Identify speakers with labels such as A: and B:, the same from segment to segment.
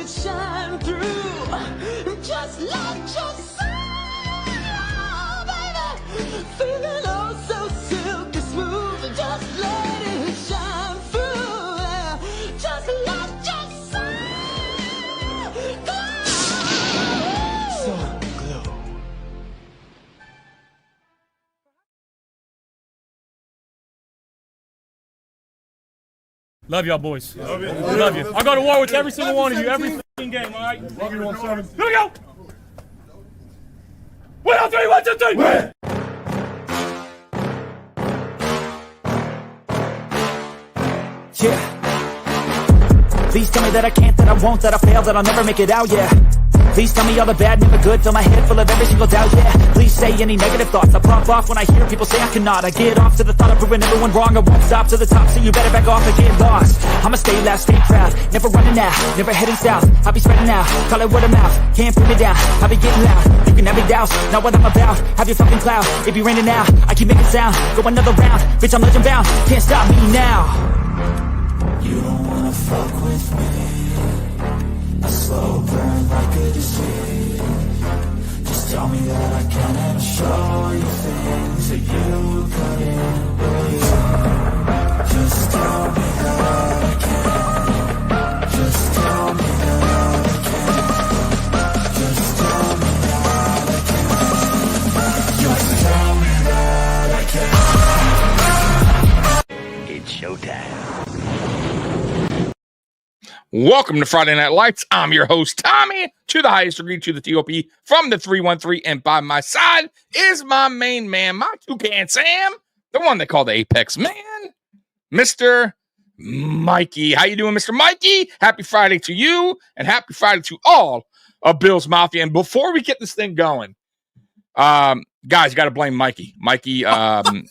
A: it shine through. Just let your soul, baby, feeling oh so silky smooth. Just let it shine through. Just let your soul glow. So glow.
B: Love y'all, boys. Love you. I'll go to war with every single one of you, every fucking game, all right? Love you, 1-7. Here we go! 1, 2, 3, 1, 2, 3! Win!
C: Yeah. Please tell me that I can't, that I won't, that I fail, that I'll never make it out, yeah. Please tell me all the bad, never good, fill my head full of every single doubt, yeah. Please say any negative thoughts, I pop off when I hear people say I cannot. I get off to the thought of proving everyone wrong, I won't stop to the top, so you better back off and get lost. I'ma stay loud, stay proud, never running out, never heading south. I'll be spreading out, call it word of mouth, can't put me down, I'll be getting loud. You can have me doubts, not what I'm about, have your fucking cloud. It be raining now, I keep making sound, go another round, bitch I'm legend bound, can't stop me now. You don't wanna fuck with me, a slow burn like a disease. Just tell me that I can and I'll show you things that you couldn't believe. Just tell me that I can. Just tell me that I can. Just tell me that I can. Just tell me that I can.
D: It's showtime.
E: Welcome to Friday Night Lights. I'm your host, Tommy, to the highest degree, to the TOP, from the 313, and by my side is my main man, my toucan Sam, the one they call the Apex Man, Mr. Mikey. How you doing, Mr. Mikey? Happy Friday to you, and happy Friday to all of Bill's Mafia. And before we get this thing going, guys, you got to blame Mikey. Mikey,
F: you ain't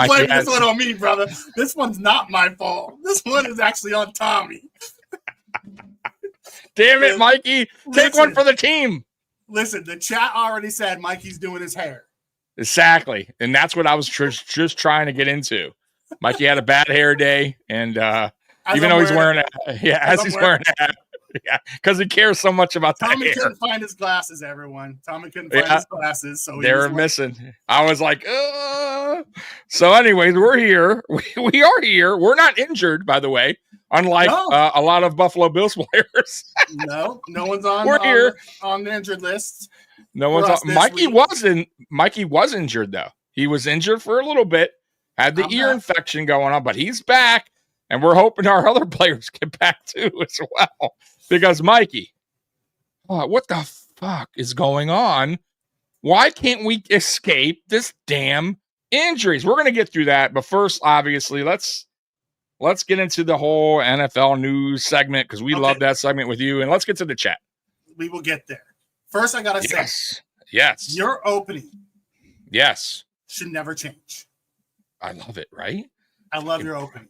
F: blaming this one on me, brother. This one's not my fault. This one is actually on Tommy.
E: Damn it, Mikey. Take one for the team.
F: Listen, the chat already said Mikey's doing his hair.
E: Exactly. And that's what I was just trying to get into. Mikey had a bad hair day, and even though he's wearing a hat. Yeah, because he cares so much about that.
F: Tommy couldn't find his glasses, everyone. Tommy couldn't find his glasses, so
E: they were missing. I was like, So anyways, we're here. We are here. We're not injured, by the way, unlike a lot of Buffalo Bills players.
F: No one's on.
E: We're here
F: on the injured list.
E: No one's on. Mikey was injured though. He was injured for a little bit. Had the ear infection going on, but he's back, and we're hoping our other players get back too as well. Because Mikey, what the fuck is going on? Why can't we escape this damn injuries? We're going to get through that. But first, obviously, let's get into the whole NFL news segment because we love that segment with you. And let's get to the chat.
F: We will get there. First, I got to say,
E: yes,
F: your opening should never change.
E: I love it, right?
F: I love your opening.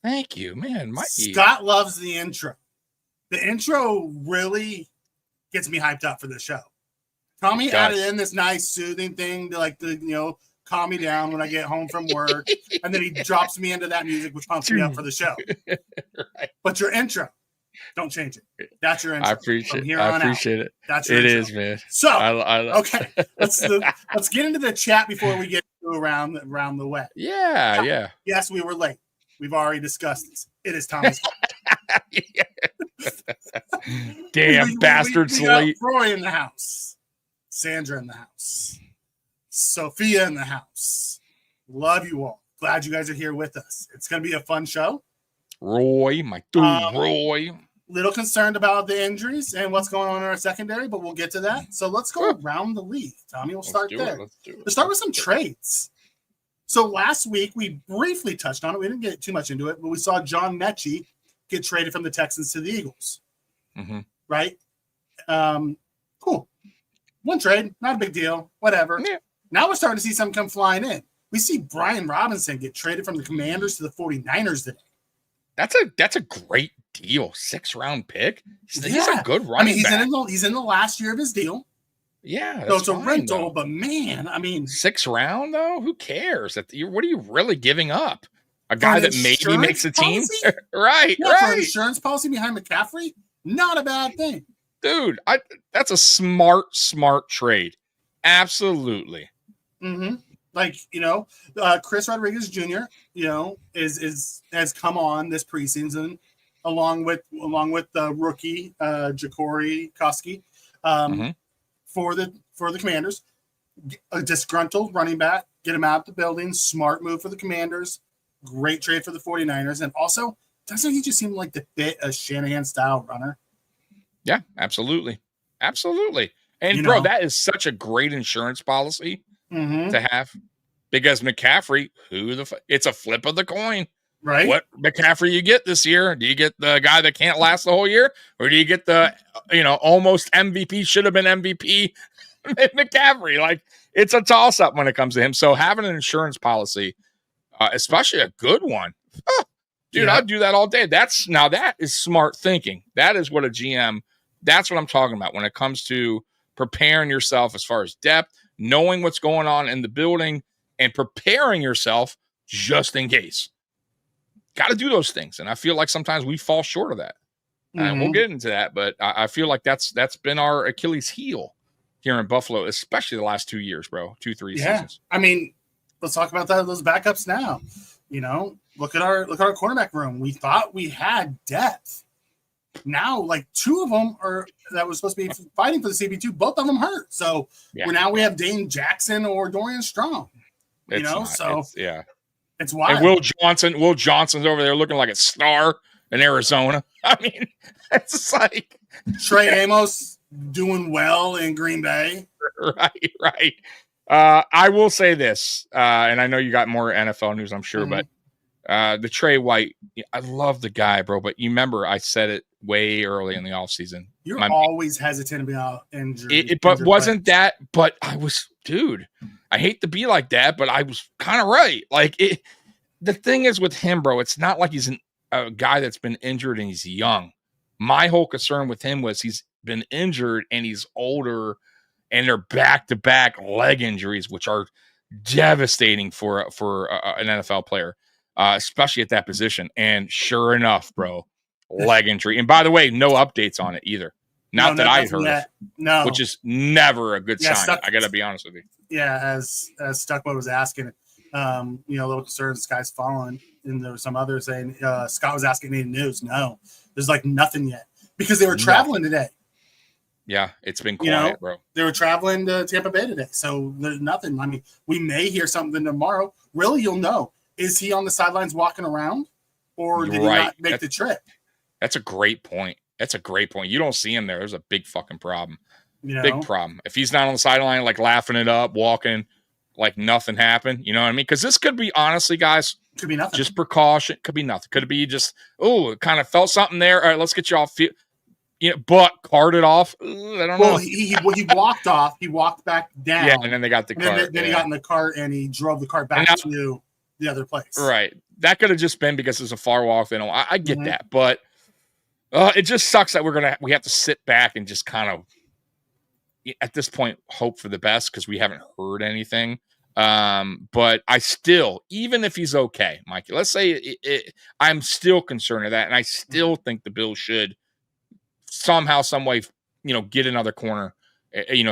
E: Thank you, man. Mikey.
F: Scott loves the intro. The intro really gets me hyped up for the show. Tommy added in this nice soothing thing to calm me down when I get home from work. And then he drops me into that music, which pumps me up for the show. Right. But your intro, don't change it. That's your intro.
E: I appreciate it.
F: That's your
E: intro.
F: It is,
E: man.
F: So,
E: okay.
F: Let's get into the chat before we get to around the way.
E: Yeah.
F: Yes, we were late. We've already discussed this. It is Tommy's fault.
E: Damn bastards late.
F: Roy in the house. Sandra in the house. Sophia in the house. Love you all. Glad you guys are here with us. It's going to be a fun show.
E: Roy, my dude, Roy.
F: Little concerned about the injuries and what's going on in our secondary, but we'll get to that. So let's go around the league. Tommy, we'll start there. Let's start with some trades. So last week, we briefly touched on it. We didn't get too much into it, but we saw John Mechie get traded from the Texans to the Eagles. Mm-hmm. Right? Cool. One trade, not a big deal. Whatever. Yeah. Now we're starting to see something come flying in. We see Brian Robinson get traded from the Commanders to the 49ers today.
E: That's a great deal. 6th-round pick. He's a good running back.
F: He's in the last year of his deal.
E: Yeah.
F: So it's a rental, but man,
E: 6th round though? Who cares? What are you really giving up? A guy that maybe makes a team? Right.
F: For an insurance policy behind McCaffrey? Not a bad thing.
E: Dude, that's a smart trade. Absolutely.
F: Mm-hmm. Like, Chris Rodriguez Jr., has come on this preseason along with the rookie Ja'Cory Koski for the Commanders. A disgruntled running back, get him out of the building. Smart move for the Commanders. Great trade for the 49ers. And also, doesn't he just seem like the fit a Shanahan style runner?
E: Yeah, absolutely. Absolutely. And bro, that is such a great insurance policy to have, because McCaffrey, it's a flip of the coin.
F: Right.
E: What McCaffrey you get this year? Do you get the guy that can't last the whole year? Or do you get the, almost MVP, should have been MVP McCaffrey? Like, it's a toss up when it comes to him. So having an insurance policy, especially a good one, dude, I'd do that all day. That is smart thinking. That is what a GM, that's what I'm talking about when it comes to preparing yourself as far as depth, knowing what's going on in the building, and preparing yourself just in case. Got to do those things. And I feel like sometimes we fall short of that. And we'll get into that, but I feel like that's been our Achilles heel here in Buffalo, especially the last 2 years, bro. 2-3 seasons.
F: I mean, let's talk about those backups now. Look at our cornerback room. We thought we had depth. Now, like, two of them that was supposed to be fighting for the CB2, both of them hurt. So we have Dane Jackson or Dorian Strong. It's wild.
E: And Will Johnson's over there looking like a star in Arizona. I mean, it's just like
F: Trey Amos doing well in Green Bay.
E: Right. I will say this, and I know you got more NFL news, I'm sure, but the Trey White, I love the guy, bro. But you remember I said it way early in the offseason.
F: You're always hesitant to be out injured.
E: But wasn't that? But I was, dude. I hate to be like that, but I was kind of right. Like, the thing is with him, bro, it's not like he's a guy that's been injured and he's young. My whole concern with him was he's been injured and he's older, and they're back-to-back leg injuries, which are devastating for an NFL player, especially at that position. And sure enough, bro, leg injury. And by the way, no updates on it either. Not that I heard of.
F: No.
E: Which is never a good sign. I got to be honest with you.
F: Yeah, as Stuckwood was asking, a little concerned this guy's falling. And there were some others saying, Scott was asking any news. No, there's like nothing yet because they were traveling today.
E: Yeah, it's been quiet, bro.
F: They were traveling to Tampa Bay today. So there's nothing. I mean, we may hear something tomorrow. Really, you'll know. Is he on the sidelines walking around, or did he not make the trip?
E: That's a great point. You don't see him there. There's a big fucking problem. Big problem. If he's not on the sideline, like laughing it up, walking like nothing happened, you know what I mean? Because this could be, honestly, guys,
F: could be nothing.
E: Just precaution. Could be nothing. Could be just, it kind of felt something there. All right, let's get you off. But carted off. I don't know.
F: He walked off. He walked back down.
E: Yeah, and then they got the cart.
F: Then he got in the cart and he drove the cart back to the other place.
E: Right. That could have just been because it's a far walk. I get that, but it just sucks that we have to sit back and just kind of, at this point, hope for the best because we haven't heard anything. But I still, even if he's okay, Mikey, let's say I'm still concerned of that, and I still think the Bills should somehow, some way, get another corner,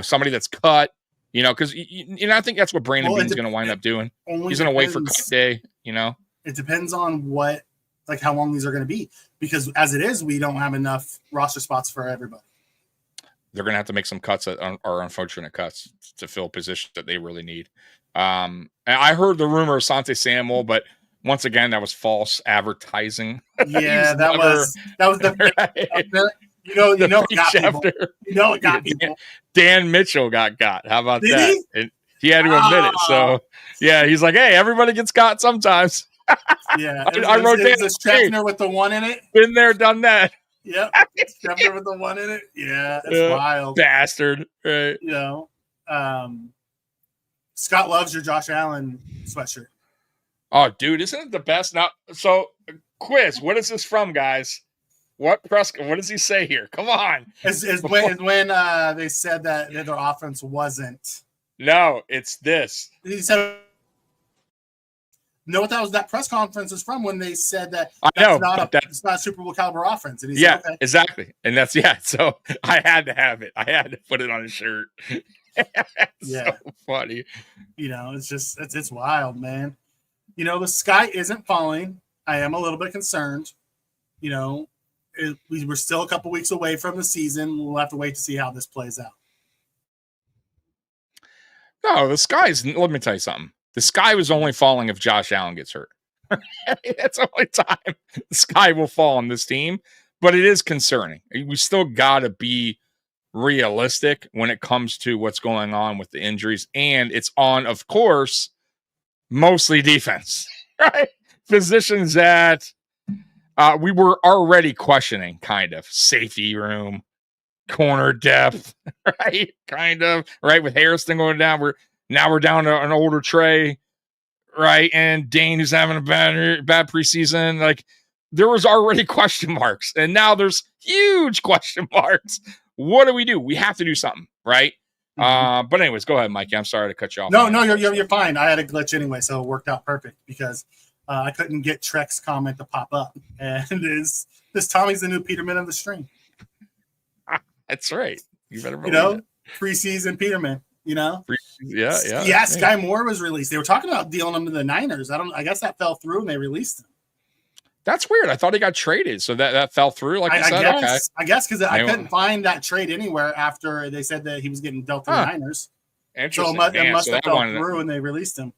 E: somebody that's cut, because I think that's what Brandon Beane's going to wind up doing. He's going to wait for cut day,
F: It depends on how long these are going to be, because as it is, we don't have enough roster spots for everybody.
E: They're going to have to make some cuts that are unfortunate cuts to fill positions that they really need. And I heard the rumor of Sante Samuel, but once again, that was false advertising.
F: Yeah, that was the it got people.
E: Dan Mitchell got. How about
F: Did
E: that?
F: He?
E: And he had to admit it. So yeah, he's like, hey, everybody gets got sometimes.
F: Yeah, I wrote down the Schaffner with the one in it.
E: Been there, done that.
F: Yep, Schaffner with the one in it. Yeah, that's wild,
E: bastard. Right.
F: Scott loves your Josh Allen sweatshirt.
E: Oh, dude, isn't it the best? Now, so quiz. What is this from, guys? What does he say here? Come on.
F: Is when they said that their offense wasn't.
E: No, it's this.
F: He said, know what that press conference was from when they said that it's not a Super Bowl caliber offense. And he said, okay.
E: Exactly. And so I had to have it. I had to put it on a shirt. So funny.
F: It's wild, man. The sky isn't falling. I am a little bit concerned. We're still a couple weeks away from the season. We'll have to wait to see how this plays out.
E: No, the sky's, let me tell you something. The sky was only falling if Josh Allen gets hurt. That's the only time the sky will fall on this team. But it is concerning. We still got to be realistic when it comes to what's going on with the injuries. And it's on, of course, mostly defense, right? Positions that we were already questioning, kind of. Safety room, corner depth, right? Kind of, right? With Harrison going down, we're down to an older Trey, right? And Dane, who's having a bad preseason. Like, there was already question marks, and now there's huge question marks. What do we do? We have to do something, right? Mm-hmm. But anyways, go ahead, Mikey. I'm sorry to cut you off.
F: No, you're fine. I had a glitch anyway, so it worked out perfect because I couldn't get Trek's comment to pop up, and this Tommy's the new Peterman of the stream.
E: That's right. You better believe it.
F: Preseason Peterman.
E: Yeah.
F: Sky Moore was released. They were talking about dealing him to the Niners. I guess that fell through and they released him.
E: That's weird. I thought he got traded, so that fell through. Like you said, okay.
F: I guess because I couldn't find that trade anywhere after they said that he was getting dealt to the Niners.
E: Interesting.
F: So it must have fell through and they released him.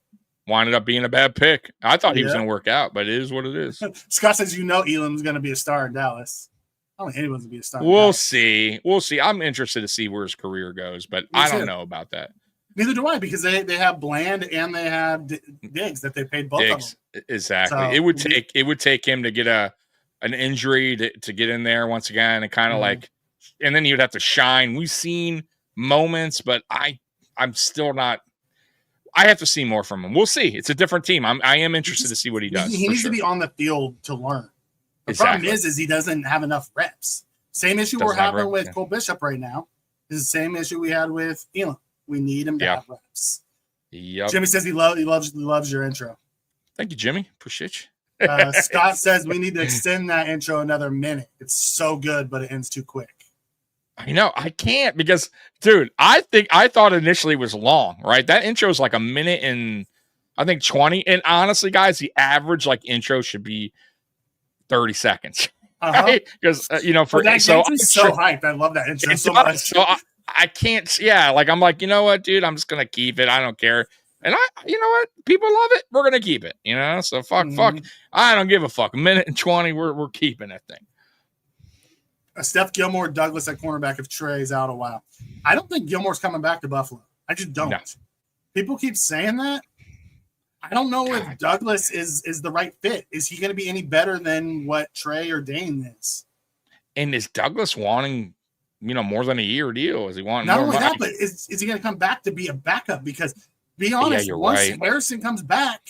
E: Winded up being a bad pick. I thought he was going to work out, but it is what it is.
F: Scott says, Elam's going to be a star in Dallas. I don't think anyone's going to be a star.
E: We'll see. I'm interested to see where his career goes, but I don't know about that.
F: Neither do I, because they have Bland and they have Diggs that they paid both of them.
E: Exactly.
F: So,
E: it would take him to get an injury to get in there once again and kind of and then he would have to shine. We've seen moments, but I'm still not. I have to see more from him. We'll see. It's a different team. I am interested to see what he does.
F: He needs to be on the field to learn. The problem is he doesn't have enough reps. Same issue we're having with Cole Bishop right now. Is the same issue we had with Elam. We need him to have reps.
E: Yep.
F: Jimmy says he loves your intro.
E: Thank you, Jimmy. Appreciate you.
F: Scott says we need to extend that intro another minute. It's so good, but it ends too quick.
E: I know. I can't because, dude, I thought initially it was long, right? That intro is like a minute and I think 20. And honestly, guys, the average intro should be 30 seconds. Right? Because so
F: hyped. I love that intro so much.
E: So I can't. Yeah, I'm like, you know what, dude? I'm just gonna keep it. I don't care. And you know what? People love it. We're gonna keep it. So fuck. I don't give a fuck. A minute and 20. We're keeping that thing.
F: Steph Gilmore Douglas at cornerback if Trey's out a while. I don't think Gilmore's coming back to Buffalo. I just don't. No. People keep saying that. I don't know if Douglas is the right fit. Is he going to be any better than what Trey or Dane is?
E: And is Douglas wanting, more than a year deal? Is he wanting
F: not
E: more
F: only
E: money?
F: that, but is he going to come back to be a backup? Because be honest, once Harrison comes back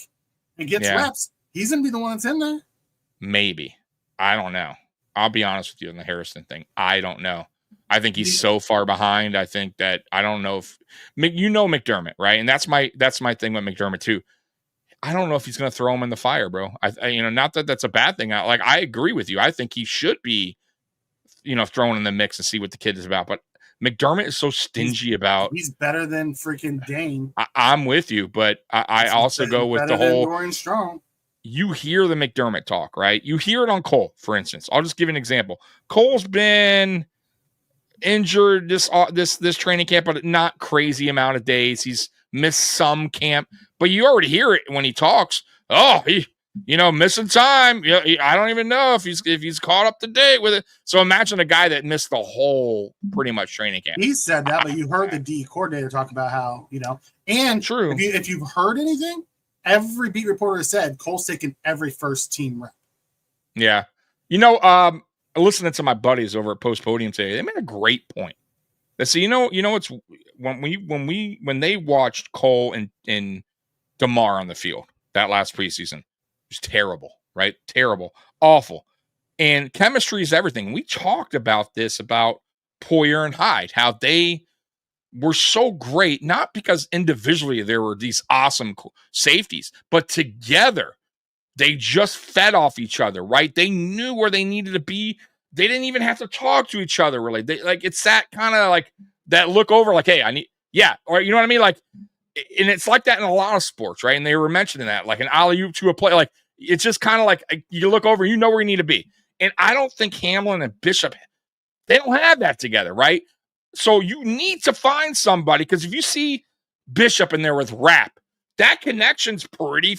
F: and gets reps, he's going to be the one that's in there.
E: Maybe. I don't know. I'll be honest with you on the Harrison thing. I don't know. I think he's so far behind. I think that I don't know if McDermott, right? And that's my thing with McDermott too. I don't know if he's going to throw him in the fire, bro. Not that that's a bad thing. I agree with you. I think he should be, thrown in the mix and see what the kid is about. But McDermott is so stingy about.
F: He's better than freaking Dane.
E: I'm with you, but I also go with the whole.
F: Dorian Strong.
E: You hear the McDermott talk, right? You hear it on Cole, for instance. I'll just give you an example. Cole's been injured this training camp, but not crazy amount of days. He's missed some camp, but you already hear it when he talks. Oh, he, missing time. Yeah, I don't even know if he's caught up to date with it. So imagine a guy that missed the whole pretty much training camp.
F: He said that, but you heard the D coordinator talk about how and true. If you've heard anything, every beat reporter said Cole's taking every first team rep.
E: Yeah, listening to my buddies over at Post Podium today, they made a great point. So it's when they watched Cole and DeMar on the field that last preseason, it was terrible, right? Terrible, awful. And chemistry is everything. We talked about this about Poyer and Hyde, how they were so great, not because individually there were these awesome safeties, but together they just fed off each other, right? They knew where they needed to be. They didn't even have to talk to each other, really. It's that kind of like that look over, like, hey, I need, yeah, or you know what I mean? Like, and it's like that in a lot of sports, right? And they were mentioning that, like an alley-oop to a play, like it's just kind of like you look over, you know where you need to be. And I don't think Hamlin and Bishop, they don't have that together, right? So you need to find somebody, because if you see Bishop in there with Rapp, that connection's pretty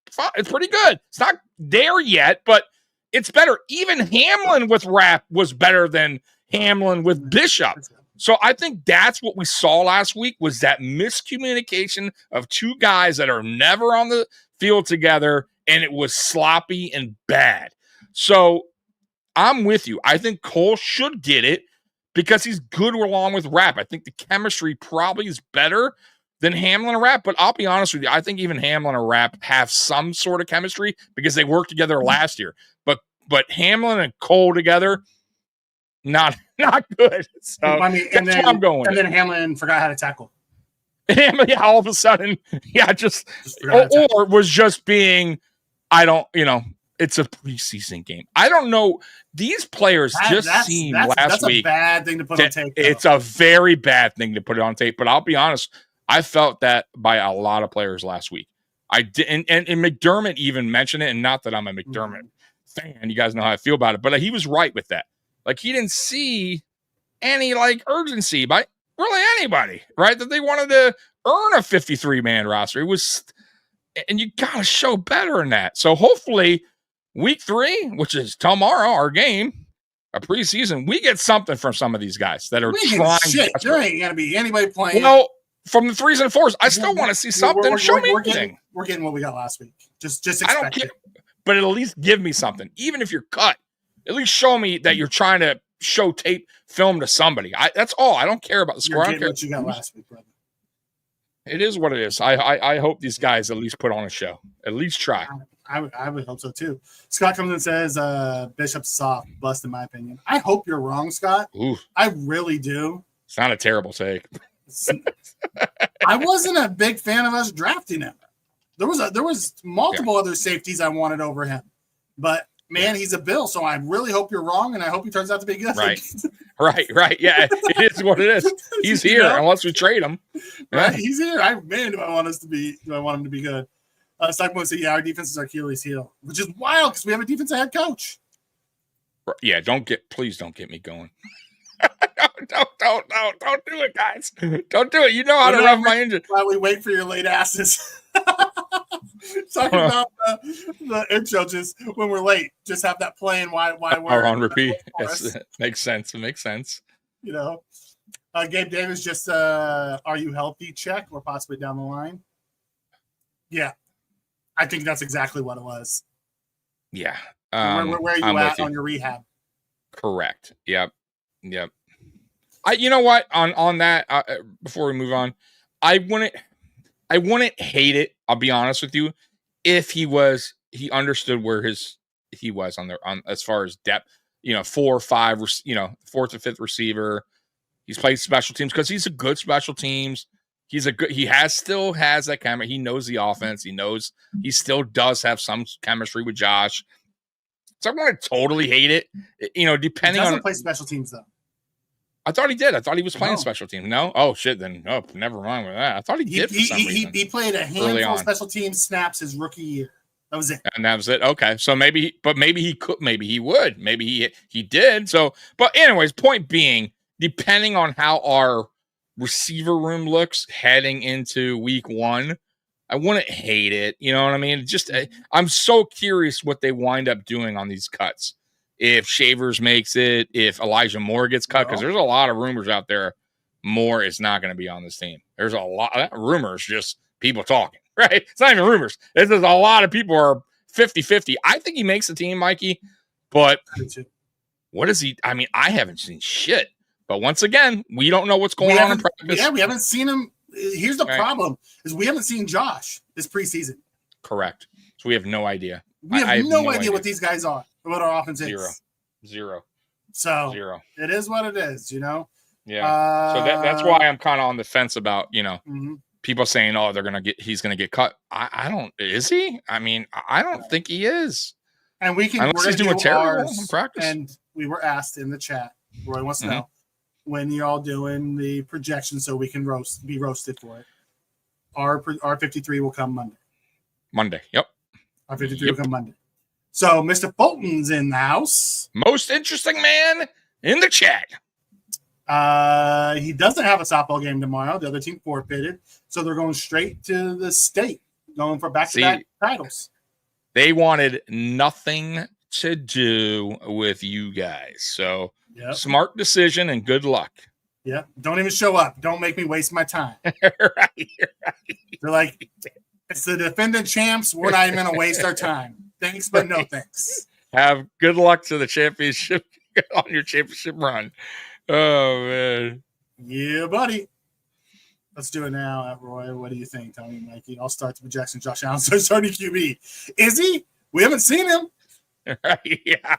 E: fun. It's pretty good. It's not there yet, but it's better. Even Hamlin with Rapp was better than Hamlin with Bishop. So I think that's what we saw last week, was that miscommunication of two guys that are never on the field together, and it was sloppy and bad. So I'm with you. I think Cole should get it because he's good along with Rapp. I think the chemistry probably is better than Hamlin and Rapp, but I'll be honest with you. I think even Hamlin and Rapp have some sort of chemistry because they worked together last year. But Hamlin and Cole together, not good. So
F: I mean,
E: that's where I'm going.
F: And then Hamlin forgot how to tackle.
E: Hamlin, yeah, all of a sudden, yeah, just or was just being, it's a preseason game. I don't know. These players last week.
F: That's a bad thing to put on tape. Though.
E: It's a very bad thing to put it on tape. But I'll be honest, I felt that by a lot of players last week. I did, and McDermott even mentioned it. And not that I'm a McDermott fan, you guys know how I feel about it, but he was right with that. Like, he didn't see any like urgency by really anybody, right? That they wanted to earn a 53-man roster. It was, and you got to show better than that. So hopefully, week 3, which is tomorrow, our game, a preseason, we get something from some of these guys that are trying.
F: Shit, there ain't gonna be anybody playing.
E: Well, from the 3s and 4s, I still want to see something. Show me anything.
F: We're getting what we got last week. Just
E: I don't care, but at least give me something. Even if you're cut, at least show me that you're trying to show tape film to somebody. That's all. I don't care about the score. I don't care
F: what you got last week, brother.
E: It is what it is. I hope these guys at least put on a show. At least try.
F: I would hope so too. Scott comes and says Bishop's soft, bust in my opinion. I hope you're wrong, Scott.
E: Ooh.
F: I really do.
E: It's not a terrible take.
F: I wasn't a big fan of us drafting him. There was multiple other safeties I wanted over him, but man, he's a Bill, so I really hope you're wrong, and I hope he turns out to be good.
E: Right. Yeah, it is what it is. He's here unless we trade him.
F: Right, he's here. Do I want him to be good? Stockman said, "Yeah, our defense is our Achilles heel," which is wild because we have a defensive head coach.
E: Yeah, please don't get me going. Don't do it, guys. Don't do it. You know how to rev my engine.
F: While we wait for your late asses. Talking about the intro, just when we're late, just have that playing while we're
E: on repeat. Yes, makes sense. It makes sense.
F: You know, Gabe Davis just are you healthy check or possibly down the line? Yeah, I think that's exactly what it was.
E: Yeah.
F: Where are you at on your rehab?
E: Correct. Yep. You know what? On that, before we move on, I wouldn't hate it. I'll be honest with you. If he understood where he was on as far as depth, 4 or 5, 4th or 5th receiver. He's played special teams because he's a good special teams. He still has that chemistry. He knows the offense. He still does have some chemistry with Josh. So I wouldn't totally hate it. Depending on.
F: He doesn't play special teams though.
E: I thought he did. I thought he was playing special teams. No? Oh, shit. Then, never mind with that. I thought he did for some reason.
F: He played a handful of special teams snaps his rookie year. That was it.
E: And that was it. Okay. So maybe he could. Maybe he would. Maybe he did. So, but anyways, point being, depending on how our receiver room looks heading into week 1, I wouldn't hate it. You know what I mean? I'm so curious what they wind up doing on these cuts. If Shavers makes it, if Elijah Moore gets cut, because there's a lot of rumors out there. Moore is not going to be on this team. There's a lot of rumors, just people talking, right? It's not even rumors. There's a lot of people are 50-50. I think he makes the team, Mikey, but what is he? I mean, I haven't seen shit. But once again, we don't know what's going on in practice.
F: Yeah, we haven't seen him. Here's the problem, is we haven't seen Josh this preseason.
E: Correct. So we have no idea.
F: We have no idea what these guys are, what our offense is.
E: Zero.
F: So it is what it is,
E: Yeah. So that's why I'm kind of on the fence about,
F: mhm.
E: people saying, "Oh, he's gonna get cut." I don't. Is he? I mean, I don't think he is.
F: And we're
E: Unless
F: going
E: he's
F: to
E: doing
F: do
E: terrible
F: ours.
E: in practice.
F: And we were asked in the chat, Roy wants to know when you're all doing the projection so we can be roasted for it. Our 53 will come Monday.
E: Monday. Yep.
F: Our 53 will come Monday. So Mr. Fulton's in the house.
E: Most interesting man in the chat.
F: He doesn't have a softball game tomorrow. The other team forfeited. So they're going straight to the state, going for back-to-back titles.
E: They wanted nothing to do with you guys. So smart decision and good luck.
F: Yeah. Don't even show up. Don't make me waste my time.
E: right.
F: They're like, it's the defending champs. We're not even going to waste our time. Thanks, but no thanks.
E: Have good luck to the championship on your championship run. Oh, man.
F: Yeah, buddy. Let's do it now, Roy. What do you think? Tell me, Mikey. I'll start the projection. Josh Allen starting QB. Is he? We haven't seen him.
E: Right? Yeah.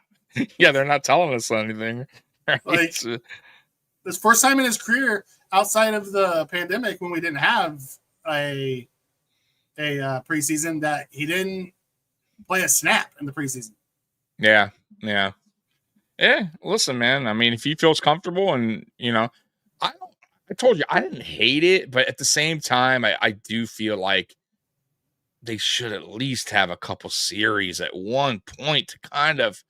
E: Yeah, they're not telling us anything. Right?
F: Like, this first time in his career outside of the pandemic when we didn't have a preseason that he didn't play a snap in the preseason.
E: Yeah. Listen, man. I mean, if he feels comfortable and, I told you I didn't hate it, but at the same time, I do feel like they should at least have a couple series at one point to kind of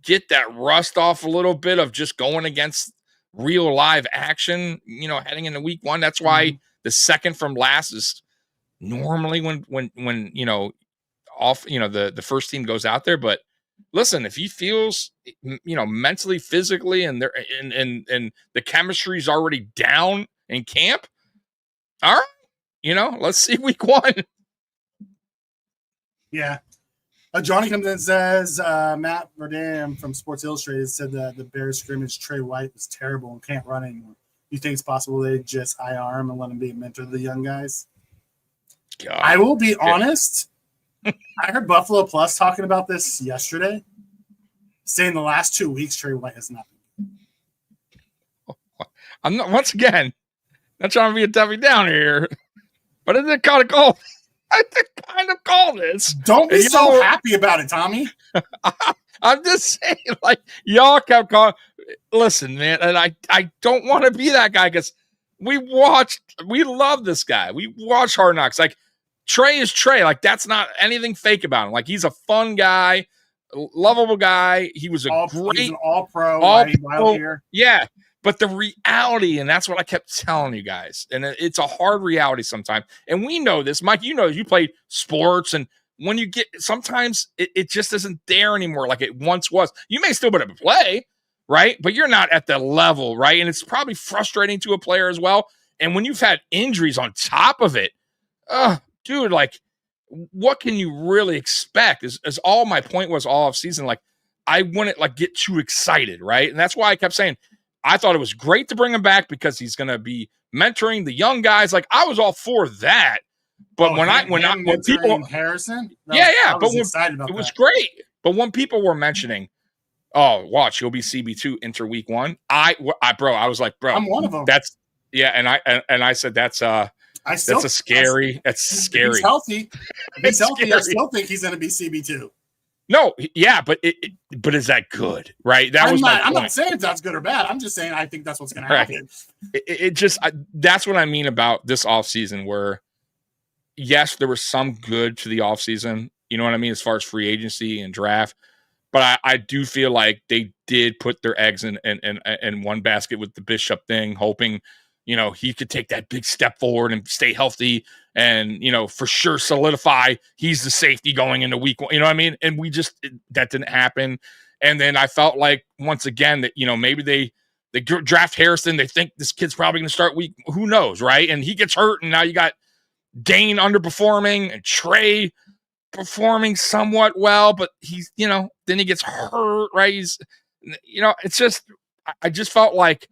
E: get that rust off a little bit of just going against real live action, heading into week one. That's why the second from last is normally when the first team goes out there. But listen, if he feels, mentally, physically, and the chemistry's already down in camp, all right, let's see week one. Yeah.
F: Johnny comes in and says, Matt Verdam from Sports Illustrated said that the Bears scrimmage Trey White was terrible and can't run anymore. You think it's possible they just IR him and let him be a mentor to the young guys?
E: God.
F: I will be honest. I heard Buffalo Plus talking about this yesterday, saying the last 2 weeks Trey White has not been.
E: I'm not, once again, not trying to be a Debbie Downer here, but I did kind of call. I did kind of call this.
F: Don't be so happy about it, Tommy.
E: I'm just saying, like, y'all kept calling. Listen, man, and I don't want to be that guy because we love this guy. We watch Hard Knocks. Like, Trey is Trey. Like, that's not anything fake about him. Like, he's a fun guy, lovable guy. He was
F: he's an all-pro.
E: All-pro here. Yeah, but the reality, and that's what I kept telling you guys, and it's a hard reality sometimes. And we know this. Mike, you played sports, and when you get, sometimes it just isn't there anymore like it once was. You may still be able to play, right? But you're not at the level, right? And it's probably frustrating to a player as well. And when you've had injuries on top of it, dude, like, what can you really expect? Is all my point was all off season. Like, I wouldn't get too excited, right? And that's why I kept saying I thought it was great to bring him back because he's going to be mentoring the young guys. Like, I was all for that. But when people
F: Harrison,
E: but it was great. But when people were mentioning, oh, watch, he'll be CB2 enter week one. I was like, bro,
F: I'm one of them.
E: That's I said that's scary. That's scary.
F: He's healthy. He's healthy. I still think he's going to be CB2.
E: No, yeah, but is that good, right? I'm
F: not saying if that's good or bad. I'm just saying I think that's what's going to happen.
E: Right. That's what I mean about this offseason where, yes, there was some good to the offseason, you know what I mean, as far as free agency and draft. But I do feel like they did put their eggs in one basket with the Bishop thing, hoping, he could take that big step forward and stay healthy and, for sure solidify he's the safety going into week one. You know what I mean? And that didn't happen. And then I felt like, once again, that, maybe they draft Harrison. They think this kid's probably going to start week. Who knows, right? And he gets hurt. And now you got Dane underperforming and Trey performing somewhat well, but he's, then he gets hurt, right? He's, it's just, I just felt like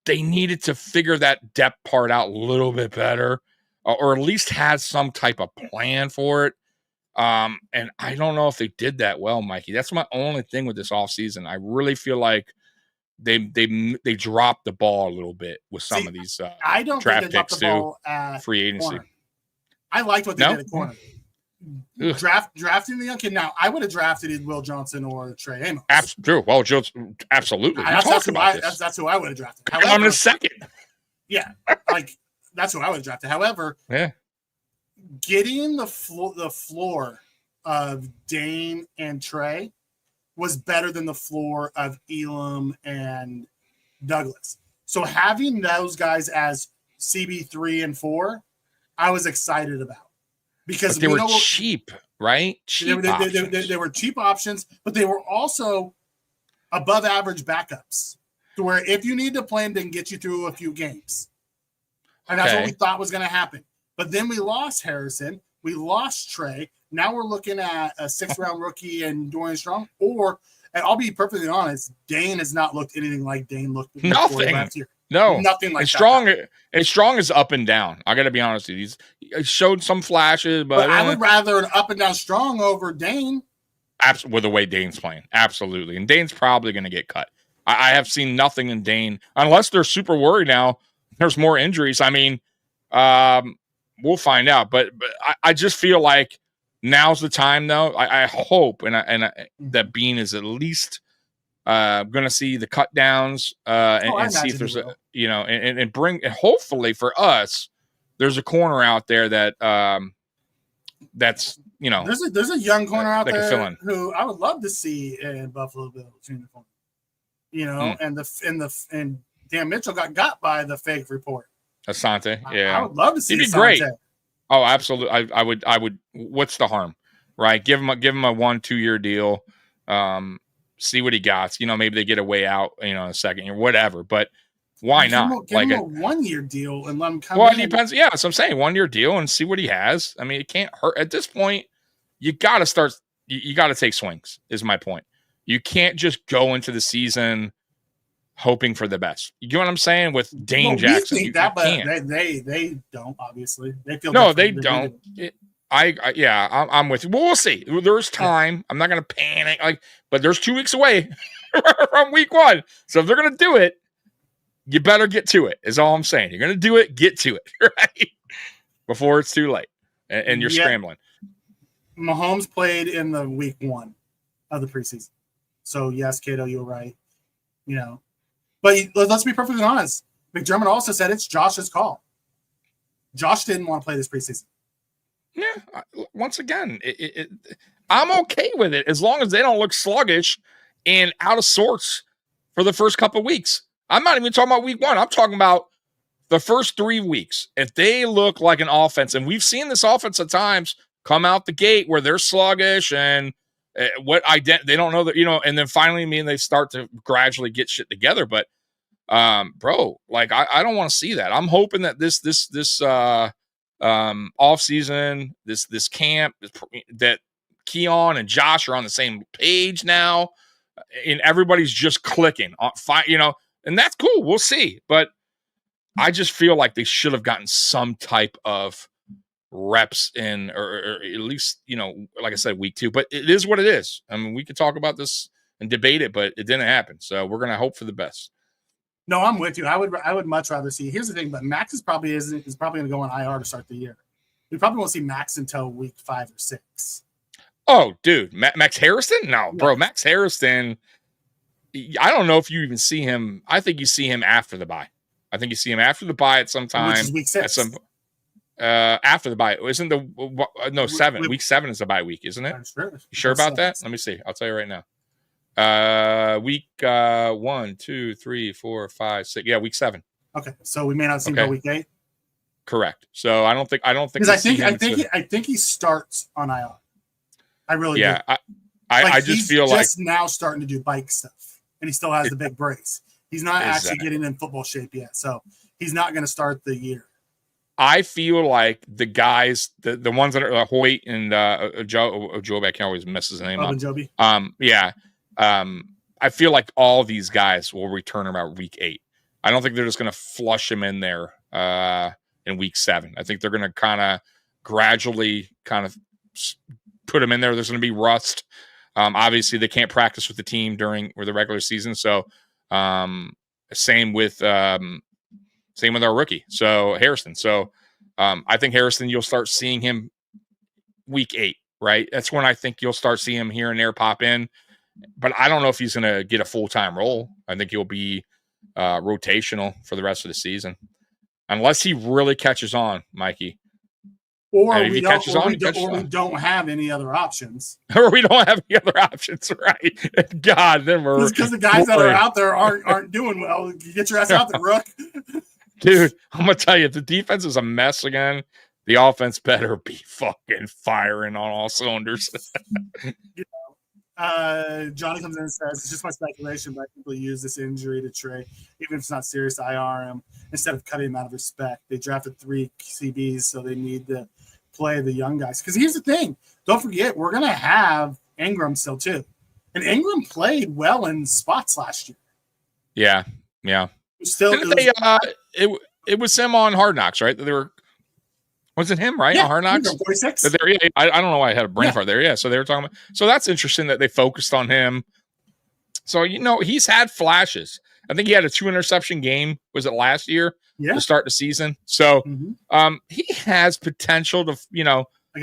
E: they needed to figure that depth part out a little bit better, or at least had some type of plan for it. And I don't know if they did that well, Mikey. That's my only thing with this offseason. I really feel like they dropped the ball a little bit with some of these
F: I don't
E: draft
F: think they dropped
E: picks
F: the ball at
E: free agency.
F: Corner. I liked what they did at corner. Drafting the young kid. Now, I would have drafted Will Johnson or Trey Amos.
E: True. Well, absolutely. That's
F: who I would have drafted.
E: However, I'm in a second.
F: Yeah, like that's who I would have drafted. However, getting the floor of Dane and Trey was better than the floor of Elam and Douglas. So having those guys as CB3 and 4, I was excited about because
E: they were cheap, right?
F: They were cheap options, but they were also above average backups to where if you need to play them, they can get you through a few games. And that's what we thought was going to happen. But then we lost Harrison. We lost Trey. Now we're looking at a 6th-round rookie and Dorian Strong. And I'll be perfectly honest, Dane has not looked anything like Dane looked
E: nothing
F: last year.
E: No,
F: nothing like
E: that. Strong is up and down. I got to be honest with you. He showed some flashes, but
F: I would rather an up and down Strong over Dane.
E: With the way Dane's playing, absolutely. And Dane's probably going to get cut. I have seen nothing in Dane unless they're super worried now. There's more injuries. I mean, we'll find out. But I just feel like now's the time, though. I hope that Bean is at least going to see the cut downs and see if there's and bring. And hopefully for us, there's a corner out there that that's
F: there's a young corner out there
E: fill in.
F: Who I would love to see in Buffalo Bills uniform. And Dan Mitchell got by the fake report.
E: Asante, yeah.
F: I would love to see.
E: He'd be great. Oh, absolutely. I would. What's the harm, right? Give him a 1-2 year deal. See what he got. Maybe they get a way out. In a second year, whatever. But why not?
F: Give him a 1 year deal and let him come.
E: Well, it depends. Yeah, so I'm saying 1 year deal and see what he has. I mean, it can't hurt at this point. You got to start. You got to take swings. Is my point. You can't just go into the season hoping for the best. You get what I'm saying? With Dane Jackson,
F: we think that, but they don't. Obviously, they feel
E: no, they don't. I'm with you. Well, we'll see. There's time. I'm not going to panic. But there's 2 weeks away from week 1. So if they're going to do it, you better get to it. Is all I'm saying. You're going to do it. Get to it, right? Before it's too late, and you're scrambling.
F: Mahomes played in the week 1 of the preseason. So yes, Cato, you're right. But let's be perfectly honest. McDermott also said it's Josh's call. Josh didn't want to play this preseason.
E: Yeah. Once again, I'm okay with it as long as they don't look sluggish and out of sorts for the first couple of weeks. I'm not even talking about week 1. I'm talking about the first 3 weeks. If they look like an offense, and we've seen this offense at times come out the gate where they're sluggish and they don't know that, and then finally, they start to gradually get shit together. But, bro, I don't want to see that. I'm hoping that this off season, this camp, that Keon and Josh are on the same page now, and everybody's just clicking on and that's cool. We'll see. But I just feel like they should have gotten some type of reps in, or at least, like I said, week 2, but it is what it is. I mean, we could talk about this and debate it, but it didn't happen. So we're going to hope for the best.
F: No, I'm with you. I would much rather see. Here's the thing, but Max is probably going to go on IR to start the year. We probably won't see Max until week 5 or 6.
E: Oh, dude, Max Harrison? No, bro, Max Harrison. I don't know if you even see him. I think you see him after the bye. I think you see him after the bye at some time.
F: Which is week 6.
E: After the bye, isn't 7? Week 7 is the bye week, isn't it?
F: Sure.
E: You sure about that? Let me see. I'll tell you right now. Week 1, 2, 3, 4, 5, 6. Yeah, week 7.
F: Okay, so we may not see him until week 8.
E: Correct. So I don't think
F: because I think he starts on IR. I really do.
E: I just feel like
F: he's now starting to do bike stuff, and he still has the big brace. He's not actually getting in football shape yet, so he's not going to start the year.
E: I feel like the guys, the ones that are Hoyt and Joe, I can always mess his name up.
F: Joby.
E: I feel like all these guys will return about week 8. I don't think they're just going to flush him in there in week 7. I think they're going to kind of gradually put him in there. There's going to be rust. Obviously, they can't practice with the team during the regular season, so Same with our rookie, so Harrison. So I think Harrison, you'll start seeing him week 8, right? That's when I think you'll start seeing him here and there pop in. But I don't know if he's going to get a full-time role. I think he'll be rotational for the rest of the season, unless he really catches on, Mikey.
F: Or we don't have any other options.
E: Or we don't have any other options, right? God, then we're
F: because the guys that are out there aren't doing well. You get your ass out there, Rook.
E: Dude, I'm gonna tell you, if the defense is a mess again, the offense better be fucking firing on all cylinders.
F: Johnny comes in and says, it's just my speculation, but people use this injury to trade, even if it's not serious, to IR him instead of cutting him out of respect. They drafted 3 CBs, so they need to play the young guys. Because here's the thing. Don't forget, we're going to have Ingram still, too. And Ingram played well in spots last year.
E: Yeah. It was him on Hard Knocks, right? Was it him, right?
F: Yeah,
E: on Hard Knocks?
F: 46.
E: I don't know why I had a brain fart there. Yeah, so they were talking about. So that's interesting that they focused on him. So, he's had flashes. I think he had a 2-interception game. Was it last year to start the season? So he has potential to,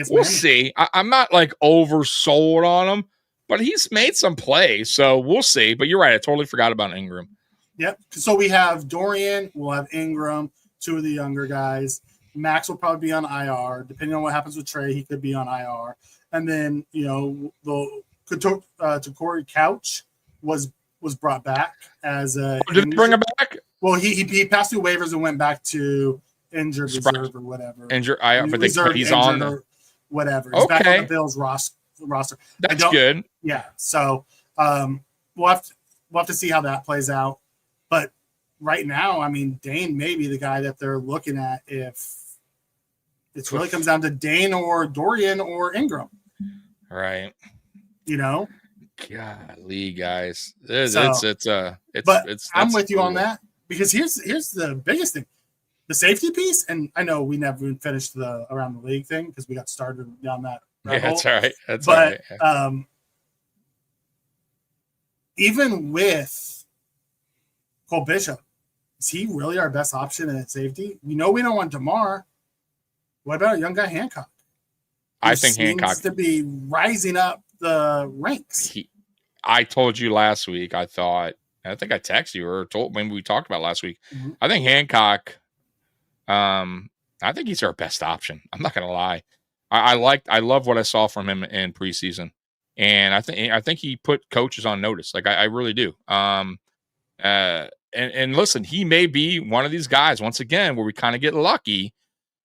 E: we'll see. I'm not like oversold on him, but he's made some plays. So we'll see. But you're right. I totally forgot about Ingram.
F: Yep. So we have Dorian. We'll have Ingram, 2 of the younger guys. Max will probably be on IR. Depending on what happens with Trey, he could be on IR. And then, the Corey Couch was brought back as a.
E: Did they bring him back?
F: Well, he passed through waivers and went back to injured reserve or whatever.
E: Injured IR, but he's on the
F: whatever. He's back on the Bills roster.
E: That's good.
F: Yeah. So we'll have to see how that plays out. But right now, I mean, Dane may be the guy that they're looking at if it really comes down to Dane or Dorian or Ingram.
E: Right. Golly, guys.
F: I'm with you on that because here's the biggest thing. The safety piece, and I know we never even finished the around the league thing because we got started down that.
E: That's all right. That's
F: all
E: right.
F: Yeah. Even with Cole Bishop, is he really our best option at safety? We don't want DeMar. What about a young guy Hancock?
E: I think Hancock
F: seems to be rising up the ranks.
E: I told you last week. I think I texted you or told maybe we talked about last week. Mm-hmm. I think Hancock. I think he's our best option. I'm not gonna lie. I love what I saw from him in preseason, and I think he put coaches on notice. Like I really do. And listen, he may be one of these guys once again where we kind of get lucky,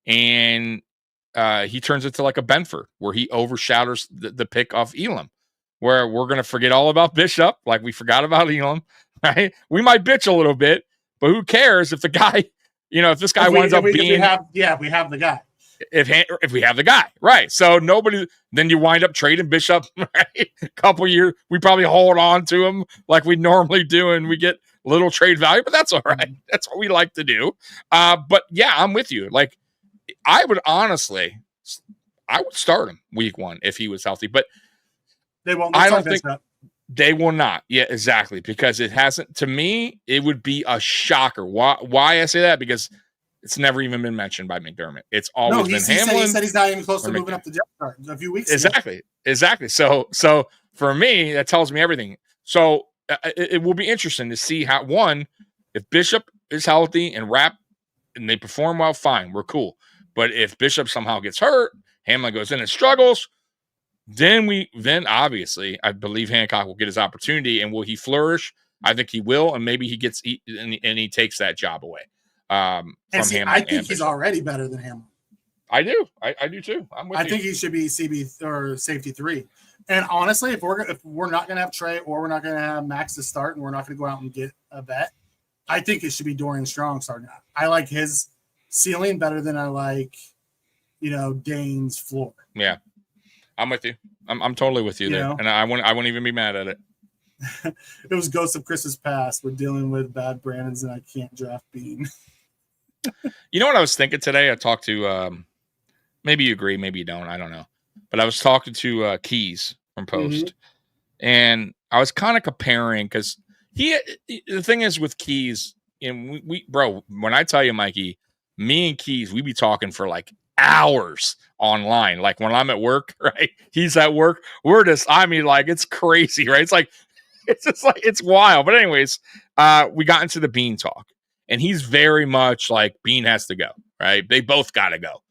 E: and he turns into like a Benford where he overshadows the pick off Elam, where we're gonna forget all about Bishop like we forgot about Elam. Right? We might bitch a little bit, but who cares if the guy, if this guy winds up being
F: we have the guy.
E: If we have the guy, right? So then you wind up trading Bishop, right? A couple years, we probably hold on to him like we normally do, and we get little trade value, but that's all right. That's what we like to do. But yeah, I'm with you. Like, I would start him week 1 if he was healthy, but
F: they won't.
E: I don't think they will not. Yeah, exactly. Because it hasn't. To me, it would be a shocker. Why I say that? Because it's never even been mentioned by McDermott. It's always been Hamlin.
F: He said he's not even close to moving up the depth chart a few weeks
E: ago. Exactly. So for me, that tells me everything. So it will be interesting to see if Bishop is healthy and and they perform well, fine, we're cool. But if Bishop somehow gets hurt, Hamlin goes in and struggles, then obviously I believe Hancock will get his opportunity. And will he flourish? I think he will, and maybe he takes that job away. I
F: think he's already better than Hamlin.
E: I do. I do too. I
F: think he should be CB or safety 3. And honestly, if we're not going to have Trey or we're not going to have Max to start, and we're not going to go out and get a vet, I think it should be Dorian Strong starting. I like his ceiling better than I like, Dane's floor.
E: Yeah, I'm with you. I'm totally with you there, and I wouldn't even be mad at it.
F: It was Ghosts of Christmas Past. We're dealing with bad Brandons, and I can't draft Bean.
E: You know what I was thinking today? I talked to maybe you agree, maybe you don't. I don't know. But I was talking to Keys from Post, and I was kind of comparing because, The thing is with Keys, and we bro, when I tell you, Mikey, me and Keys, we be talking for like hours online. Like when I'm at work, right? He's at work. We're just, I mean, like it's crazy, right? It's just like it's wild. But anyways, we got into the Bean talk, and he's very much like Bean has to go, right? They both got to go.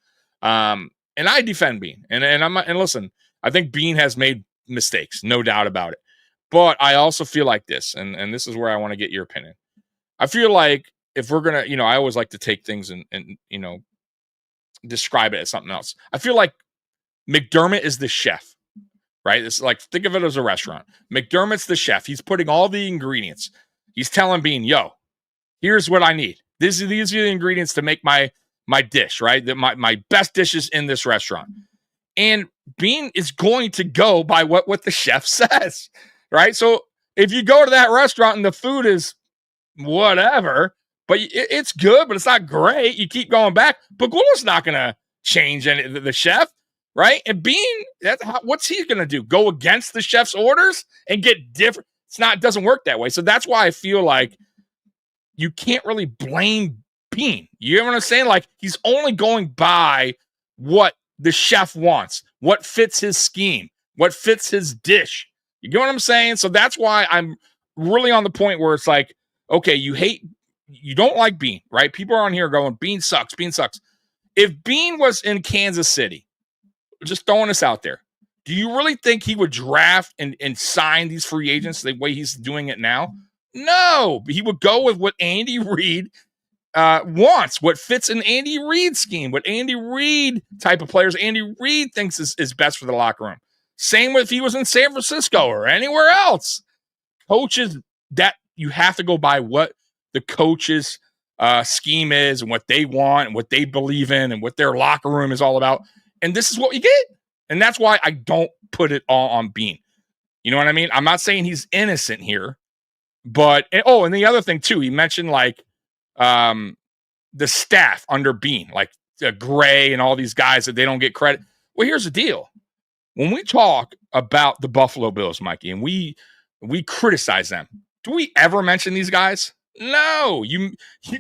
E: And I defend Bean, and listen, I think Bean has made mistakes, no doubt about it. But I also feel like this, and this is where I want to get your opinion. I feel like if we're gonna, I always like to take things and describe it as something else. I feel like McDermott is the chef, right? It's like, think of it as a restaurant. McDermott's the chef. He's putting all the ingredients. He's telling Bean, yo, here's what I need. These are the ingredients to make my dish, right? My best dishes in this restaurant. And Bean is going to go by what the chef says, right? So if you go to that restaurant and the food is whatever, but it's good, but it's not great, you keep going back. But Pagula's not going to change the chef, right? And Bean, what's he going to do? Go against the chef's orders and get different? It doesn't work that way. So that's why I feel like you can't really blame Bean. You know what I'm saying? Like, he's only going by what the chef wants, what fits his scheme, what fits his dish. You get what I'm saying? So that's why I'm really on the point where it's like, okay, you don't like Bean, right? People are on here going, Bean sucks, Bean sucks. If Bean was in Kansas City, just throwing this out there, do you really think he would draft and sign these free agents the way he's doing it now? No, he would go with what Andy Reid wants, what fits an Andy Reid scheme, what Andy Reid type of players Andy Reid thinks is best for the locker room. Same with if he was in San Francisco or anywhere else. Coaches, that you have to go by what the coach's scheme is and what they want and what they believe in and what their locker room is all about. And this is what you get. And that's why I don't put it all on Bean. You know what I mean? I'm not saying he's innocent here, but, and the other thing too, he mentioned like the staff under Bean, like Gray and all these guys that they don't get credit. Well, here's the deal. When we talk about the Buffalo Bills, Mikey, and we criticize them, do we ever mention these guys? No. You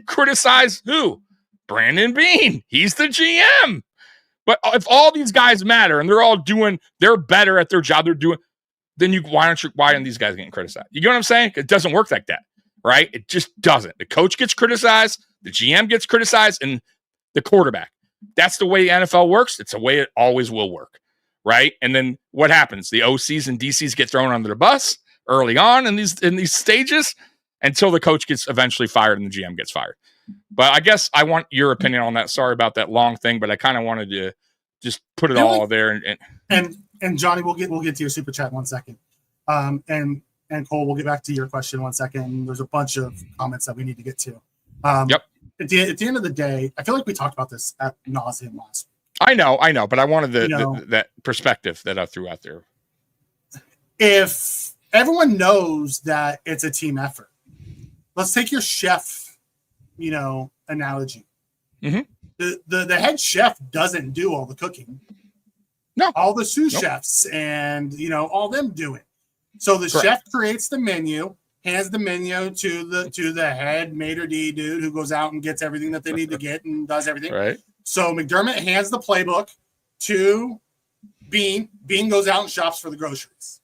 E: criticize who? Brandon Bean. He's the GM. But if all these guys matter and they're better at their job, then why aren't these guys getting criticized? You get what I'm saying? It doesn't work like that, right? It just doesn't. The coach gets criticized, the GM gets criticized, and the quarterback. That's the way the NFL works. It's the way it always will work, right? And then what happens? The OCs and DCs get thrown under the bus early on in these stages until the coach gets eventually fired and the GM gets fired. But I guess I want your opinion on that. Sorry about that long thing, but I kind of wanted to just put it all there.
F: And Johnny, we'll get to your super chat in 1 second. And Cole, we'll get back to your question in 1 second. There's a bunch of comments that we need to get to.
E: Yep.
F: At the end of the day, I feel like we talked about this ad nauseum last week.
E: I know, but I wanted that perspective that I threw out there.
F: If everyone knows that it's a team effort, let's take your chef, analogy.
E: Mm-hmm.
F: The head chef doesn't do all the cooking.
E: No.
F: All the sous chefs and, all them do it. So the chef creates the menu, hands the menu to the head maitre d' dude who goes out and gets everything that they need to get and does everything.
E: Right.
F: So McDermott hands the playbook to Bean. Bean goes out and shops for the groceries.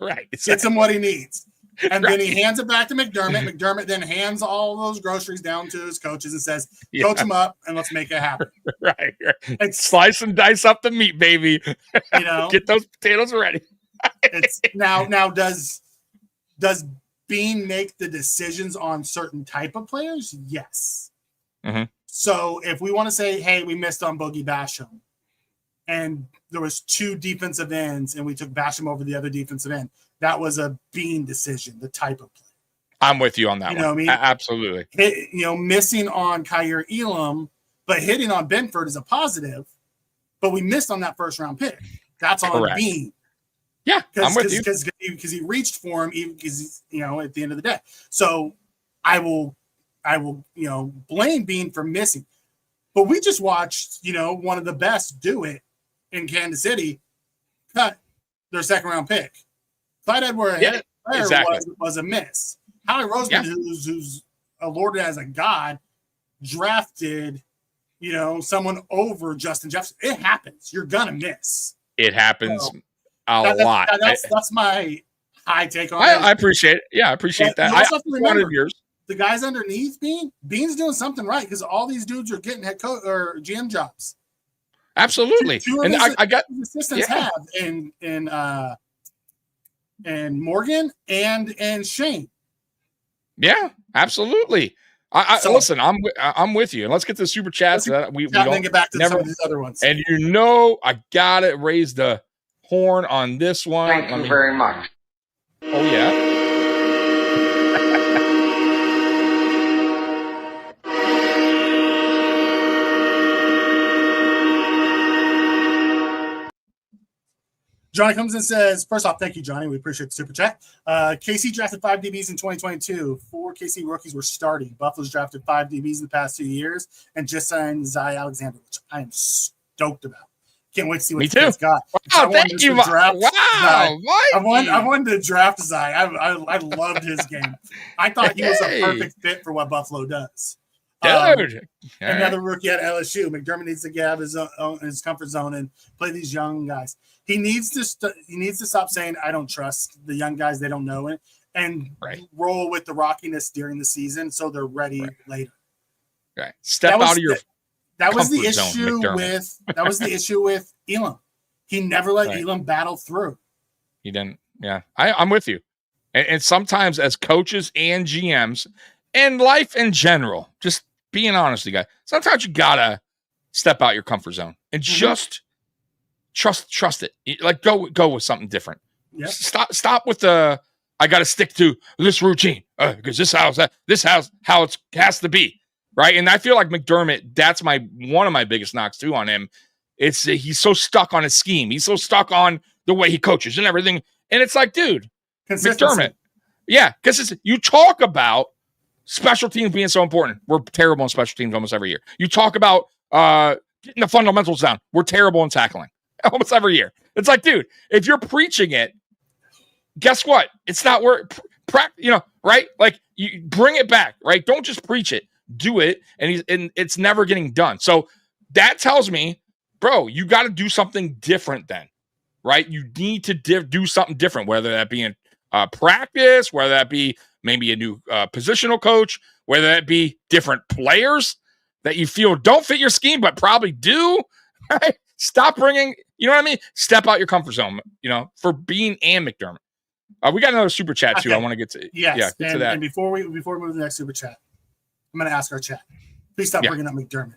E: Right.
F: Gets him what he needs. And then he hands it back to McDermott. McDermott then hands all those groceries down to his coaches and says, coach them up and let's make it happen.
E: Right. And slice and dice up the meat, baby. Get those potatoes ready.
F: It's now does Bean make the decisions on certain type of players? Yes.
E: Mm-hmm.
F: So if we want to say, hey, we missed on Boogie Basham and there was 2 defensive ends and we took Basham over the other defensive end, that was a Bean decision, the type of play.
E: I'm with you on that one.
F: What I mean?
E: Absolutely.
F: Missing on Kyer Elam, but hitting on Benford is a positive, but we missed on that first round pick. That's on Bean.
E: Yeah, I'm with you.
F: Because he reached for him, because at the end of the day. So I will blame Bean for missing. But we just watched, one of the best do it in Kansas City, cut their second round pick. Clyde Edwards was a miss. Howie Roseman, who's lauded as a god, drafted, someone over Justin Jefferson. It happens. You're gonna miss.
E: It happens a lot.
F: That's my high take on it.
E: I appreciate it. Yeah, I appreciate that.
F: You also have to remember,
E: yours.
F: The guys underneath Bean's doing something right because all these dudes are getting head coach or GM jobs.
E: Absolutely.
F: And I got assistants have and Morgan and Shane.
E: Yeah, absolutely. Listen, I'm with you. And let's get to the super chats. We don't
F: get back to some of these other ones.
E: And I gotta raise the horn on this one.
D: Thank you very much.
E: Oh yeah.
F: Johnny comes and says, first off, thank you, Johnny. We appreciate the super chat. KC drafted 5 DBs in 2022. 4 KC rookies were starting. Buffalo's drafted 5 DBs in the past 2 years and just signed Zy Alexander, which I am stoked about. Can't wait to see what he's got.
E: Oh, thank you. Wow.
F: I wanted to draft Zy. I loved his game. I thought he was a perfect fit for what Buffalo does.
E: Dude.
F: Another rookie at LSU. McDermott needs to get out of his comfort zone and play these young guys. He needs to stop saying, I don't trust the young guys. They don't know it. And roll with the rockiness during the season so they're ready later.
E: Right. Step out of your
F: That was the issue with Elam. He never let Elam battle through.
E: He didn't. Yeah. I'm with you. And sometimes as coaches and GMs and life in general, just being honest with you guys, sometimes you gotta step out your comfort zone and just trust it. Like go with something different.
F: Yep.
E: Stop with the I gotta stick to this routine because this how it has to be. Right. And I feel like McDermott, that's one of my biggest knocks too on him. It's he's so stuck on his scheme. He's so stuck on the way he coaches and everything. And it's like, dude, McDermott. Yeah, because you talk about special teams being so important. We're terrible in special teams almost every year. You talk about getting the fundamentals down. We're terrible in tackling almost every year. It's like, dude, if you're preaching it, guess what? It's not work. Right? Like you bring it back, right? Don't just preach it. Do it, and it's never getting done. So that tells me, bro, you got to do something different then, right? You need to do something different, whether that be in practice, whether that be maybe a new positional coach, whether that be different players that you feel don't fit your scheme, but probably do, right? Stop bringing, you know what I mean? Step out your comfort zone, for Bean and McDermott. We got another super chat too. I want to get to.
F: Yes,
E: get to that.
F: And before we move to the next super chat, I'm going to ask our chat. Please stop bringing up McDermott.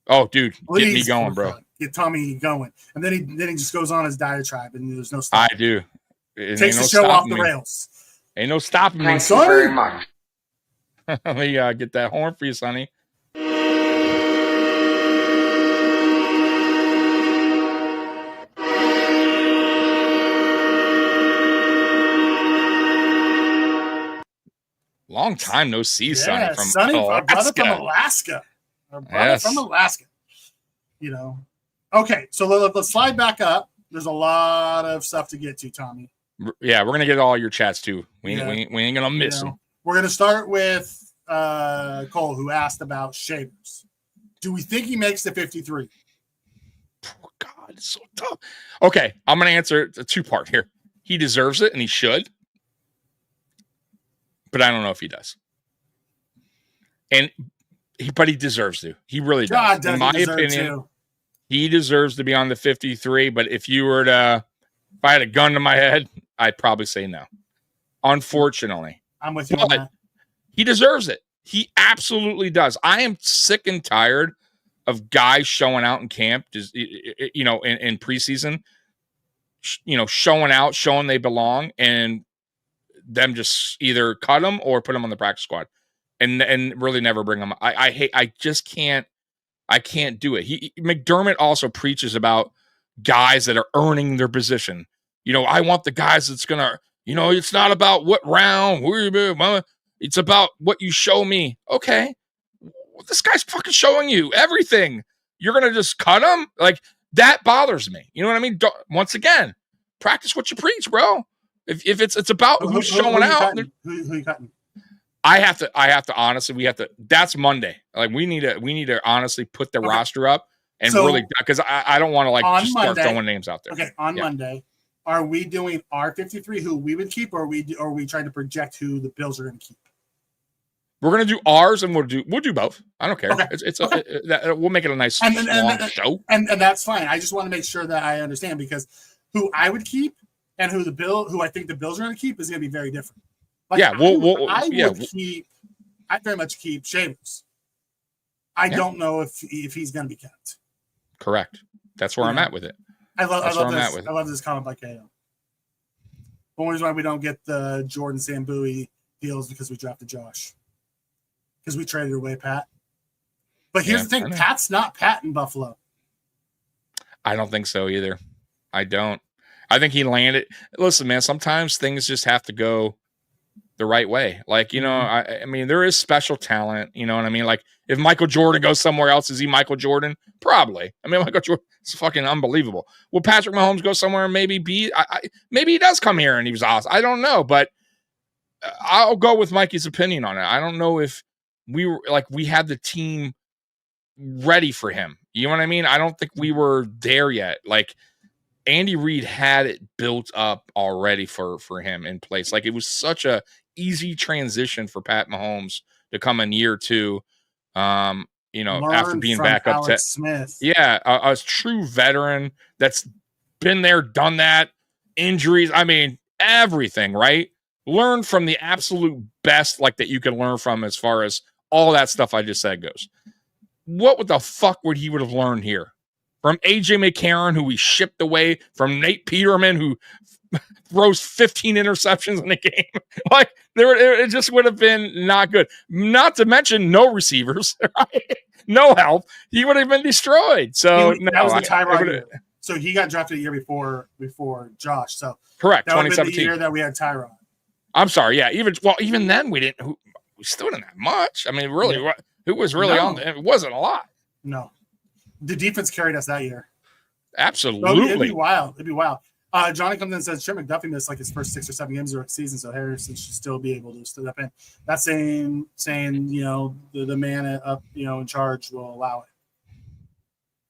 E: Oh, dude, get me going, bro.
F: Get Tommy going. And then he just goes on his diatribe, and there's no stopping.
E: I do.
F: Takes the show off the rails.
E: Ain't no stopping me.
D: Thank you very much.
E: Let me get that horn for you, Sonny. Long time no see, Sonny.
F: Sonny, our brother from Alaska. From Alaska. Okay, so let's slide back up. There's a lot of stuff to get to, Tommy.
E: Yeah, we're gonna get all your chats too. We ain't gonna miss them.
F: We're gonna start with Cole, who asked about Shavers. Do we think he makes the 53?
E: Oh, God, it's so tough. Okay, I'm gonna answer a 2-part here. He deserves it, and he should. But I don't know if he does. But he deserves to. He really does. In my opinion, he deserves to be on the 53. But if I had a gun to my head, I'd probably say no. Unfortunately.
F: I'm with you on that.
E: He deserves it. He absolutely does. I am sick and tired of guys showing out in camp, in preseason, showing out, showing they belong, and them just either cut them or put them on the practice squad and really never bring them. I can't do it. McDermott also preaches about guys that are earning their position. I want the guys that's going to, it's not about what round, it's about what you show me. Okay. Well, this guy's fucking showing you everything. You're going to just cut him? Like, that bothers me. You know what I mean? Once again, practice what you preach, bro. If it's about who's showing out,
F: who you cutting?
E: I have to honestly, that's Monday. Like we need to honestly put the roster up and really, because I don't want to just start throwing names out there.
F: Okay, on Monday, are we doing our 53 who we would keep, or are we trying to project who the Bills are going to keep?
E: We're gonna do ours, and we'll do both. I don't care.
F: Okay.
E: We'll make it a nice long show,
F: and that's fine. I just want to make sure that I understand, because who I would keep and who I think the Bills are going to keep is going to be very different. Like, I very much keep Shavers. I don't know if he's going to be kept.
E: Correct. That's where I'm at with it.
F: I love this comment by KO. One reason why we don't get the Jordan Sambui deals because we drafted Josh. Because we traded away Pat. But here's the thing. Pat's not Pat in Buffalo.
E: I don't think so either. I don't. I think he landed. Listen, man, sometimes things just have to go the right way. Like, I mean, there is special talent. You know what I mean? Like, if Michael Jordan goes somewhere else, is he Michael Jordan? Probably. I mean, Michael Jordan is fucking unbelievable. Will Patrick Mahomes go somewhere and maybe maybe he does come here and he was awesome. I don't know, but I'll go with Mikey's opinion on it. I don't know if we had the team ready for him. You know what I mean? I don't think we were there yet. Like, Andy Reid had it built up already for him in place. Like, it was such a easy transition for Pat Mahomes to come in year two. After being back up to
F: Smith.
E: Yeah, a true veteran that's been there, done that, injuries. I mean, everything, right? Learn from the absolute best, like that you can learn from as far as all that stuff I just said goes. What the fuck would he would have learned here? From AJ McCarron, who we shipped away, from Nate Peterman, who throws 15 interceptions in a game. Like, it just would have been not good. Not to mention no receivers, right? No help. He would have been destroyed. So
F: that was the Tyrod year. So he got drafted a year before Josh. So
E: correct,
F: that would have been
E: 2017.
F: the year that we had Tyrod.
E: I'm sorry. Yeah, even then we still didn't have much. I mean, really, who was really on? It wasn't a lot.
F: No. The defense carried us that year.
E: Absolutely.
F: It'd be wild. Johnny comes in and says, Trent McDuffie missed like his first 6 or 7 games of the season, so Harrison should still be able to step in. That's saying the man up in charge will allow it.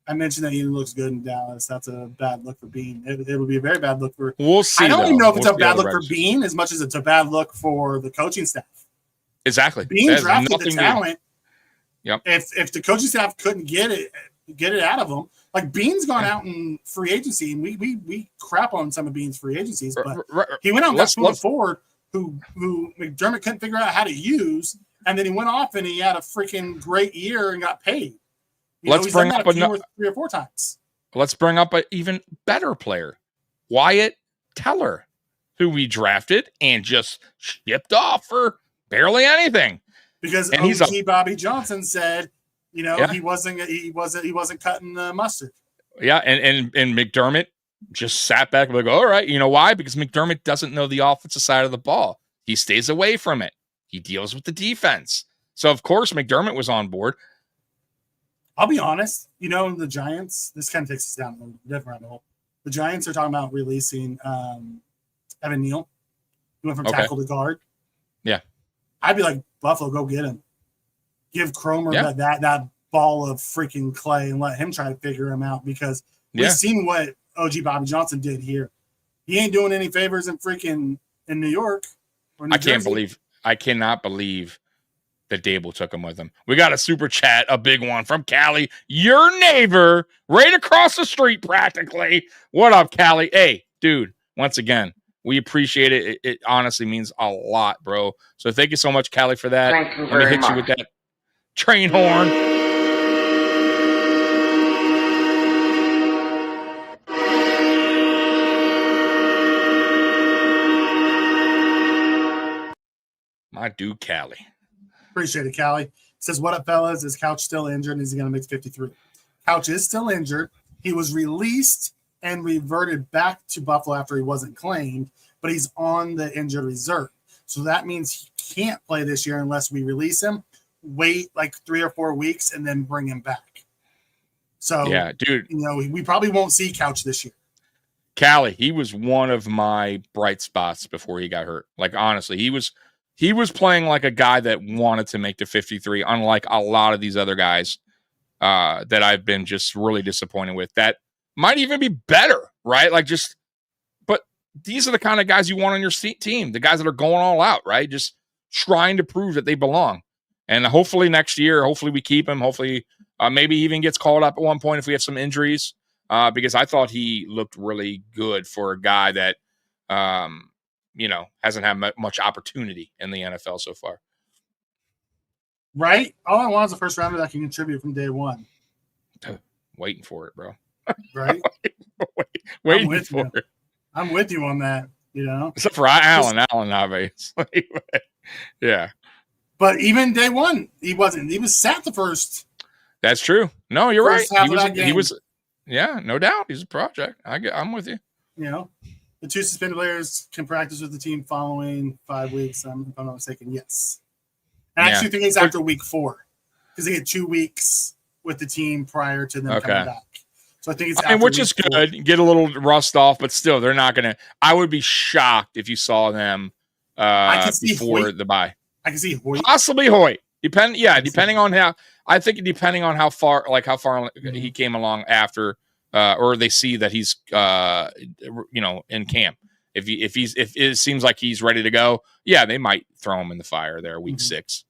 F: I mentioned that he looks good in Dallas. That's a bad look for Bean. It would be a very bad look for.
E: We'll see.
F: I don't even know if it's a bad look for Bean as much as it's a bad look for the coaching staff.
E: Exactly.
F: Bean drafted the talent.
E: Yep.
F: If the coaching staff couldn't get it out of him, like Bean's gone out in free agency, and we crap on some of Bean's free agencies, but he went out and got Fuller Ford, who McDermott couldn't figure out how to use, and then he went off and he had a freaking great year and got paid.
E: Let's bring up
F: 3 or 4 times.
E: Let's bring up an even better player, Wyatt Teller, who we drafted and just shipped off for barely anything.
F: Because OG Bobby Johnson said, he wasn't cutting the mustard.
E: Yeah, and McDermott just sat back and like, all right, you know why? Because McDermott doesn't know the offensive side of the ball. He stays away from it. He deals with the defense. So of course McDermott was on board.
F: I'll be honest, the Giants, this kind of takes us down a little different rabbit hole. The Giants are talking about releasing Evan Neal. He went from tackle to guard.
E: Yeah.
F: I'd be like, Buffalo, go get him. Give Cromer that ball of freaking clay and let him try to figure him out, because we've seen what OG Bobby Johnson did here. He ain't doing any favors in New York or New Jersey.
E: I cannot believe that Dable took him with him. We got a super chat, a big one from Callie, your neighbor, right across the street practically. What up, Callie? Hey, dude, once again, we appreciate it. It honestly means a lot, bro. So thank you so much, Callie, for that.
D: Thank you
E: Let me
D: very
E: hit
D: much.
E: you with that train horn. My dude, Callie.
F: Appreciate it, Callie. Says, what up, fellas? Is Couch still injured? And is he going to make 53? Couch is still injured. He was released and reverted back to Buffalo after he wasn't claimed, but he's on the injured reserve. So that means he can't play this year unless we release him, wait like 3 or 4 weeks, and then bring him back. So,
E: yeah, dude.
F: we probably won't see Couch this year.
E: Callie, he was one of my bright spots before he got hurt. Like, honestly, he was playing like a guy that wanted to make the 53, unlike a lot of these other guys that I've been just really disappointed with. That might even be better, right? Like, but these are the kind of guys you want on your team, the guys that are going all out, right? Just trying to prove that they belong. And hopefully next year, hopefully we keep him. Hopefully maybe he even gets called up at one point if we have some injuries. Because I thought he looked really good for a guy that, hasn't had much opportunity in the NFL so far.
F: Right? All I want is a first rounder that can contribute from day one.
E: Waiting for it, bro.
F: Right?
E: waiting for it.
F: I'm with you on that,
E: Except for Allen, obviously. Yeah.
F: But even day one, he wasn't. He was sat the first.
E: That's true. No, you're right.
F: He was.
E: Yeah, no doubt. He's a project. I'm with you.
F: The 2 suspended players can practice with the team following 5 weeks. If I'm not mistaken, yes. I actually think it's after week 4 because they had 2 weeks with the team prior to them coming back. So I think it's
E: which is good. 4. Get a little rust off, but still, they're not going to. I would be shocked if you saw them before the bye.
F: I can see Hoyt.
E: Possibly Hoyt. Depending on how. I think depending on how far he came along after, or they see that he's, in camp. If it seems like he's ready to go, they might throw him in the fire there week 6.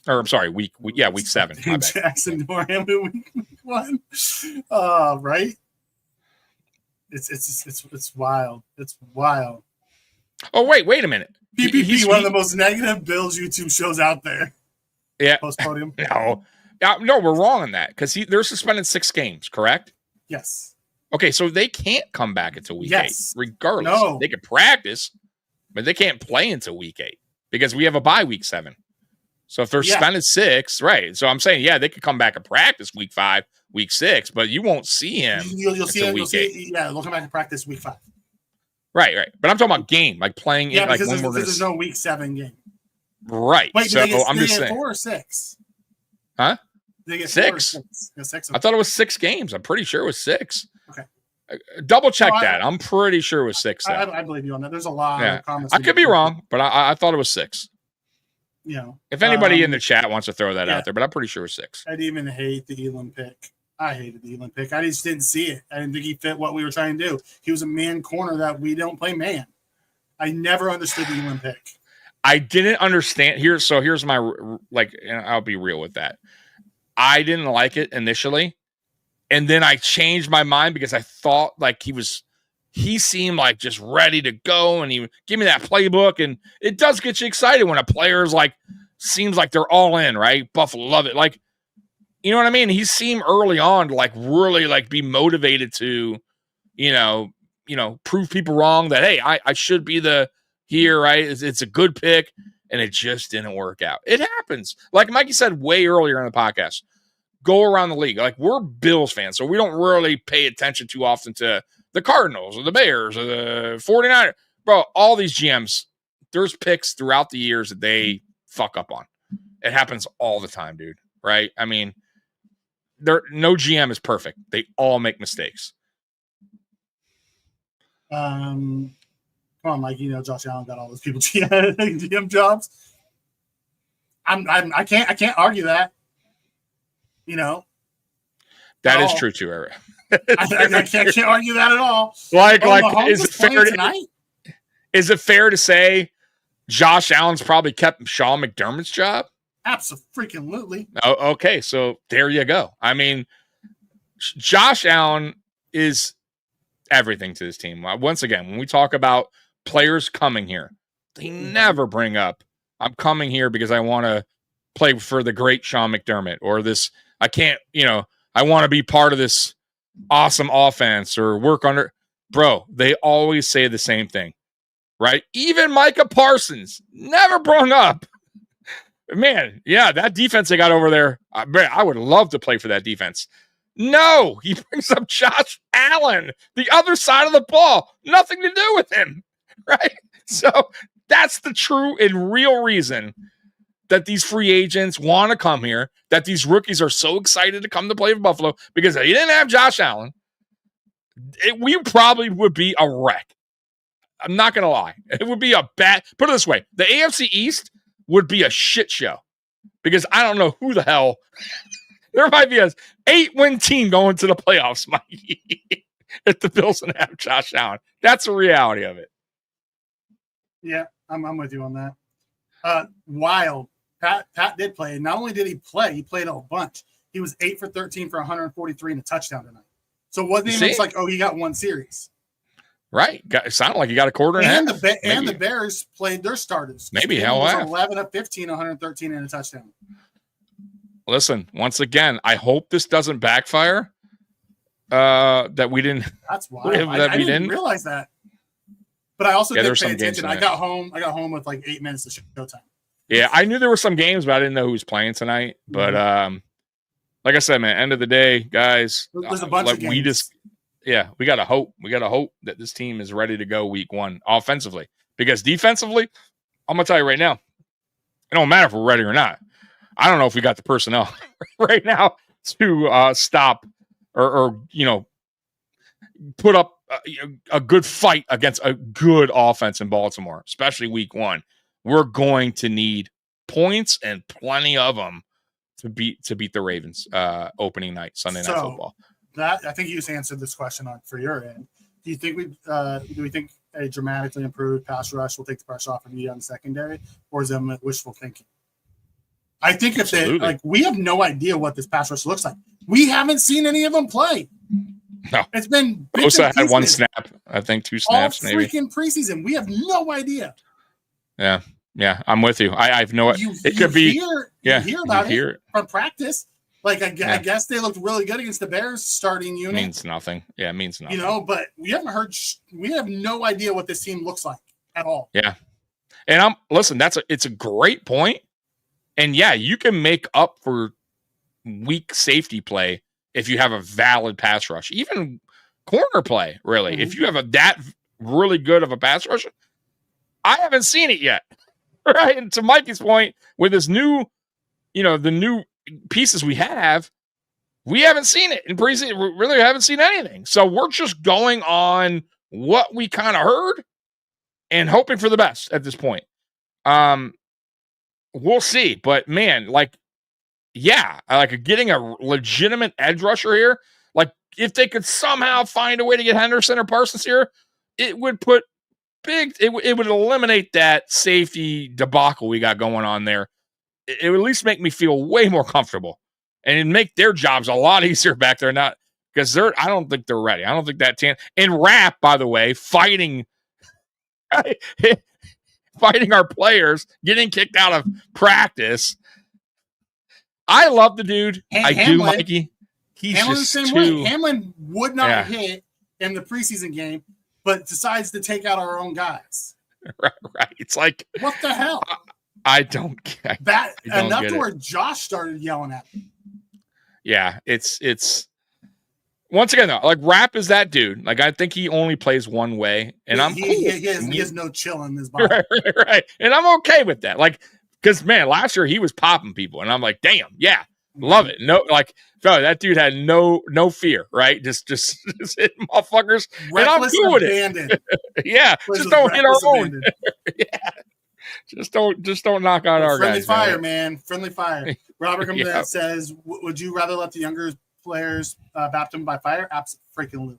E: Or I'm sorry, week 7.
F: Jackson Durham week 1. Right? It's wild. It's wild.
E: Oh wait a minute.
F: PPP, one of the most negative Bills YouTube shows out there.
E: Yeah.
F: Post-podium.
E: No, we're wrong on that because they're suspended 6 games, correct?
F: Yes.
E: Okay, so they can't come back until week 8, regardless.
F: No.
E: They can practice, but they can't play until week 8 because we have a bye week 7. So if they're suspended 6, right? So I'm saying, they could come back and practice week 5, week 6, but you won't see him.
F: You'll see him. They'll come back and practice week 5.
E: Right. But I'm talking about game, like playing.
F: Yeah, because there's no week 7 game.
E: Right.
F: Wait,
E: so I'm just saying.
F: 4 or 6?
E: Huh?
F: They get
E: 6.
F: 4 or 6. Yeah, 6.
E: I thought it was 6 games. I'm pretty sure it was 6.
F: Okay.
E: Double check that. I'm pretty sure it was 6.
F: I believe you on that. There's a lot of comments.
E: I could be wrong, but I thought it was 6. If anybody in the chat wants to throw that out there, but I'm pretty sure it was 6.
F: I'd even hate the Elam pick. I hated the Elam pick. I just didn't see it. I didn't think he fit what we were trying to do. He was a man corner that we don't play man. I never understood the Elam pick. I
E: didn't understand here. So here's my, I'll be real with that. I didn't like it initially. And then I changed my mind because I thought he seemed like just ready to go. And he give me that playbook. And it does get you excited when a player's seems like they're all in, right? Buffalo love it. You know what I mean? He seemed early on to really be motivated to, prove people wrong that, hey, I should be here, right? It's a good pick, and it just didn't work out. It happens. Like Mikey said way earlier in the podcast, go around the league. We're Bills fans, so we don't really pay attention too often to the Cardinals or the Bears or the 49ers. Bro, all these GMs, there's picks throughout the years that they fuck up on. It happens all the time, dude, right? I mean, no GM is perfect. They all make mistakes.
F: Come on, Mike. Josh Allen got all those people GM jobs. I can't argue that.
E: That is true too, Eric.
F: I can't argue that at all.
E: Is it fair to say Josh Allen's probably kept Sean McDermott's job?
F: Absolutely.
E: Oh, okay, so there you go. I mean, Josh Allen is everything to this team. Once again, when we talk about players coming here, they never bring up, I'm coming here because I want to play for the great Sean McDermott or this. I can't, I want to be part of this awesome offense or work under. Bro, they always say the same thing, right? Even Micah Parsons never brought up. Man, that defense they got over there, I would love to play for that defense. No, he brings up Josh Allen, the other side of the ball. Nothing to do with him, right? So that's the true and real reason that these free agents want to come here, that these rookies are so excited to come to play for Buffalo because they didn't have Josh Allen. we probably would be a wreck. I'm not going to lie. It would be a bad, put it this way. The AFC East would be a shit show because I don't know who the hell, there might be an 8-win team going to the playoffs, Mikey, if the Bills don't have Josh Allen. That's the reality of it.
F: Yeah, I'm with you on that. Wild. Pat did play. Not only did he play, he played a bunch. He was 8 for 13 for 143 and a touchdown tonight. So it wasn't even like, oh, he got one series.
E: Right. It sounded like he got a quarter and a half.
F: And the Bears played their starters.
E: Maybe hell half.
F: 11 of 15, 113 and a touchdown.
E: Listen, once again, I hope this doesn't backfire. That we didn't.
F: That's wild. I didn't realize that. But I also did pay attention. I got home with like 8 minutes of showtime.
E: Yeah, I knew there were some games, but I didn't know who was playing tonight. But like I said, man, end of the day, guys,
F: there's a bunch of games.
E: We got to hope. We got to hope that this team is ready to go week one offensively. Because defensively, I'm going to tell you right now, it don't matter if we're ready or not. I don't know if we got the personnel right now to stop or put up a good fight against a good offense in Baltimore, especially week one. We're going to need points and plenty of them to beat the Ravens opening night, Sunday Night Football.
F: That I think you just answered this question for your end. Do you think do we think a dramatically improved pass rush will take the pressure off of the young secondary, or is that wishful thinking? I think if we have no idea what this pass rush looks like. We haven't seen any of them play.
E: No,
F: it's been
E: Bosa had one snap, I think 2 snaps,
F: all
E: maybe.
F: Freaking preseason, we have no idea.
E: Yeah, I'm with you. I have no. It could be.
F: You hear about it from practice. Like I guess they looked really good against the Bears starting unit.
E: Means nothing. Yeah, it means nothing.
F: But we haven't heard. We have no idea what this team looks like at all.
E: Yeah, and listen. It's a great point. And yeah, you can make up for weak safety play if you have a valid pass rush, even corner play. Really, if you have that really good of a pass rush, I haven't seen it yet. Right, and to Mikey's point, with this new, the new pieces we haven't seen it in preseason. We really haven't seen anything. So we're just going on what we kind of heard and hoping for the best at this point. We'll see, but man, getting a legitimate edge rusher here. Like if they could somehow find a way to get Henderson or Parsons here, it would put it would eliminate that safety debacle we got going on there. It would at least make me feel way more comfortable and it'd make their jobs a lot easier back there. Not because I don't think they're ready. I don't think that and Rap, by the way, fighting our players, getting kicked out of practice. I love the dude. Do, Mikey. He's
F: Hamlin's
E: just
F: the same way. Hamlin would not hit in the preseason game, but decides to take out our own guys.
E: Right. It's like,
F: what the hell?
E: I don't get
F: that. Enough to where Josh started yelling at me.
E: Yeah, it's once again though, like Rap is that dude. Like I think he only plays one way, and
F: he has no chill in his body.
E: Right, and I'm okay with that. Like, because man, last year he was popping people, and I'm like, damn, yeah, love it. No, like, bro, that dude had no fear, right? Just hitting motherfuckers,
F: reckless
E: and I'm cool with it. Yeah, just don't hit our own. Yeah. Just don't knock out our
F: friendly
E: guys.
F: Friendly fire, man. Friendly fire. Robert comes in and says, would you rather let the younger players baptism by fire? Absolutely.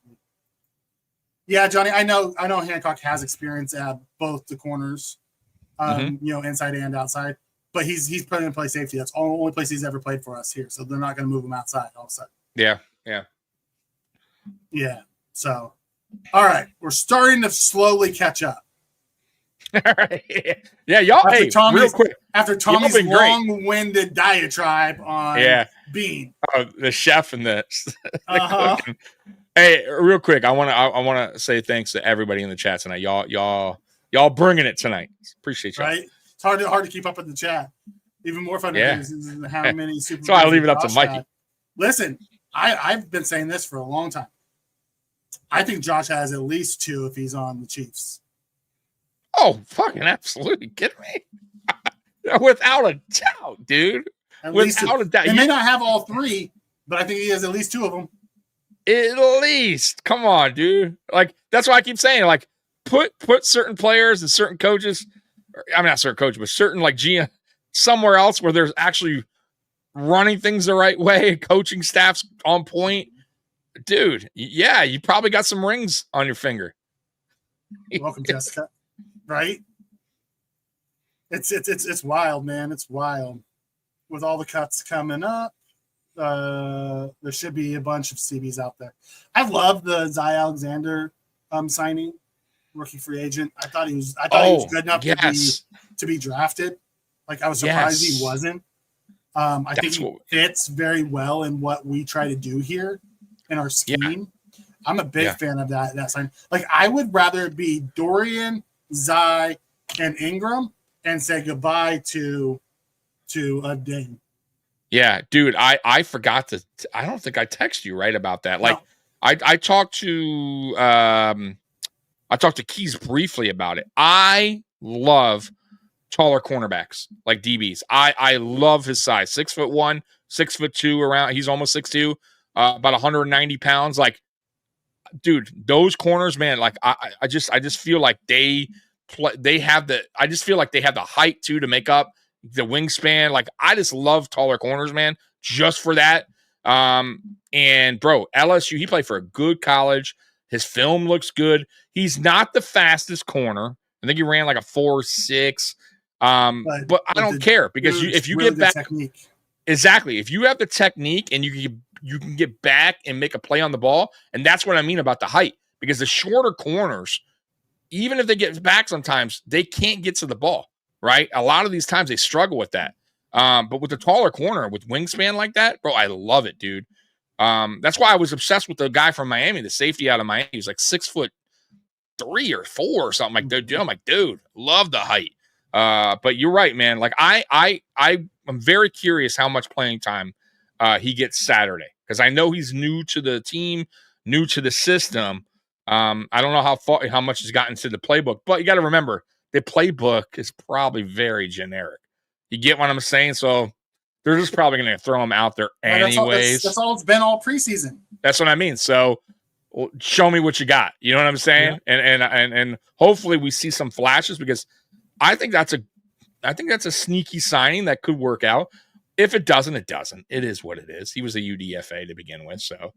F: Yeah, Johnny, I know Hancock has experience at both the corners, inside and outside, but he's put in play safety. That's the only place he's ever played for us here. So they're not going to move him outside all of a sudden. Yeah. So, all right. We're starting to slowly catch up.
E: All right. Yeah, y'all. Real quick.
F: After Tommy's long-winded diatribe on Bean,
E: the chef and the. Hey, real quick, I want to say thanks to everybody in the chat tonight. Y'all bringing it tonight. Appreciate you.
F: Right, it's hard to keep up with the chat. Even more fun to how many super.
E: So I leave it up to Mikey.
F: Listen, I've been saying this for a long time. I think Josh has at least 2 if he's on the Chiefs.
E: Oh, fucking absolutely. Kidding me? Without a doubt, dude. Without a doubt.
F: He may not have all 3, but I think he has at least 2 of them.
E: At least. Come on, dude. Like, that's why I keep saying, like, put certain players and certain coaches, I'm not certain coaches, but certain like GM somewhere else where there's actually running things the right way, coaching staff's on point. Dude, yeah, you probably got some rings on your finger.
F: Welcome, Jessica. Right? It's wild, man. It's wild. With all the cuts coming up, there should be a bunch of CBs out there. I love the Zy Alexander signing, rookie free agent. I thought he was good enough to be drafted. Like, I was surprised he wasn't. I think he fits very well in what we try to do here in our scheme. Yeah. I'm a big fan of that sign. Like, I would rather it be Dorian, Zy, and Ingram and say goodbye to a Dame.
E: Yeah, dude, I forgot to. I don't think I texted you right about that. Like, no. I talked to Keys briefly about it. I love taller cornerbacks like DBs. I love his size. 6'1", 6'2" around. He's almost 6'2", about 190 pounds. Like, dude, those corners, man. Like, I just feel like they have the. I just feel like they have the height too to make up the wingspan. Like, I just love taller corners, man, just for that. And bro, LSU, he played for a good college. His film looks good. He's not the fastest corner. I think he ran like a 4.6. But I don't care, because if you get back, technique. Exactly. If you have the technique and you can get back and make a play on the ball, and that's what I mean about the height, because the shorter corners, even if they get back sometimes, they can't get to the ball. Right? A lot of these times they struggle with that. But with the taller corner, with wingspan like that, bro, I love it, dude. That's why I was obsessed with the guy from Miami, the safety out of Miami. He was like 6'3" or 4 or something like that. Dude, I'm like, dude, love the height. But you're right, man. Like, I'm very curious how much playing time he gets Saturday, because I know he's new to the team, new to the system. I don't know how much he's gotten to the playbook, but you got to remember, the playbook is probably very generic. You get what I'm saying? So they're just probably going to throw him out there anyways.
F: That's all it's been all preseason.
E: That's what I mean. So show me what you got. You know what I'm saying? Yeah. And hopefully we see some flashes, because I think that's a sneaky signing that could work out. If it doesn't, it doesn't. It is what it is. He was a UDFA to begin with, so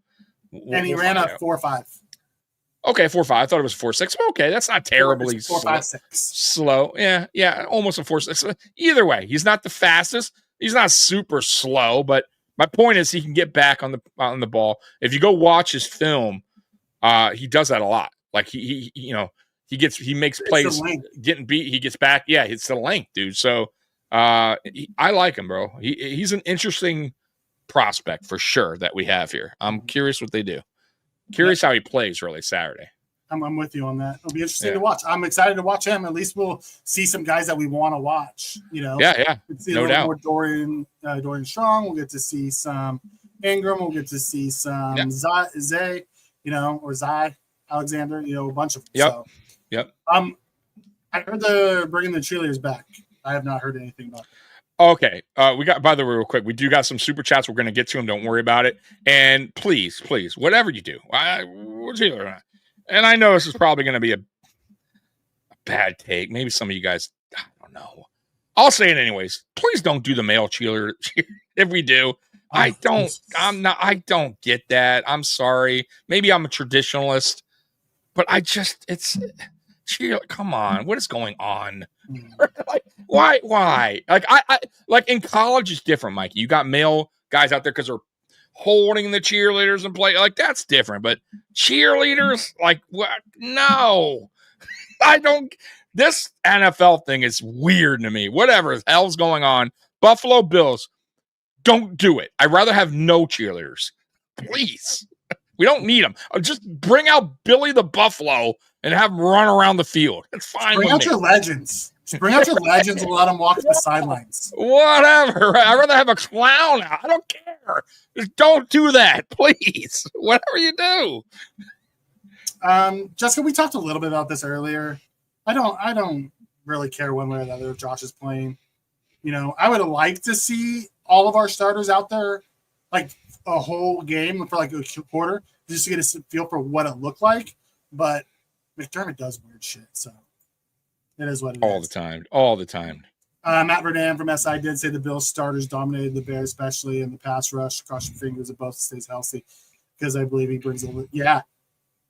F: and he ran up 4.5.
E: Okay, 4.5. I thought it was 4.6. Okay, that's not terribly
F: 4.56.
E: Slow. Yeah, almost a 4.6. Either way, he's not the fastest. He's not super slow, but my point is he can get back on the ball. If you go watch his film, he does that a lot. Like, he makes plays getting beat. He gets back. Yeah, it's the length, dude. So I like him, bro. He's an interesting prospect for sure that we have here. I'm curious what they do. Curious how he plays really Saturday.
F: I'm with you on that. It'll be interesting to watch. I'm excited to watch him. At least we'll see some guys that we want to watch. You know.
E: Yeah.
F: No doubt. More Dorian Strong. We'll get to see some Ingram. We'll get to see some Zay. Or Zy Alexander. A bunch of them.
E: Yep.
F: I heard they're bringing the cheerleaders back. I have not heard anything about that.
E: Okay. We got, by the way, real quick, we do got some super chats. We're going to get to them. Don't worry about it. And please, whatever you do, and I know this is probably going to be a bad take. Maybe some of you guys, I don't know. I'll say it anyways. Please don't do the male cheerleader. If we do, I don't get that. I'm sorry. Maybe I'm a traditionalist, but it's cheer. Come on. What is going on? Like, why? Like, I like in college is different, Mikey. You got male guys out there because they're holding the cheerleaders and play. Like, that's different. But cheerleaders, like, what? No, I don't. This NFL thing is weird to me. Whatever the hell's going on, Buffalo Bills, don't do it. I'd rather have no cheerleaders, please. We don't need them. Just bring out Billy the Buffalo and have him run around the field. It's fine.
F: Bring out your legends. Bring out your legends and let them walk the sidelines.
E: Whatever. I'd rather have a clown out. I don't care. Just don't do that, please. Whatever you do.
F: Jessica, we talked a little bit about this earlier. I don't really care one way or the other if Josh is playing. I would like to see all of our starters out there, like a whole game for like a quarter. just to get a feel for what it looked like. But McDermott does weird shit, so it is what it
E: all
F: is.
E: All the time.
F: Matt Verdan from SI did say the Bills starters dominated the Bears, especially in the pass rush. Cross your fingers if Bosa stays healthy, because I believe he brings a little. Yeah.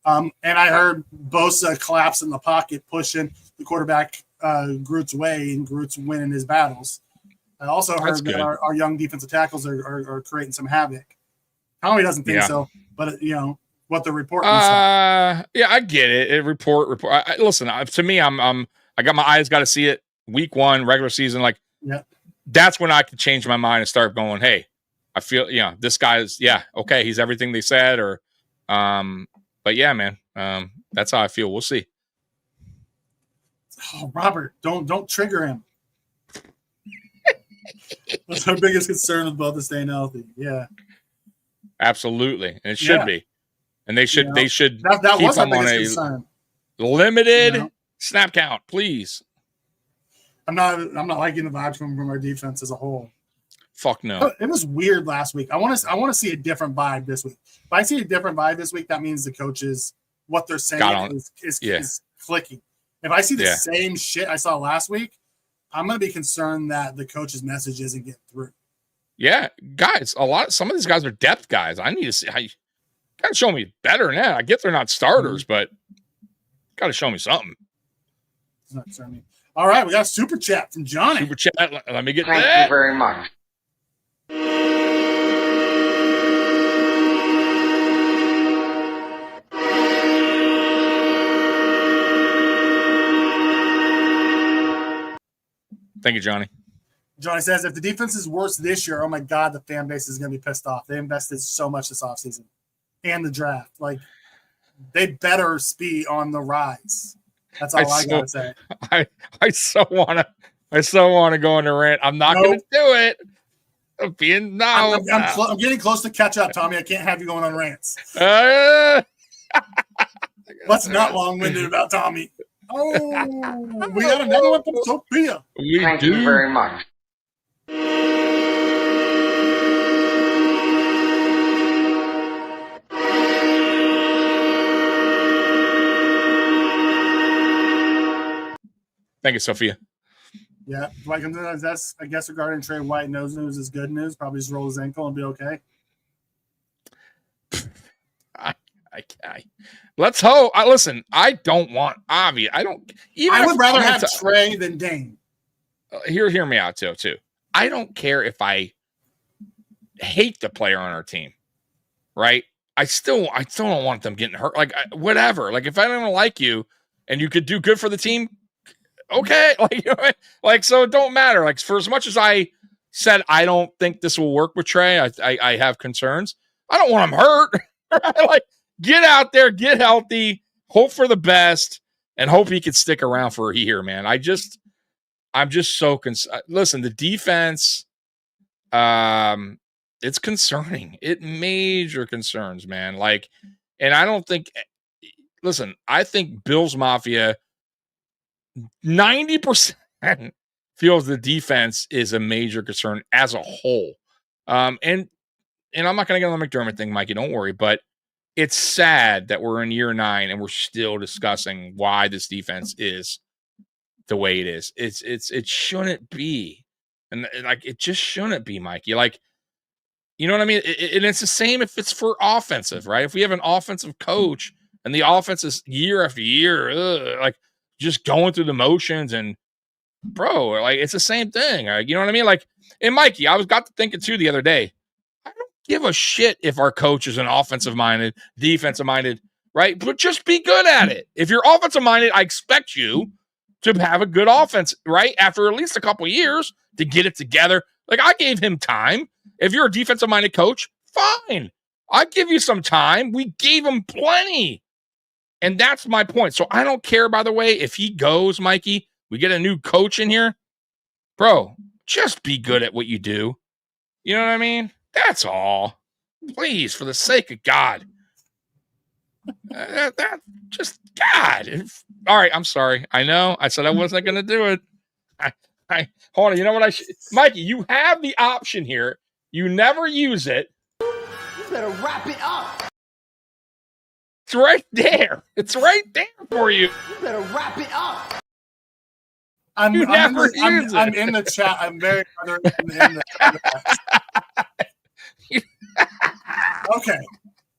F: And I heard Bosa collapse in the pocket, pushing the quarterback Groot's way, and Groot's winning his battles. I also heard that our young defensive tackles are creating some havoc. Tommy doesn't think so, but what the report.
E: Yeah, I get it. Report. Listen, to me, I got my eyes got to see it. Week 1, regular season, like that's when I could change my mind and start going, hey, I feel this guy's okay, he's everything they said, or but yeah, man, that's how I feel. We'll see.
F: Oh, Robert, don't trigger him. That's our biggest concern with both staying healthy. Yeah,
E: absolutely, and it should be, and they should
F: that
E: keep
F: was our
E: them on
F: biggest
E: a
F: concern.
E: Limited snap count, please.
F: I'm not liking the vibes from our defense as a whole.
E: Fuck no.
F: It was weird last week. I want to see a different vibe this week. If I see a different vibe this week, that means the coaches, what they're saying is clicking. If I see the same shit I saw last week, I'm going to be concerned that the coach's message isn't getting through.
E: Yeah, guys, some of these guys are depth guys. I need to see how you got to show me better than that. I get they're not starters, but got to show me something.
F: It's not concerning. All right, we got a super chat from Johnny.
E: Super chat. Let me get
D: Thank
E: that.
D: you very much.
E: Thank you, Johnny.
F: Johnny says, if the defense is worse this year, oh my God, the fan base is going to be pissed off. They invested so much this offseason and the draft. Like, they better be on the rise. That's all I gotta say.
E: I so wanna go on a rant. I'm not gonna do it. I'm
F: getting close to catch up, Tommy. I can't have you going on rants. Let's not long-winded about Tommy. Oh, we got another one from Sophia.
D: Thank you very much.
E: Thank you, Sophia.
F: Yeah, Dwight comes in as that's, I guess, regarding Trey White. News is good news. Probably just roll his ankle and be okay.
E: Let's hope. Listen, I don't want Avi. I don't.
F: I would rather have Trey than Dane.
E: Hear me out too. I don't care if I hate the player on our team, right? I still don't want them getting hurt. Like whatever. Like if I don't like you and you could do good for the team. Okay, like so it don't matter. Like for as much as I said I don't think this will work with Trey, I have concerns. I don't want him hurt. Like get out there, get healthy, hope for the best, and hope he can stick around for a year, man. I'm just so listen, the defense, it's concerning. It major concerns, man. Like, and I don't think. Listen, I think Bills Mafia. 90% feels the defense is a major concern as a whole. And I'm not going to get on the McDermott thing, Mikey, don't worry, but it's sad that we're in year 9 and we're still discussing why this defense is the way it is. It shouldn't be. And like, it just shouldn't be, Mikey. Like, you know what I mean? And it's the same if it's for offensive, right? If we have an offensive coach and the offense is year after year, like, just going through the motions and bro, like it's the same thing. You know what I mean? Like, and Mikey, I got to thinking too the other day. I don't give a shit if our coach is an offensive minded, defensive minded, right? But just be good at it. If you're offensive minded, I expect you to have a good offense, right? After at least a couple of years to get it together. Like I gave him time. If you're a defensive minded coach, fine. I give you some time. We gave him plenty. And that's my point. So I don't care, by the way, if he goes, Mikey, we get a new coach in here. Bro, just be good at what you do. You know what I mean? That's all. Please, for the sake of God. Just God. All right, I'm sorry. I know. I said I wasn't going to do it. I hold on. You know what Mikey, you have the option here. You never use it.
A: You better wrap it up.
E: It's right there. It's right there for you.
A: You better wrap it up.
F: I'm in the chat. I'm very in the Okay.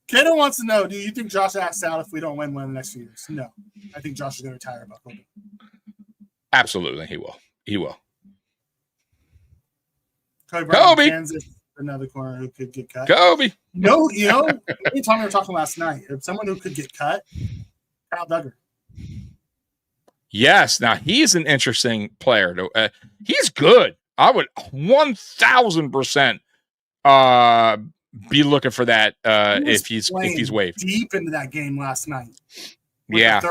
F: Kato wants to know, do you think Josh acts out if we don't win one of the next few years? No. I think Josh is going to retire about Kobe.
E: Absolutely, he will. He will.
F: Kobe! Kansas, another corner who could get cut.
E: Kobe!
F: No, me and Tommy were talking last night. If someone who could get cut, Kyle Duggar.
E: Yes. Now, he's an interesting player. He's good. I would 1,000% be looking for that if he's waived.
F: Deep into that game last night.
E: Yeah,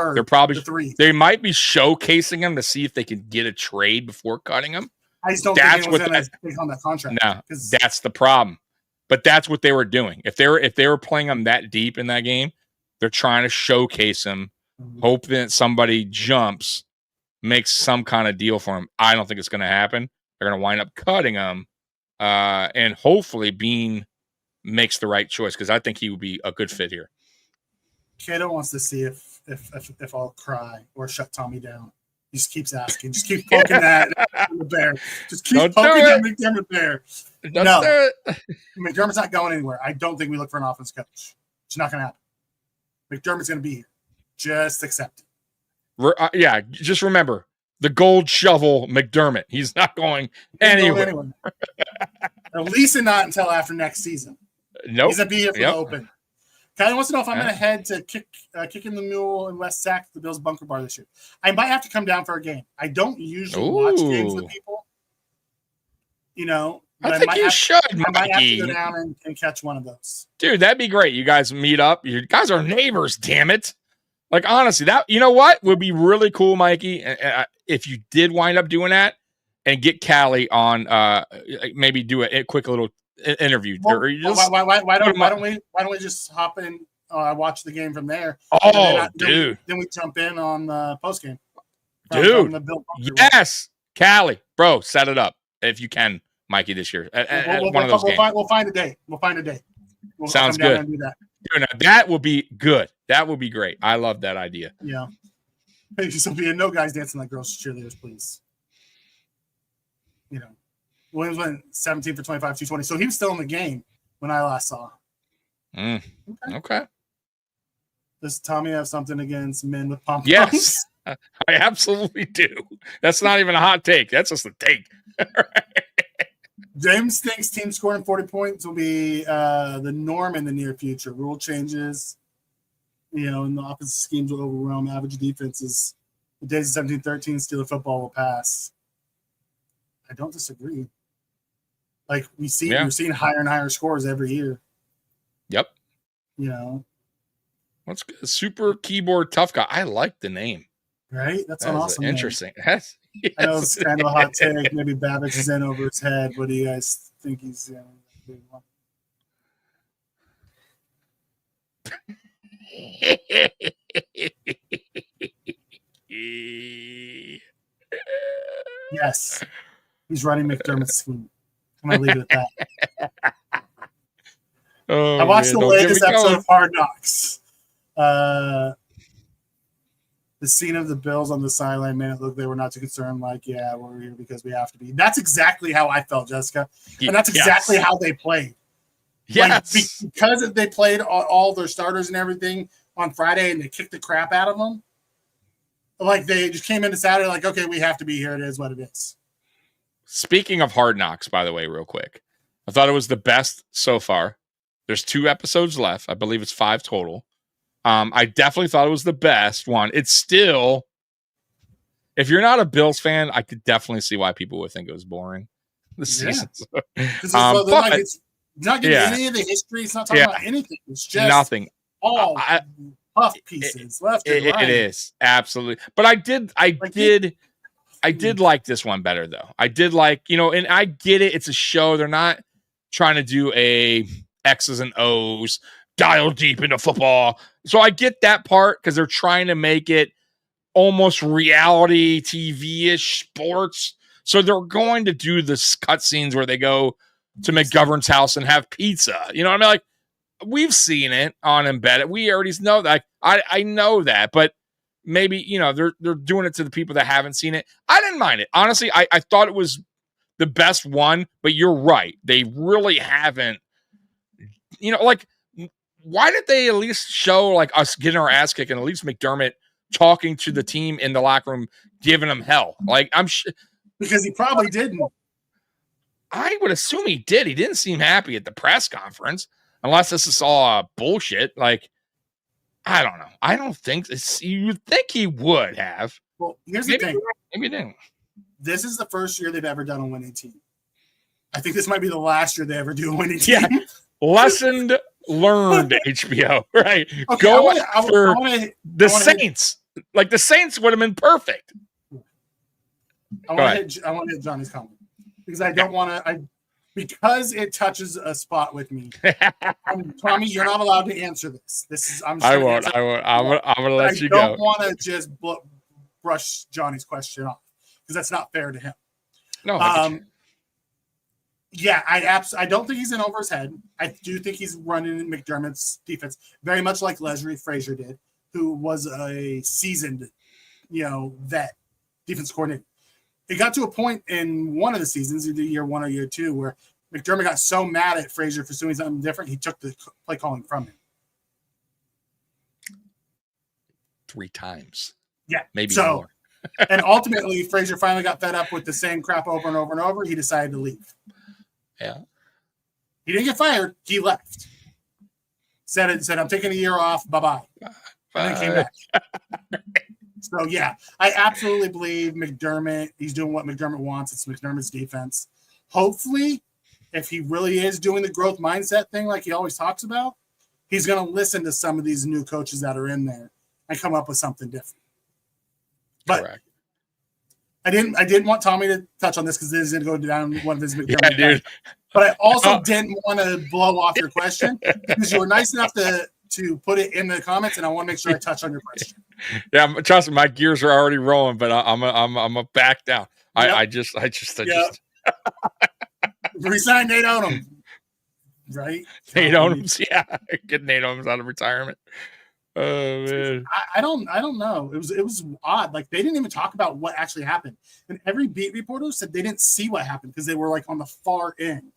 E: they might be showcasing him to see if they can get a trade before cutting him.
F: I just don't think anyone's going to take on that contract.
E: No, that's the problem. But that's what they were doing. If they were playing him that deep in that game, they're trying to showcase him, hope that somebody jumps, makes some kind of deal for him. I don't think it's going to happen. They're going to wind up cutting him, and hopefully Bean makes the right choice because I think he would be a good fit here.
F: Kato wants to see if I'll cry or shut Tommy down. He just keeps asking. Just keep poking that McDermott Bear. Just keep poking that McDermott Bear. No, McDermott's not going anywhere. I don't think we look for an offense coach. It's not going to happen. McDermott's going to be here. Just accept it.
E: Just remember the gold shovel McDermott. He's not going anywhere.
F: At least not until after next season.
E: Nope.
F: He's going to be here for the open. Kylie wants to know if I'm going to head to Kicking the Mule in West Sac, the Bills Bunker Bar this year. I might have to come down for a game. I don't usually watch games with people.
E: I think you should.
F: I might have to go down and catch one of those.
E: Dude, that'd be great. You guys meet up. You guys are neighbors, damn it. Like, honestly, that what would be really cool, Mikey, if you did wind up doing that and get Callie on, maybe do a quick little interview.
F: Well, why don't we just hop in? Watch the game from there.
E: Dude!
F: Then we jump in on the post game.
E: Dude, yes, Callie, bro, set it up if you can, Mikey, this year. One of those games.
F: We'll find a day.
E: Sounds good.
F: And do that.
E: Dude, now that would be good. That would be great. I love that idea.
F: Yeah. Hey, Sophia, no guys dancing like girls cheerleaders, please. Williams went 17 for 25, 220. So he was still in the game when I last saw.
E: Okay.
F: Does Tommy have something against men with pom-poms?
E: Yes, I absolutely do. That's not even a hot take. That's just a take.
F: James thinks team scoring 40 points will be the norm in the near future. Rule changes, and the offensive schemes will overwhelm average defenses. The days of 17-13 Steeler football will pass. I don't disagree. Like we're seeing higher and higher scores every year.
E: Yep. What's good? Super Keyboard Tough Guy. I like the name.
F: Right? That's an awesome
E: interesting.
F: Name. I know it's kind of a hot take. Maybe Babbage is in over his head. What do you guys think he's in? Yes. He's running McDermott's scheme. I'm going to leave it at that. I watched the latest episode of Hard Knocks. The scene of the Bills on the sideline made it look they were not too concerned. Like, we're here because we have to be. That's exactly how I felt, Jessica. And that's exactly how they played.
E: Yes.
F: Like, because they played all their starters and everything on Friday and they kicked the crap out of them. Like, they just came into Saturday like, okay, we have to be here. It is what it is.
E: Speaking of Hard Knocks, by the way, real quick, I thought it was the best so far. There's 2 episodes left. I believe it's 5 total. I definitely thought it was the best one. It's still, if you're not a Bills fan, I could definitely see why people would think it was boring this season.
F: It's not getting any of the history. It's not talking about anything. It's just
E: nothing.
F: All puff pieces left and right.
E: It is absolutely. But I did like this one better though. I did like, and I get it. It's a show. They're not trying to do a X's and O's dial deep into football. So I get that part because they're trying to make it almost reality TV-ish sports. So they're going to do this cutscenes where they go to McGovern's house and have pizza. You know what I mean? Like, we've seen it on Embedded. We already know that. I know that, but maybe, you know, they're doing it to the people that haven't seen it. I didn't mind it. Honestly, I thought it was the best one, but you're right. They really haven't, you know, like, why did they at least show like us getting our ass kicked and at least McDermott talking to the team in the locker room, giving them hell? Like,
F: because he probably didn't.
E: I would assume he did. He didn't seem happy at the press conference, unless this is all bullshit. Like, I don't know. I don't think you'd think he would have.
F: Well, here's the thing.
E: Maybe he didn't.
F: This is the first year they've ever done a winning team. I think this might be the last year they ever do a winning team.
E: Yeah. Lesson learned, HBO. Right.
F: Okay,
E: Go after the Saints. Like, the Saints would have been perfect.
F: I want to hit Johnny's comment because I don't want to. Because it touches a spot with me. Tommy, you're not allowed to answer this.
E: I won't. I'm gonna let you go.
F: I don't want to just brush Johnny's question off because that's not fair to him.
E: No.
F: Yeah, I don't think he's in over his head. I do think he's running McDermott's defense very much like Leslie Frazier did, who was a seasoned, vet defense coordinator. It got to a point in one of the seasons, either year one or year two, where McDermott got so mad at Frazier for doing something different, he took the play calling from him.
E: 3 times.
F: Yeah.
E: Maybe more.
F: And ultimately, Frazier finally got fed up with the same crap over and over and over. He decided to leave.
E: Yeah.
F: He didn't get fired. He left. Said, I'm taking a year off. Bye-bye. And then came back. So, yeah, I absolutely believe McDermott. He's doing what McDermott wants. It's McDermott's defense. Hopefully, if he really is doing the growth mindset thing like he always talks about, he's going to listen to some of these new coaches that are in there and come up with something different. But
E: correct.
F: I didn't want Tommy to touch on this because this is going to go down one of his McDermott.
E: Yeah, dude.
F: But I also didn't want to blow off your question because you were nice enough to put it in the comments, and I want to make sure I touch on your question.
E: Yeah, trust me, my gears are already rolling, but I'm a back down. I just
F: resign Nate Odom, right?
E: Nate Odom, yeah, get Nate Odom out of retirement. Oh man,
F: I don't know. It was odd. Like, they didn't even talk about what actually happened, and every beat reporter said they didn't see what happened because they were like on the far end.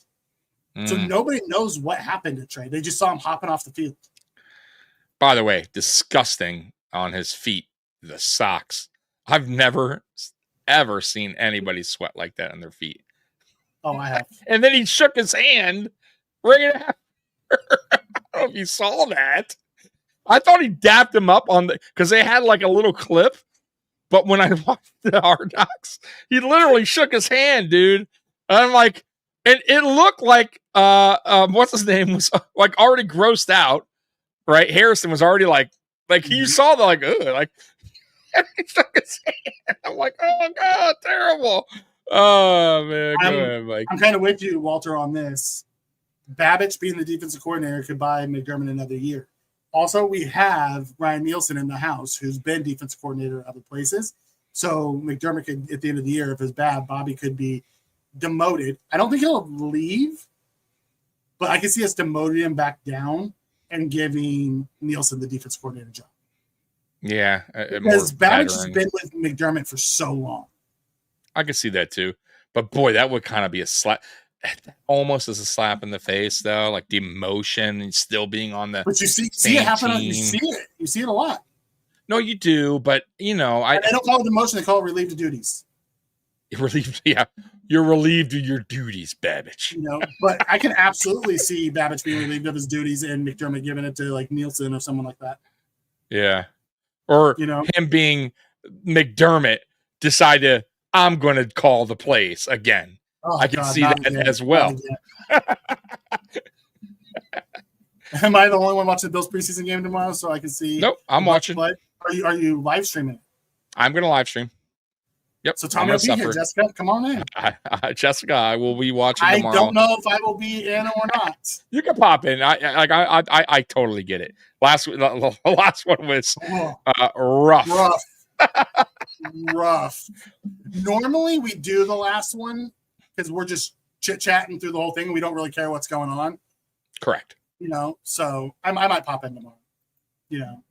F: So nobody knows what happened to Trey. They just saw him hopping off the field.
E: By the way, disgusting on his feet, the socks. I've never, ever seen anybody sweat like that on their feet.
F: Oh, I have.
E: And then he shook his hand right after. I don't know if you saw that. I thought he dapped him up because they had like a little clip. But when I watched the Hard Knocks, he literally shook his hand, dude. And I'm like, and it looked like, what's his name was like already grossed out. Right, Harrison was already like you saw the he shook his hand. I'm like, oh god, terrible. Oh man, go ahead, Mike.
F: I'm kind of with you, Walter, on this. Babich being the defensive coordinator could buy McDermott another year. Also, we have Ryan Nielsen in the house, who's been defensive coordinator at other places. So McDermott could, at the end of the year, if it's bad, Bobby could be demoted. I don't think he'll leave, but I can see us demoting him back down and giving Nielsen the defense coordinator job.
E: Yeah.
F: Because Babich has been with McDermott for so long.
E: I could see that too. But boy, that would kind of be a slap. Almost as a slap in the face, though. Like the emotion and still being on the.
F: But you see it happen. You see it a lot.
E: No, you do. But, they
F: don't call it demotion. They call it relieved of duties.
E: Relieved, yeah. You're relieved of your duties, Babich.
F: But I can absolutely see Babich being relieved of his duties and McDermott giving it to like Nielsen or someone like that.
E: Yeah. Or him being McDermott decided I'm going to call the plays again.
F: Oh,
E: I can see that as well.
F: Am I the only one watching the Bills preseason game tomorrow? So I can see.
E: Nope, I'm watching.
F: Are you live streaming?
E: I'm going to live stream. Yep.
F: So Tommy will be here. Jessica, come on in.
E: Jessica, I will be watching tomorrow.
F: I don't know if I will be in or not.
E: You can pop in. I totally get it. The last one was rough.
F: Rough. Normally we do the last one because we're just chit-chatting through the whole thing and we don't really care what's going on.
E: Correct.
F: You know, so I might pop in tomorrow. You know,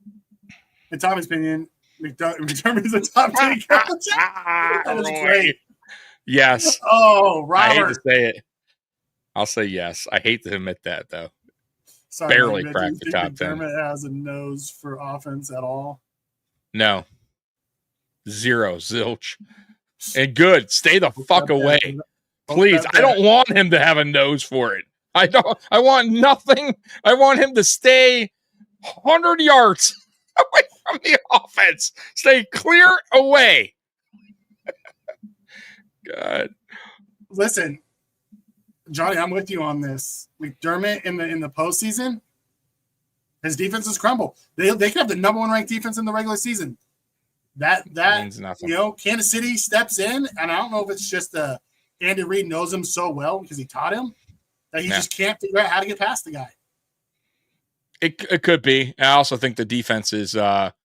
F: in Tommy's opinion, McDermott is a top 10 coach. That was great.
E: Yes.
F: Oh,
E: I hate
F: Robert.
E: to say it. I'll say yes. I hate to admit that, though.
F: Sorry,
E: Barely
F: man,
E: cracked the top 10.
F: McDermott has a nose for offense at all.
E: No. Zero. Zilch. And good. Stay the fuck away. Please. I don't want him to have a nose for it. I want nothing. I want him to stay 100 yards away from the offense. Stay clear away. God.
F: Listen, Johnny, I'm with you on this. McDermott in the postseason, his defenses crumble. They can have the number 1 ranked defense in the regular season. That
E: means nothing.
F: You know, Kansas City steps in, and I don't know if it's just Andy Reid knows him so well because he taught him that he just can't figure out how to get past the guy.
E: It could be. I also think the defense is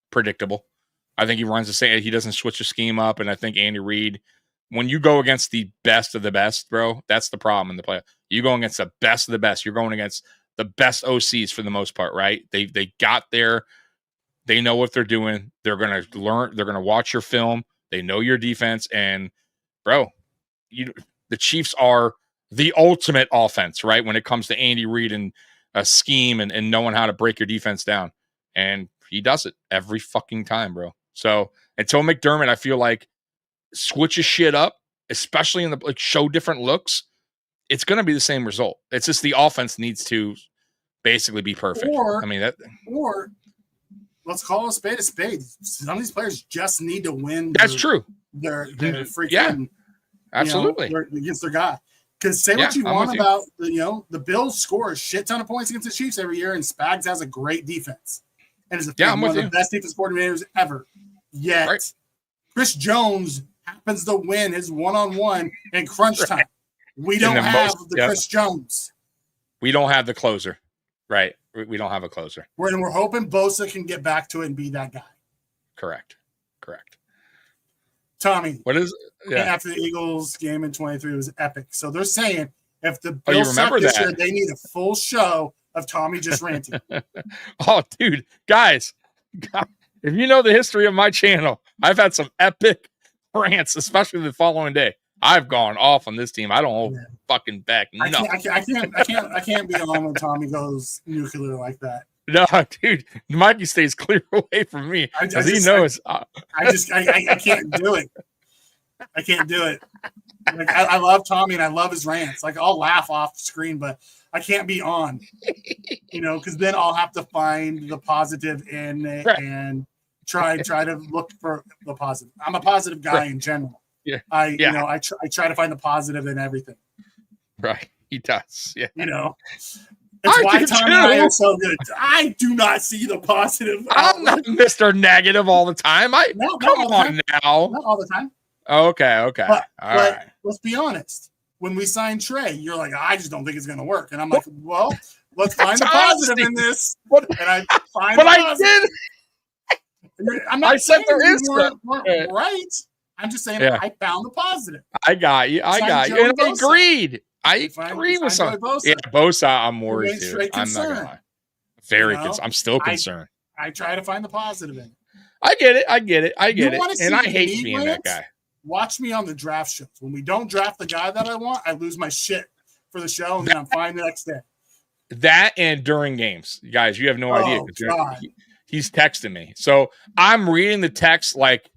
E: predictable. I think he runs the same. He doesn't switch the scheme up, and I think Andy Reid, when you go against the best of the best, bro, that's the problem in the playoff. You go against the best of the best. You're going against the best OCs for the most part, right? They got there. They know what they're doing. They're going to learn. They're going to watch your film. They know your defense. And, bro, the Chiefs are the ultimate offense, right? When it comes to Andy Reid and a scheme and knowing how to break your defense down. And he does it every fucking time, bro. So until McDermott, I feel like, switches shit up, especially in the show different looks, it's going to be the same result. It's just the offense needs to basically be perfect.
F: Or let's call a spade a spade. Some of these players just need to win.
E: That's true.
F: Their freaking
E: absolutely
F: against their guy. Because say what you want about the Bills score a shit ton of points against the Chiefs every year, and Spags has a great defense and is one of the best defense coordinators ever. Yet Chris Jones happens to win his one-on-one in crunch time. We don't have Chris Jones.
E: We don't have the closer. Right. We don't have a closer.
F: We're hoping Bosa can get back to it and be that guy.
E: Correct.
F: Tommy.
E: What is
F: after the Eagles game in 23 was epic. So they're saying if the Bills suck this year, they need a full show of Tommy just ranting.
E: Oh, dude. Guys, if you know the history of my channel, I've had some epic rants, especially the following day. I've gone off on this team. I don't hold fucking back. No,
F: I can't be on when Tommy goes nuclear like that.
E: No, dude, Mikey stays clear away from me because he knows.
F: I can't do it. I can't do it. Like I love Tommy and I love his rants. Like I'll laugh off screen, but I can't be on. Because then I'll have to find the positive in it and try to look for the positive. I'm a positive guy in general.
E: Yeah.
F: I try to find the positive in everything.
E: Right. He does. Yeah.
F: It's why Tommy and I are so good. I do not see the positive.
E: I'm not Mr. Negative all the time. Come on now.
F: Not all the time.
E: Okay.
F: But
E: right.
F: Let's be honest. When we signed Trey, you're like, I just don't think it's going to work. And I'm like, well, let's find the positive in this. And I find the positive. I'm not saying you weren't right. I'm just saying I found the positive.
E: I got you. And I agreed. I agree with something. Yeah, Bosa, I'm worried too. I'm not gonna lie. Very concerned. I'm still concerned.
F: I try to find the positive in it.
E: I get it. And I hate being that guy.
F: Watch me on the draft shows. When we don't draft the guy that I want, I lose my shit for the show, and then I'm fine the next day.
E: That and during games. Guys, you have no idea.
F: God.
E: He's texting me. So I'm reading the text like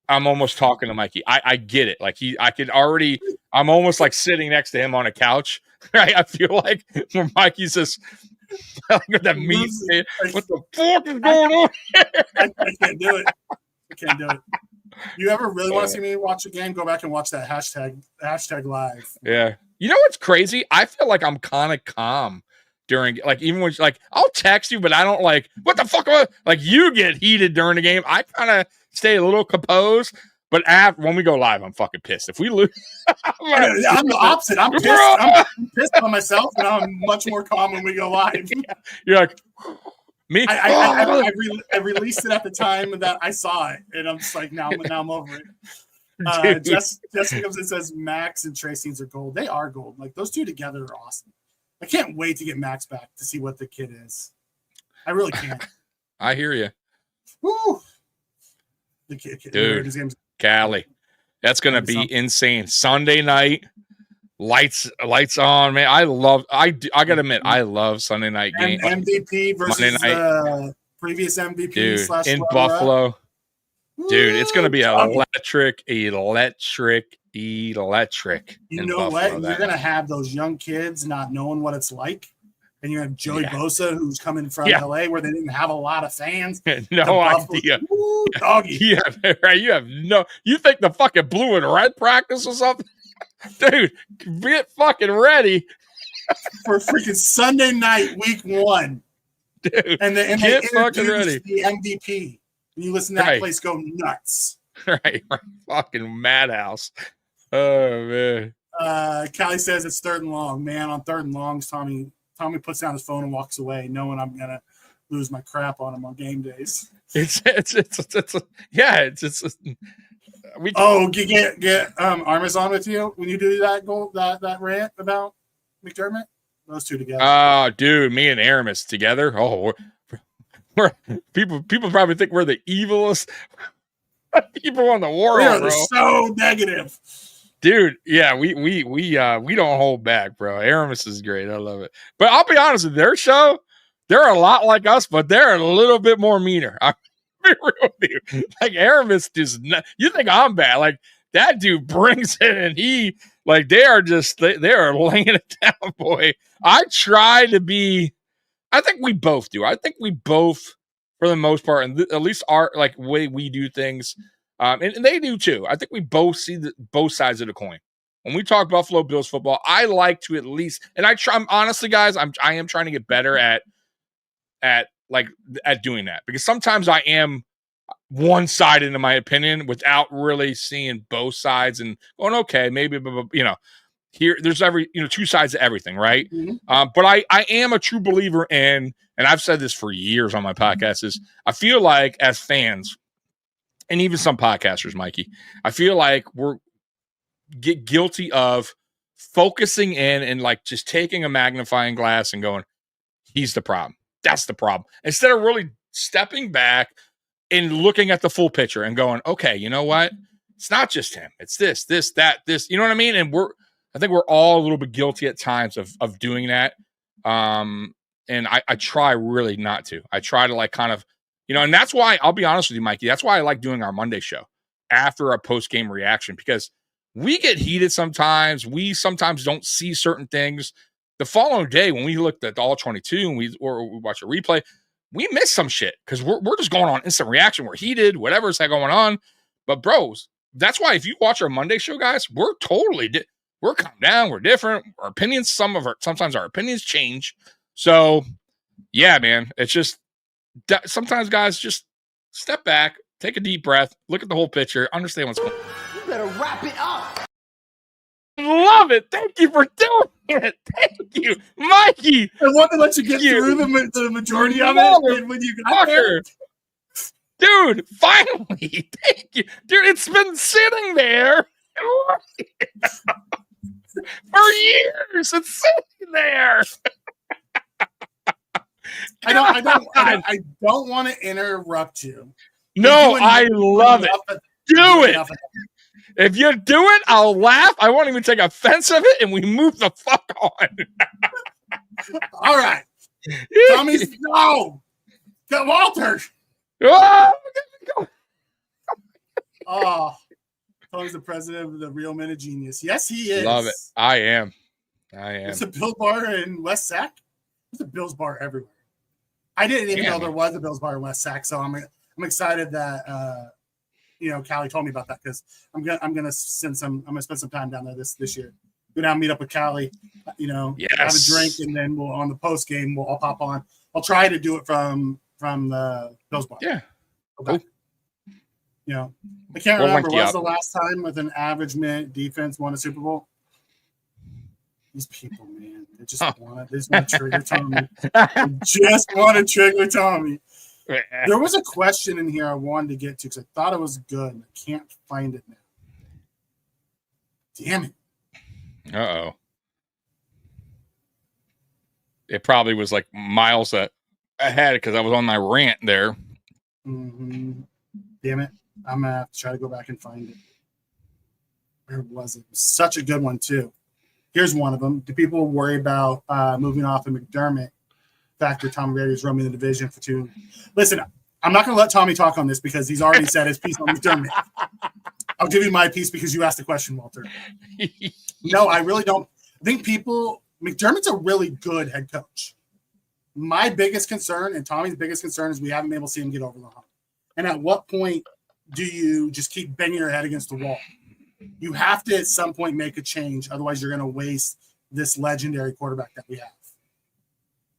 E: I'm almost talking to Mikey. I get it. Like I'm almost like sitting next to him on a couch. Right? I feel like when Mikey's just like that meat. What the fuck is going on here?
F: I can't do it. You ever really want to see me watch a game? Go back and watch that hashtag live.
E: Yeah. You know what's crazy? I feel like I'm kind of calm during, like, even when, like, I'll text you, but I don't like, what the fuck? Like, you get heated during the game. I kind of stay a little composed, but when we go live, I'm fucking pissed. If we lose,
F: I'm the opposite. I'm pissed. I'm pissed on myself, and I'm much more calm when we go live.
E: You're like, me?
F: I released it at the time that I saw it, and I'm just like, now I'm over it. Just because it says Max and Trey scenes are gold. They are gold. Like, those two together are awesome. I can't wait to get Max back to see what the kid is. I really can't.
E: I hear you.
F: Woo! The kid,
E: dude,
F: his game's
E: Cali. That's gonna be insane. Sunday night, lights on, man. I gotta admit, I love Sunday night game.
F: MVP versus previous MVP
E: dude, in Buffalo. Dude, it's gonna be electric. You know
F: what? You're gonna have those young kids not knowing what it's like. And you have Joey Bosa, who's coming from LA, where they didn't have a lot of fans.
E: No idea.
F: Woo, doggy.
E: You have no. You think the fucking blue and red practice or something, dude? Get fucking ready
F: for freaking Sunday night, week 1,
E: dude.
F: And they
E: fucking ready.
F: The MVP. And you listen to that place go nuts.
E: Right, fucking madhouse. Oh man.
F: Callie says it's 3rd and long. Man, on 3rd and longs, Tommy puts down his phone and walks away, knowing I'm gonna lose my crap on him on game days. You get Armas on with you when you do that rant about McDermott. Those two together.
E: Oh, dude, me and Aramis together. Oh, we're people probably think we're the evilest people in the world.
F: They're so negative.
E: Dude, yeah, we don't hold back, bro. Aramis is great. I love it. But I'll be honest with their show, they're a lot like us, but they're a little bit more meaner. I'm be real with you. Like Aramis just you think I'm bad. Like that dude brings it and they are laying it down, boy. I try to be, I think we both do. I think we both, for the most part, and at least our way we do things. And they do too. I think we both see both sides of the coin. When we talk Buffalo Bills football, I like to at least, and I'm honestly, guys, I am trying to get better at doing that, because sometimes I am one-sided in my opinion without really seeing both sides and going, okay, maybe, here there's two sides to everything, right?
F: Mm-hmm.
E: But I am a true believer in, and I've said this for years on my podcast, is I feel like as fans, and even some podcasters, Mikey, I feel like we're get guilty of focusing in and just taking a magnifying glass and going, he's the problem. That's the problem. Instead of really stepping back and looking at the full picture and going, okay, you know what? It's not just him. It's this, that, this. You know what I mean? And I think we're all a little bit guilty at times of doing that. And I try really not to. I try to kind of, and that's why, I'll be honest with you, Mikey, that's why I like doing our Monday show after a post-game reaction, because we get heated sometimes. We sometimes don't see certain things. The following day, when we looked at all 22 and we watch a replay, we miss some shit because we're just going on instant reaction. We're heated, whatever's going on. But bros, that's why if you watch our Monday show, guys, we're totally we're calmed down. We're different. Our opinions, sometimes our opinions change. So yeah, man, it's just sometimes, guys, just step back, take a deep breath, look at the whole picture, understand what's going on.
A: You better wrap it up.
E: Love it. Thank you for doing it. Thank you, Mikey.
F: I want to let you get through the majority of it when you got there.
E: Dude, finally. Thank you. Dude, it's been sitting there for years. It's sitting there.
F: I don't want to interrupt you.
E: No, I love it. Do it. If you do it, I'll laugh. I won't even take offense of it, and we move the fuck on.
F: All right. Tommy's no. Get Walter. Oh, Tommy's the president of the Real Men of Genius. Yes, he is.
E: Love it. I am.
F: It's a Bills bar in West Sac. There's a Bills bar everywhere. I didn't even know there was a Bills bar in West Sac, so I'm excited that Callie told me about that, because I'm gonna spend some time down there this year. Go down, meet up with Callie, have a drink, and then we'll on the post game I'll pop on. I'll try to do it from the Bills bar.
E: Yeah.
F: Okay. Cool. I can't remember what's the last time with an average minute defense won a Super Bowl. These people, man, they just want to trigger Tommy. They just want to trigger Tommy. There was a question in here I wanted to get to because I thought it was good, and I can't find it now. Damn it.
E: Uh-oh. it probably was like miles ahead because I was on my rant there.
F: Mm-hmm. Damn it. I'm going to have to try to go back and find it. Where was it? It was such a good one, too. Here's one of them. Do people worry about moving off of McDermott? Factor Tom Brady is roaming the division for 2. Listen, I'm not going to let Tommy talk on this because he's already said his piece on McDermott. I'll give you my piece because you asked the question, Walter. No, I really don't. I think McDermott's a really good head coach. My biggest concern and Tommy's biggest concern is we haven't been able to see him get over the hump. And at what point do you just keep banging your head against the wall? You have to at some point make a change. Otherwise, you're going to waste this legendary quarterback that we have.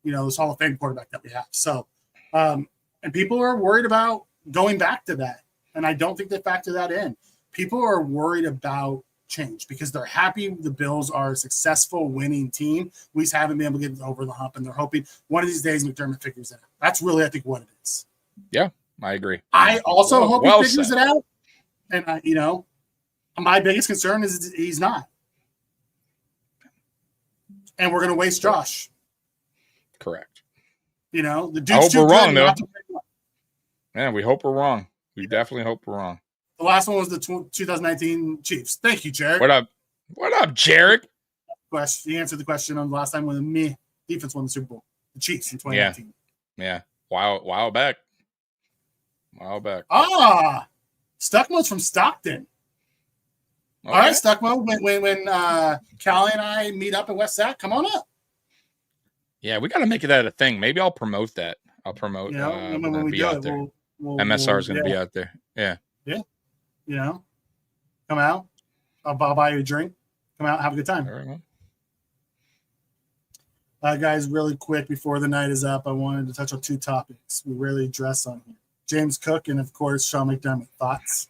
F: This Hall of Fame quarterback that we have. So, and people are worried about going back to that. And I don't think they factor that in. People are worried about change because they're happy the Bills are a successful winning team. We just haven't been able to get over the hump, and they're hoping one of these days McDermott figures it out. That's really, I think, what it is.
E: Yeah, I agree.
F: I also hope he figures it out. And, my biggest concern is he's not. And we're going to waste Josh.
E: Correct.
F: The dude's
E: I hope
F: too
E: we're wrong,
F: good.
E: though. Man, we hope we're wrong. We definitely hope we're wrong.
F: The last one was the 2019 Chiefs. Thank you, Jared.
E: What up? What up, Jared?
F: He answered the question on the last time when the defense won the Super Bowl. The Chiefs in 2019.
E: Yeah. While back.
F: Stuckmo's from Stockton. Okay. All right, Stuckmo. When Callie and I meet up at West Sac, come on up.
E: Yeah, we got to make that a thing. Maybe I'll promote that. I'll promote.
F: When we
E: be
F: do
E: out
F: it,
E: there. MSR is going to be out there. Yeah.
F: Come out. I'll buy you a drink. Come out, have a good time.
E: All right.
F: Guys, really quick before the night is up, I wanted to touch on 2 topics we rarely address on here. James Cook and, of course, Sean McDermott. Thoughts?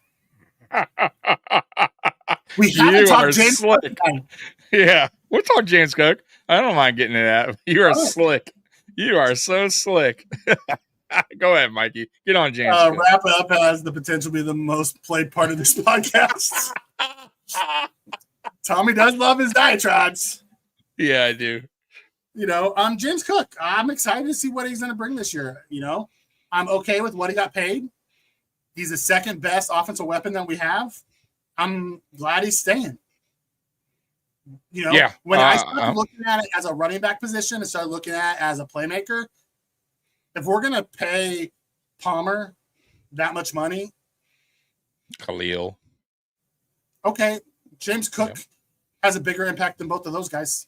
F: We haven't talked James Cook.
E: Yeah, we'll talk James Cook. I don't mind getting it out. You are slick. You are so slick. Go ahead, Mikey. Get on, James.
F: Wrap Up has the potential to be the most played part of this podcast. Tommy does love his diatribes.
E: Yeah, I do.
F: James Cook. I'm excited to see what he's going to bring this year. I'm okay with what he got paid. He's the second best offensive weapon that we have. I'm glad he's staying. When I started looking at it as a running back position and started looking at it as a playmaker, if we're going to pay Palmer that much money,
E: Khalil.
F: Okay, James Cook has a bigger impact than both of those guys.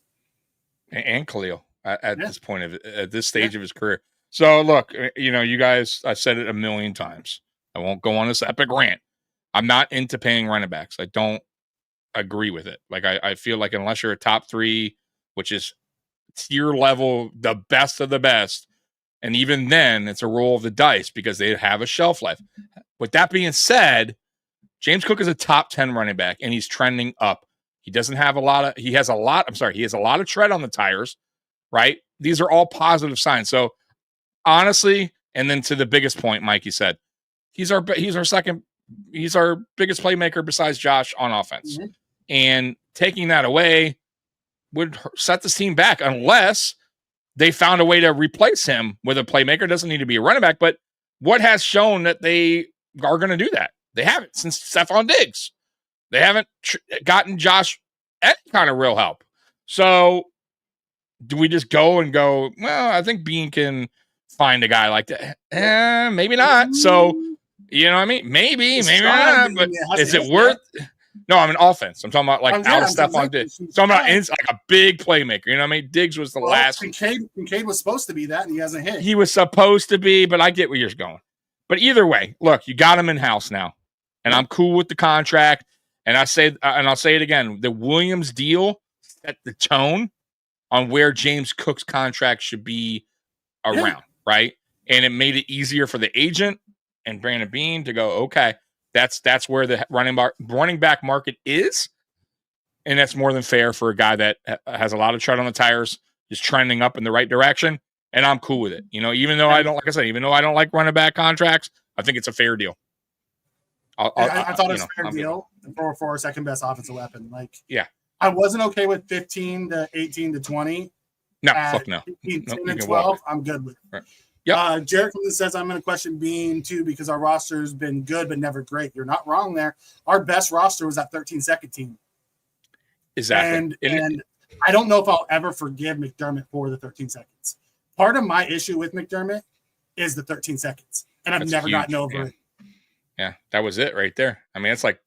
E: And Khalil at this point at this stage of his career. So look, you guys, I've said it a million times. I won't go on this epic rant. I'm not into paying running backs. I don't agree with it. Like I feel like unless you're a top 3, which is tier level, the best of the best, and even then it's a roll of the dice because they have a shelf life. With that being said, James Cook is a top 10 running back and he's trending up. He doesn't have he has a lot of tread on the tires, right? These are all positive signs. So honestly, and then to the biggest point, Mikey said, he's our biggest playmaker besides Josh on offense. Mm-hmm. And taking that away would set this team back unless they found a way to replace him with a playmaker. It doesn't need to be a running back, but what has shown that they are going to do that? They haven't since Stephon Diggs. They haven't gotten Josh any kind of real help. So do we just go, well, I think Bean can find a guy like that. Maybe not. So, you know what I mean? Maybe not. But is it worth? No, I'm an offense. I'm talking about out of Stephon Diggs. So I'm not like a big playmaker. You know what I mean? Diggs was the last.
F: Kincaid was supposed to be that, and he hasn't hit.
E: He was supposed to be, but I get where you're going. But either way, look, you got him in house now, and I'm cool with the contract. And I'll say it again: the Williams deal set the tone on where James Cook's contract should be around, right? And it made it easier for the agent and Brandon Bean to go, okay, that's where the running back market is, and that's more than fair for a guy that has a lot of tread on the tires, is trending up in the right direction, and I'm cool with it. Even though I don't like running back contracts, I think it's a fair deal.
F: I thought it was a fair deal for our second best offensive weapon. I wasn't okay with 15 to 18 to 20
E: No, fuck no.
F: 10
E: No, you
F: and
E: can
F: 12,
E: walk.
F: I'm good with it.
E: Right. Yep.
F: Jared says, I'm going to question Bean too because our roster's been good but never great. You're not wrong there. Our best roster was that 13-second team.
E: Exactly.
F: And I don't know if I'll ever forgive McDermott for the 13 seconds. Part of my issue with McDermott is the 13 seconds, and I've never gotten over it.
E: Yeah, that was it right there. I mean, it's like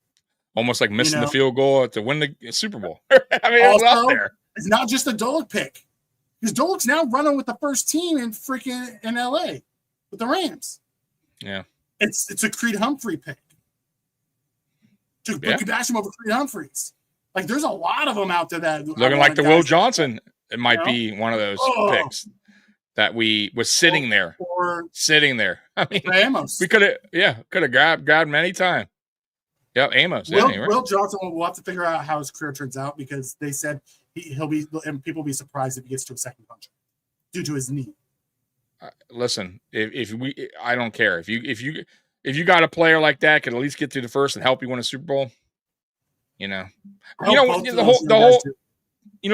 E: almost like missing the field goal to win the Super Bowl. I mean,
F: also,
E: it's up there.
F: It's not just a Dolik pick. Because Dolik's now running with the first team in freaking in LA with the Rams.
E: Yeah.
F: It's a Creed Humphrey pick. To dash him over Creed Humphreys. Like, there's a lot of them out there that
E: looking like the Will Johnson. It might be one of those picks that we was sitting there. I mean,
F: Amos.
E: We could have grabbed him anytime. Yep, Amos.
F: Will Johnson, we'll have to figure out how his career turns out because they said he'll be, and people will be surprised if he gets to a second contract due to his knee.
E: Listen, I don't care if you got a player like that could at least get to the first and help you win a Super Bowl. The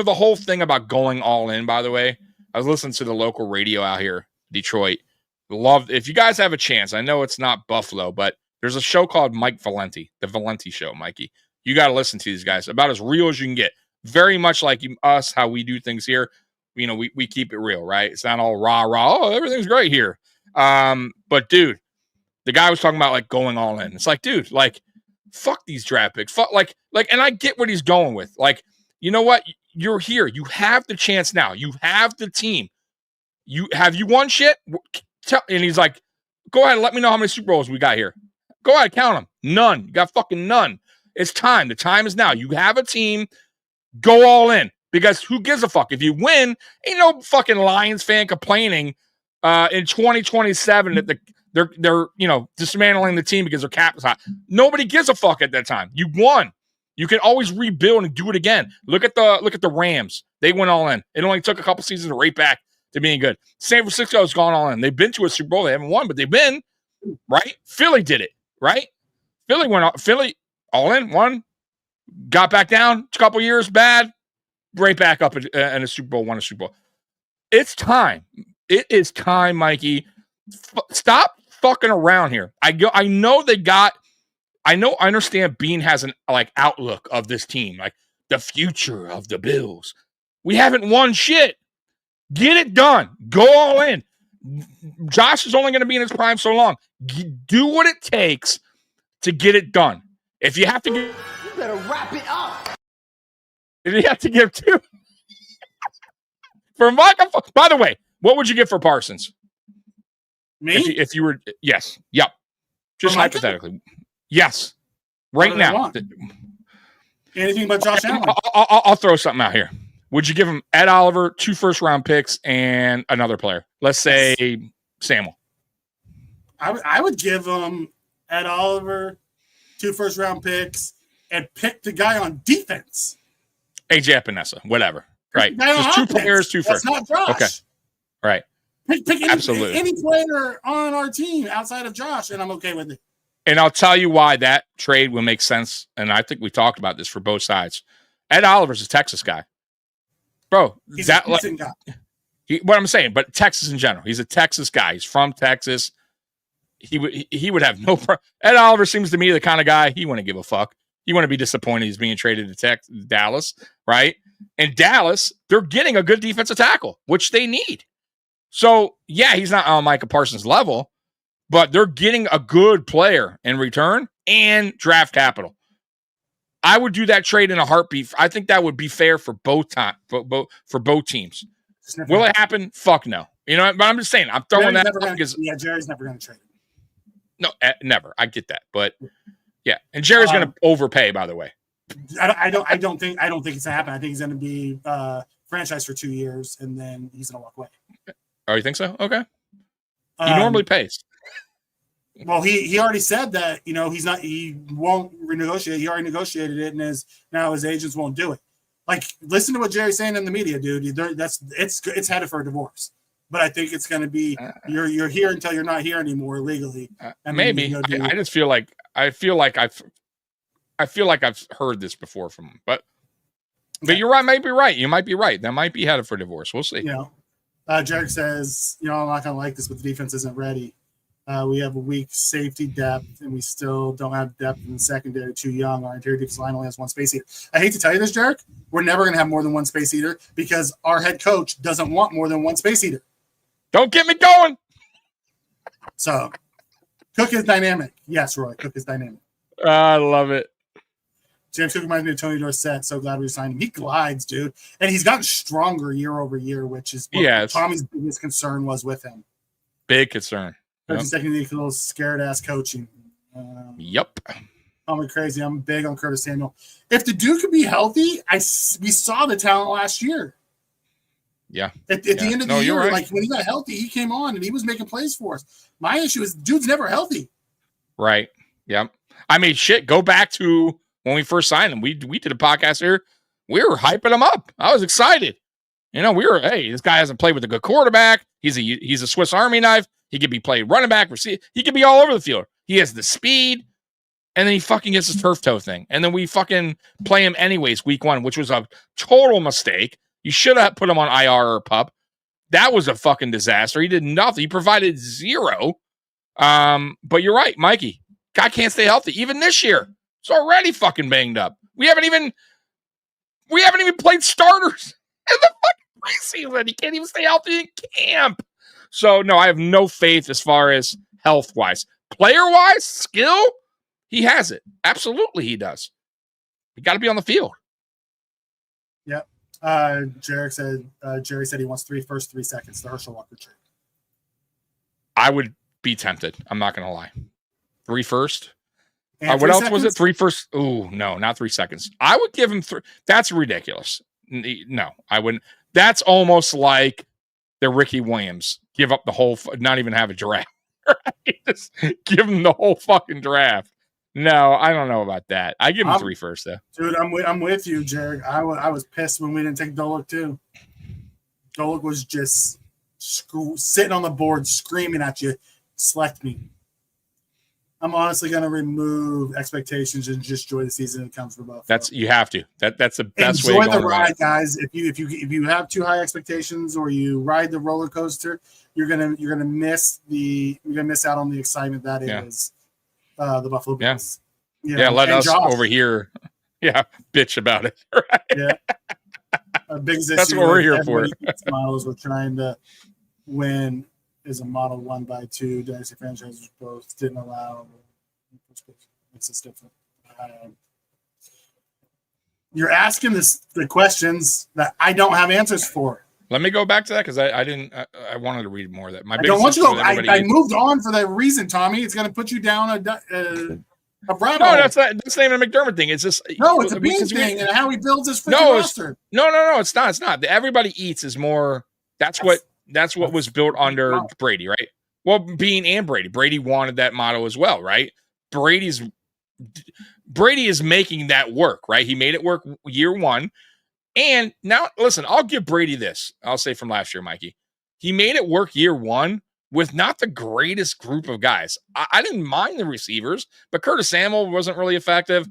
E: whole thing about going all in. By the way, I was listening to the local radio out here, Detroit. If you guys have a chance, I know it's not Buffalo, but there's a show called Mike Valenti, the Valenti Show. Mikey, you got to listen to these guys. About as real as you can get. Very much like us, how we do things here. We keep it real, right? It's not all rah rah. Oh, everything's great here. But dude, the guy was talking about like going all in. It's like, dude, like fuck these draft picks. Fuck, like, and I get what he's going with. Like, you know what? You're here. You have the chance now. You have the team. You won shit? And he's like, go ahead and let me know how many Super Bowls we got here. Go ahead, count them. None. You got fucking none. It's time. The time is now. You have a team. Go all in. Because who gives a fuck? If you win, ain't no fucking Lions fan complaining in 2027 that they're dismantling the team because their cap is high. Nobody gives a fuck at that time. You won. You can always rebuild and do it again. Look at the Rams. They went all in. It only took a couple seasons to right back to being good. San Francisco's gone all in. They've been to a Super Bowl. They haven't won, but they've been, right? Philly did it, right? Philly all in, won, got back down, a couple years, bad, right back up in a Super Bowl, won a Super Bowl. It's time. It is time, Mikey. Stop fucking around here. I understand Bean has an outlook of this team, like the future of the Bills. We haven't won shit. Get it done. Go all in. Josh is only going to be in his prime so long. Do what it takes to get it done. If you have to you
A: better wrap it up.
E: If you have to give two for Michael, by the way, what would you give for Parsons?
F: Me?
E: If you were, yes. Yep. Just hypothetically. Yes. Right now.
F: Anything but Josh Allen.
E: I'll throw something out here. Would you give him Ed Oliver, 2 first-round picks, and another player? Let's say Samuel.
F: I would give him Ed Oliver, 2 first-round picks, and pick the guy on defense.
E: AJ Epinesa, whatever. Right. Just 2 players, 2 first.
F: That's not Josh.
E: Okay. Right.
F: Pick
E: Absolutely.
F: any player on our team outside of Josh, and I'm okay with it.
E: And I'll tell you why that trade will make sense. And I think we talked about this for both sides. Ed Oliver's a Texas guy. Bro,
F: he's a decent guy.
E: What I'm saying, but Texas in general. He's a Texas guy. He's from Texas. He would have no problem. Ed Oliver seems to me the kind of guy he wouldn't give a fuck. He wouldn't be disappointed he's being traded to Dallas, right? And Dallas, they're getting a good defensive tackle, which they need. So, yeah, he's not on Micah Parsons' level, but they're getting a good player in return and draft capital. I would do that trade in a heartbeat. I think that would be fair for both teams. Will it happen? Fuck no. You know, but I'm just saying. I'm throwing that because
F: Jerry's never going to trade him.
E: No, never. I get that, but yeah, and Jerry's going to overpay. By the way,
F: I don't think it's going to happen. I think he's going to be franchised for 2 years and then he's going to walk away.
E: Oh, you think so? Okay. He normally pays.
F: Well, he already said that, he won't renegotiate. He already negotiated it, and now his agents won't do it. Like, listen to what Jerry's saying in the media, dude. It's headed for a divorce. But I think it's going to be you're here until you're not here anymore legally.
E: Maybe. I just feel like I've heard this before from him. But But you're right. Might be right. You might be right. That might be headed for divorce. We'll see.
F: You know, Jarek says, I'm not going to like this, but the defense isn't ready. We have a weak safety depth, and we still don't have depth in the secondary. Too young. Our interior defensive line only has one space eater. I hate to tell you this, Jarek. We're never going to have more than one space eater because our head coach doesn't want more than one space eater.
E: Don't get me going.
F: So, Cook is dynamic. Yes, Roy. Cook is dynamic.
E: I love it.
F: James Cook reminds me of Tony Dorsett. So glad we signed him. He glides, dude. And he's gotten stronger year over year, which is what Tommy's biggest concern was with him.
E: Big concern.
F: Yep. Second, a little scared-ass coaching.
E: Yep.
F: I'm crazy. I'm big on Curtis Samuel. If the dude could be healthy, we saw the talent last year.
E: Yeah.
F: At the end of the year, like when he got healthy, he came on and he was making plays for us. My issue is dude's never healthy.
E: Right. Yep. I mean, shit, go back to when we first signed him. We did a podcast here. We were hyping him up. I was excited. You know, hey, this guy hasn't played with a good quarterback. He's a Swiss Army knife. He could be played running back, receiver. He could be all over the field. He has the speed, and then he fucking gets his turf toe thing. And then we fucking play him anyways week 1, which was a total mistake. You should have put him on IR or PUP. That was a fucking disaster. He did nothing. He provided zero. But you're right, Mikey. Guy can't stay healthy. Even this year, it's already fucking banged up. We haven't even played starters in the fucking preseason. He can't even stay healthy in camp. So, no, I have no faith as far as health-wise. Player-wise, skill, he has it. Absolutely he does. You got to be on the field.
F: Yep. Jerry said he wants 3 first, 3 seconds, the Herschel Walker trade.
E: I would be tempted. I'm not going to lie. 3 first.
F: And
E: what else
F: seconds?
E: was it? 3 first. Ooh, no, not 3 seconds. I would give him 3. That's ridiculous. No, I wouldn't. That's almost like the Ricky Williams. Give up the whole, not even have a draft. Right? Just give him the whole fucking draft. No, I don't know about that. I give him 3 first, though.
F: Dude, I'm with you, Jared. I was pissed when we didn't take Dolik, too. Dolik was just sitting on the board screaming at you, select me. I'm honestly going to remove expectations and just enjoy the season it comes for both.
E: You have to. That's the best way.
F: Enjoy the ride, guys. If you have too high expectations or you ride the roller coaster, you're gonna miss out on the excitement that is the Buffalo Bills.
E: Yeah, let us Josh, over here, bitch about it. Right?
F: Yeah, our biggest issue.
E: That's what we're here for.
F: Models we're trying to win. Is a model 1 by 2 dynasty franchises both didn't allow. It's just different. You're asking the questions that I don't have answers for.
E: Let me go back to that because I didn't. I wanted to read more of that.
F: I don't want you to. I moved on for that reason, Tommy. It's going to put you down a rabbit hole.
E: No, that's not even a McDermott thing. It's just
F: it's a Bean thing and how he builds his freaking roster.
E: No, it's not. It's not. The everybody eats is more. That's what was built under Brady, right? Well, Bean and Brady. Brady wanted that motto as well, right? Brady is making that work, right? He made it work year 1. And now, listen, I'll give Brady this. I'll say from last year, Mikey. He made it work year 1 with not the greatest group of guys. I didn't mind the receivers, but Curtis Samuel wasn't really effective.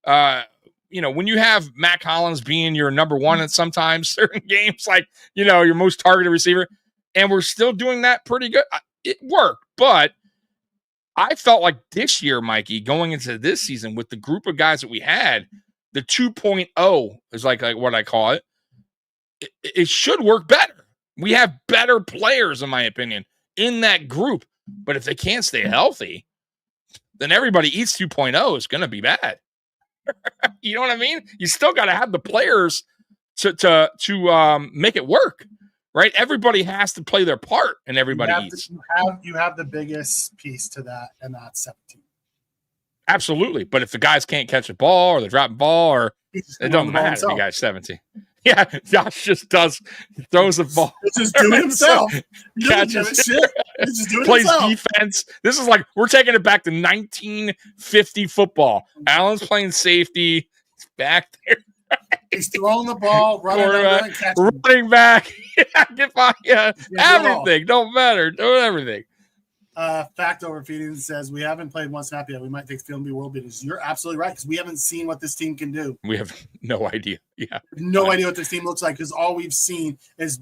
E: When you have Matt Collins being your number 1 at sometimes certain games, like, your most targeted receiver, and we're still doing that pretty good. It worked, but I felt like this year, Mikey, going into this season with the group of guys that we had, the 2.0 is like what I call it. It should work better. We have better players, in my opinion, in that group. But if they can't stay healthy, then everybody eats 2.0 is going to be bad. You know what I mean? You still got to have the players to make it work. Right, everybody has to play their part, and everybody eats.
F: You have the biggest piece to that, and that's 17.
E: Absolutely, but if the guys can't catch a ball, or they're dropping ball, or it doesn't matter if you got 17. Yeah, Josh just throws the ball.
F: He's just doing himself. Catches shit. He's just doing
E: plays
F: himself.
E: Defense. This is like we're taking it back to 1950 football. Allen's playing safety. He's back there.
F: He's throwing the ball,
E: running back. Everything. Don't matter. Doing everything.
F: Fact over feeding says we haven't played one snap yet. We might take field and be world beaters. You're absolutely right because we haven't seen what this team can do.
E: We have no idea. Yeah,
F: no idea what this team looks like because all we've seen is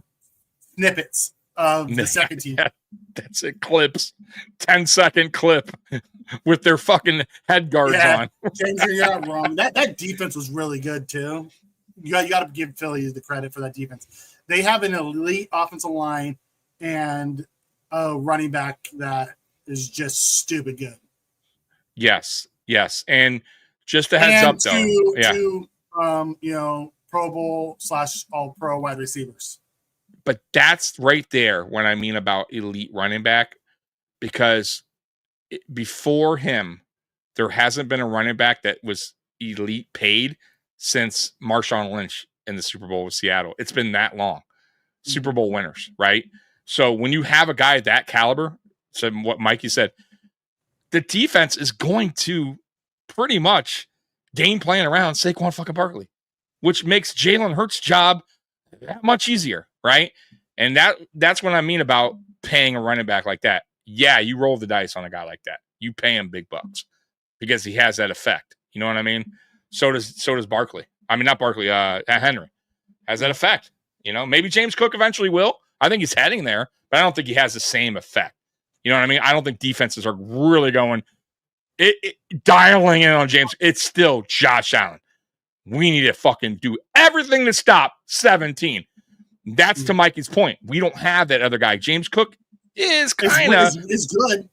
F: snippets of the second team.
E: Yeah, that's it. Clips, 10-second clip with their fucking head guards on.
F: James, you're not wrong. That defense was really good too. You got to give Philly the credit for that defense. They have an elite offensive line and a running back that is just stupid good.
E: Yes. And just a heads up,
F: though. Pro Bowl / All Pro wide receivers.
E: But that's right there when I mean about elite running back, because before him, there hasn't been a running back that was elite paid since Marshawn Lynch in the Super Bowl with Seattle. It's been that long. Super Bowl winners, right? So when you have a guy of that caliber, so what Mikey said, the defense is going to pretty much game plan around Saquon fucking Barkley, which makes Jalen Hurts' job that much easier, right? And that's what I mean about paying a running back like that. Yeah, you roll the dice on a guy like that. You pay him big bucks because he has that effect. You know what I mean? So does Barkley. I mean, not Barkley, Henry has that effect. You know, maybe James Cook eventually will. I think he's heading there, but I don't think he has the same effect. You know what I mean? I don't think defenses are really going dialing in on James. It's still Josh Allen. We need to fucking do everything to stop 17. That's to Mikey's point. We don't have that other guy. James Cook is kind of
F: is good.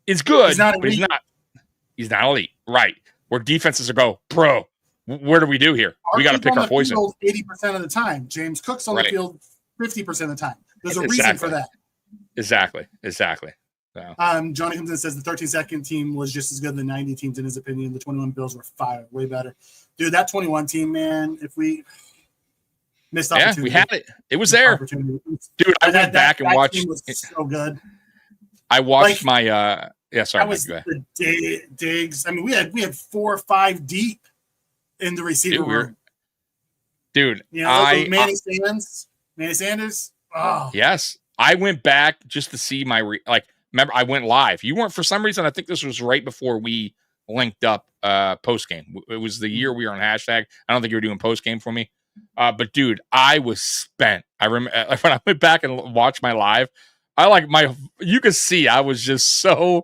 E: Is good,
F: he's not
E: but he's not elite. Right. Where defenses are go, bro, what do we do here? We got to pick our poison.
F: 80% of the time. James Cook's on the field 50% of the time. There's a reason for that.
E: Exactly. So.
F: Johnny comes in and says the 13-second team was just as good as the 90 teams in his opinion. The 21 Bills were fire, way better. Dude, that 21 team, man, if we missed opportunity.
E: Yeah, we had it. It was there. Dude, I went back and watched.
F: Team was so good.
E: I watched my sorry.
F: That was the Diggs. I mean, we had 4 or 5 deep in the receiver room.
E: Dude,
F: you know, Manny Sanders. Oh.
E: Yes. I went back just to see remember, I went live. You weren't, for some reason, I think this was right before we linked up post-game. It was the year we were on hashtag. I don't think you were doing post-game for me. But, dude, I was spent. I remember when I went back and watched my live, you could see I was just so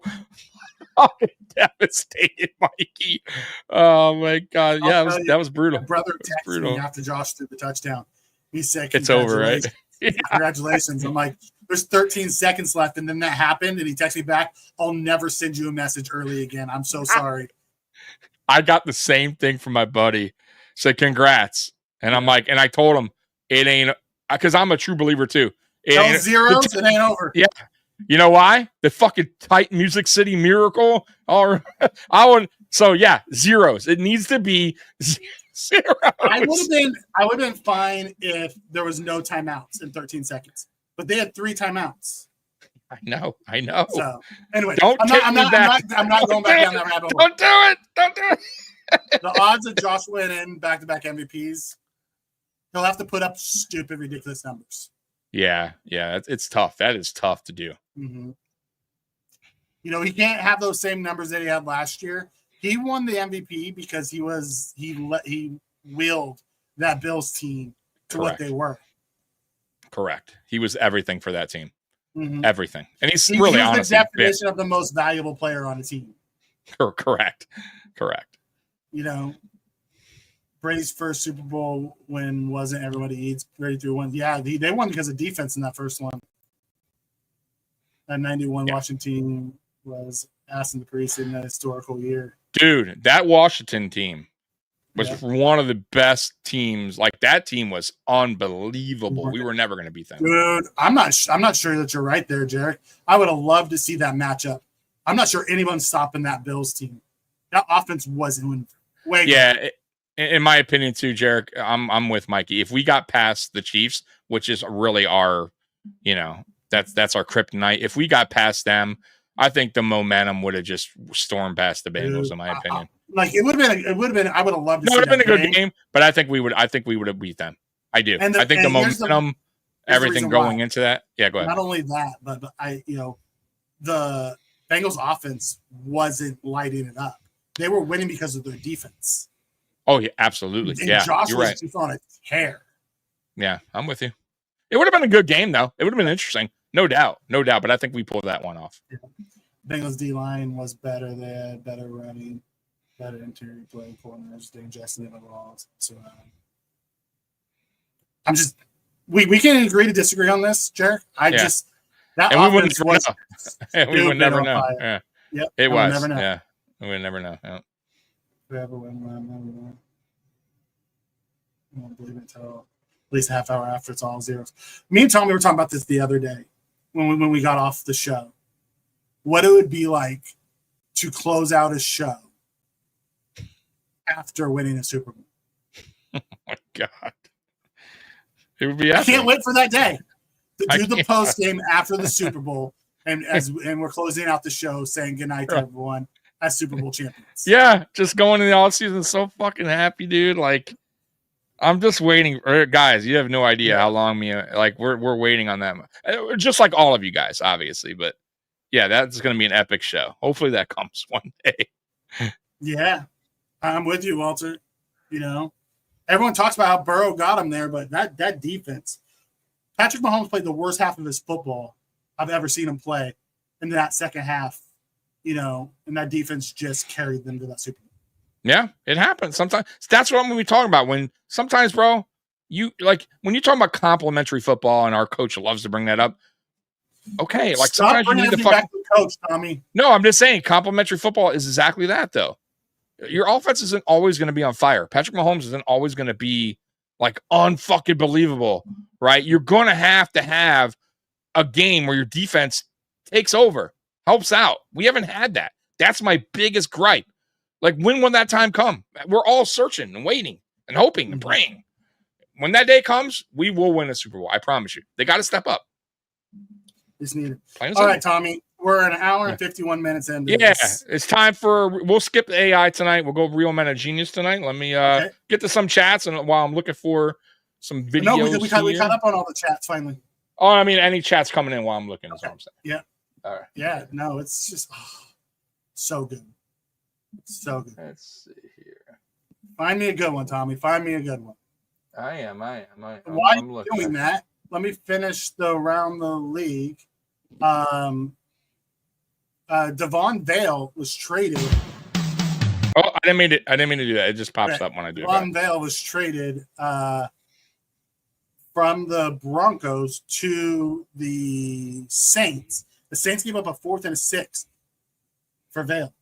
E: devastated, Mikey. Oh, my God. Yeah, that was brutal.
F: My brother texted me after Josh threw the touchdown. He said,
E: it's over, right?
F: Yeah. Congratulations. I'm like, there's 13 seconds left. And then that happened. And he texted me back, I'll never send you a message early again. I'm so sorry.
E: I got the same thing from my buddy. Said, congrats. And I'm like, and I told him, it ain't, because I'm a true believer too.
F: Those zeros, it ain't over.
E: Yeah. You know why? The fucking tight Music City Miracle. So yeah, zeros. It needs to be zeros.
F: I would have been fine if there was no timeouts in 13 seconds, but they had 3 timeouts.
E: I know.
F: So anyway,
E: I'm
F: not going back down that rabbit hole.
E: Don't do it.
F: The odds of Josh winning back-to-back MVPs, he'll have to put up stupid, ridiculous numbers.
E: Yeah, it's tough. That is tough to do.
F: Mm-hmm. You know, he can't have those same numbers that he had last year. He won the MVP because he willed that Bills team to what they were.
E: Correct. He was everything for that team.
F: Mm-hmm.
E: Everything, and he's really honestly
F: the definition of the most valuable player on a team.
E: Correct.
F: You know, Brady's first Super Bowl win wasn't everybody eats. Brady threw one. Yeah, they won because of defense in that first one. That 91 Washington team was ass in the preseason, a historical year.
E: Dude, that Washington team was one of the best teams. Like, that team was unbelievable. We were never going to beat them.
F: Dude, I'm not sure that you're right there, Jarek. I would have loved to see that matchup. I'm not sure anyone's stopping that Bills team. That offense wasn't way good.
E: In my opinion too, Jarek, I'm with Mikey. If we got past the Chiefs, which is really our, that's our kryptonite. If we got past them, I think the momentum would have just stormed past the Bengals, in my opinion.
F: It would have been. I would have loved to see
E: it would have been a
F: game.
E: good game, but I think we would have beat them. I do. I think the momentum, everything going into that. Yeah, go ahead.
F: Not only that, but the Bengals offense wasn't lighting it up. They were winning because of their defense.
E: Oh, yeah, absolutely.
F: And
E: yeah,
F: Josh
E: you're
F: was
E: right.
F: just on a tear.
E: Yeah, I'm with you. It would have been a good game, though. It would have been interesting. No doubt. But I think we pulled that one off.
F: Yeah. Bengals D-line was better. They had better running, better interior play corners. Dane Jackson did overall. So I'm just we can agree to disagree on this, Jarek. That
E: and we
F: offense was
E: we would never know.
F: Fire.
E: Yeah.
F: Yep,
E: it was.
F: Never know.
E: Yeah, we would never know. Yeah.
F: Forever win, I won't believe it until at least a half hour after it's all zeros. Me and Tommy were talking about this the other day when we got off the show. What it would be like to close out a show after winning a Super Bowl.
E: Oh my God. It would be epic.
F: I can't wait for that day to do the post game after the Super Bowl, and we're closing out the show saying goodnight to everyone as Super Bowl champions.
E: Yeah, just going in the all season, so fucking happy, dude. Like, I'm just waiting. Guys, you have no idea how long we're waiting on that. Just like all of you guys, obviously, but yeah, that's going to be an epic show. Hopefully, that comes one day.
F: Yeah, I'm with you, Walter. You know. Everyone talks about how Burrow got him there, but that defense, Patrick Mahomes played the worst half of his football I've ever seen him play in that second half, and that defense just carried them to that Super Bowl.
E: Yeah, it happens sometimes. That's what I'm going to be talking about. When sometimes, bro, when you talk about complimentary football, and our coach loves to bring that up. Okay, like
F: Stop
E: sometimes you need to
F: back to coach, Tommy.
E: No, I'm just saying complimentary football is exactly that, though. Your offense isn't always going to be on fire. Patrick Mahomes isn't always going to be like unfucking believable, right? You're going to have a game where your defense takes over, helps out. We haven't had that. That's my biggest gripe. Like, when will that time come? We're all searching and waiting and hoping and praying. When that day comes, we will win a Super Bowl. I promise you. They got to step up.
F: It's needed. All right, Tommy. We're an hour and 51 minutes into this.
E: It's time we'll skip the AI tonight. We'll go real men of genius tonight. Let me get to some chats, and while I'm looking for some videos.
F: No, we caught up on all the chats finally.
E: Oh, I mean, any chats coming in while I'm looking is what I'm saying.
F: Yeah.
E: All right.
F: Yeah, no, it's just so good. So good.
E: Let's see here.
F: Find me a good one, Tommy. Find me a good one.
E: I am.
F: While you're doing that, let me finish around the league. Devon Vale was traded.
E: Oh, I didn't mean to do that. It just pops up when I do it.
F: Devon Vale was traded from the Broncos to the Saints. The Saints gave up a 4th and a 6th for Vale.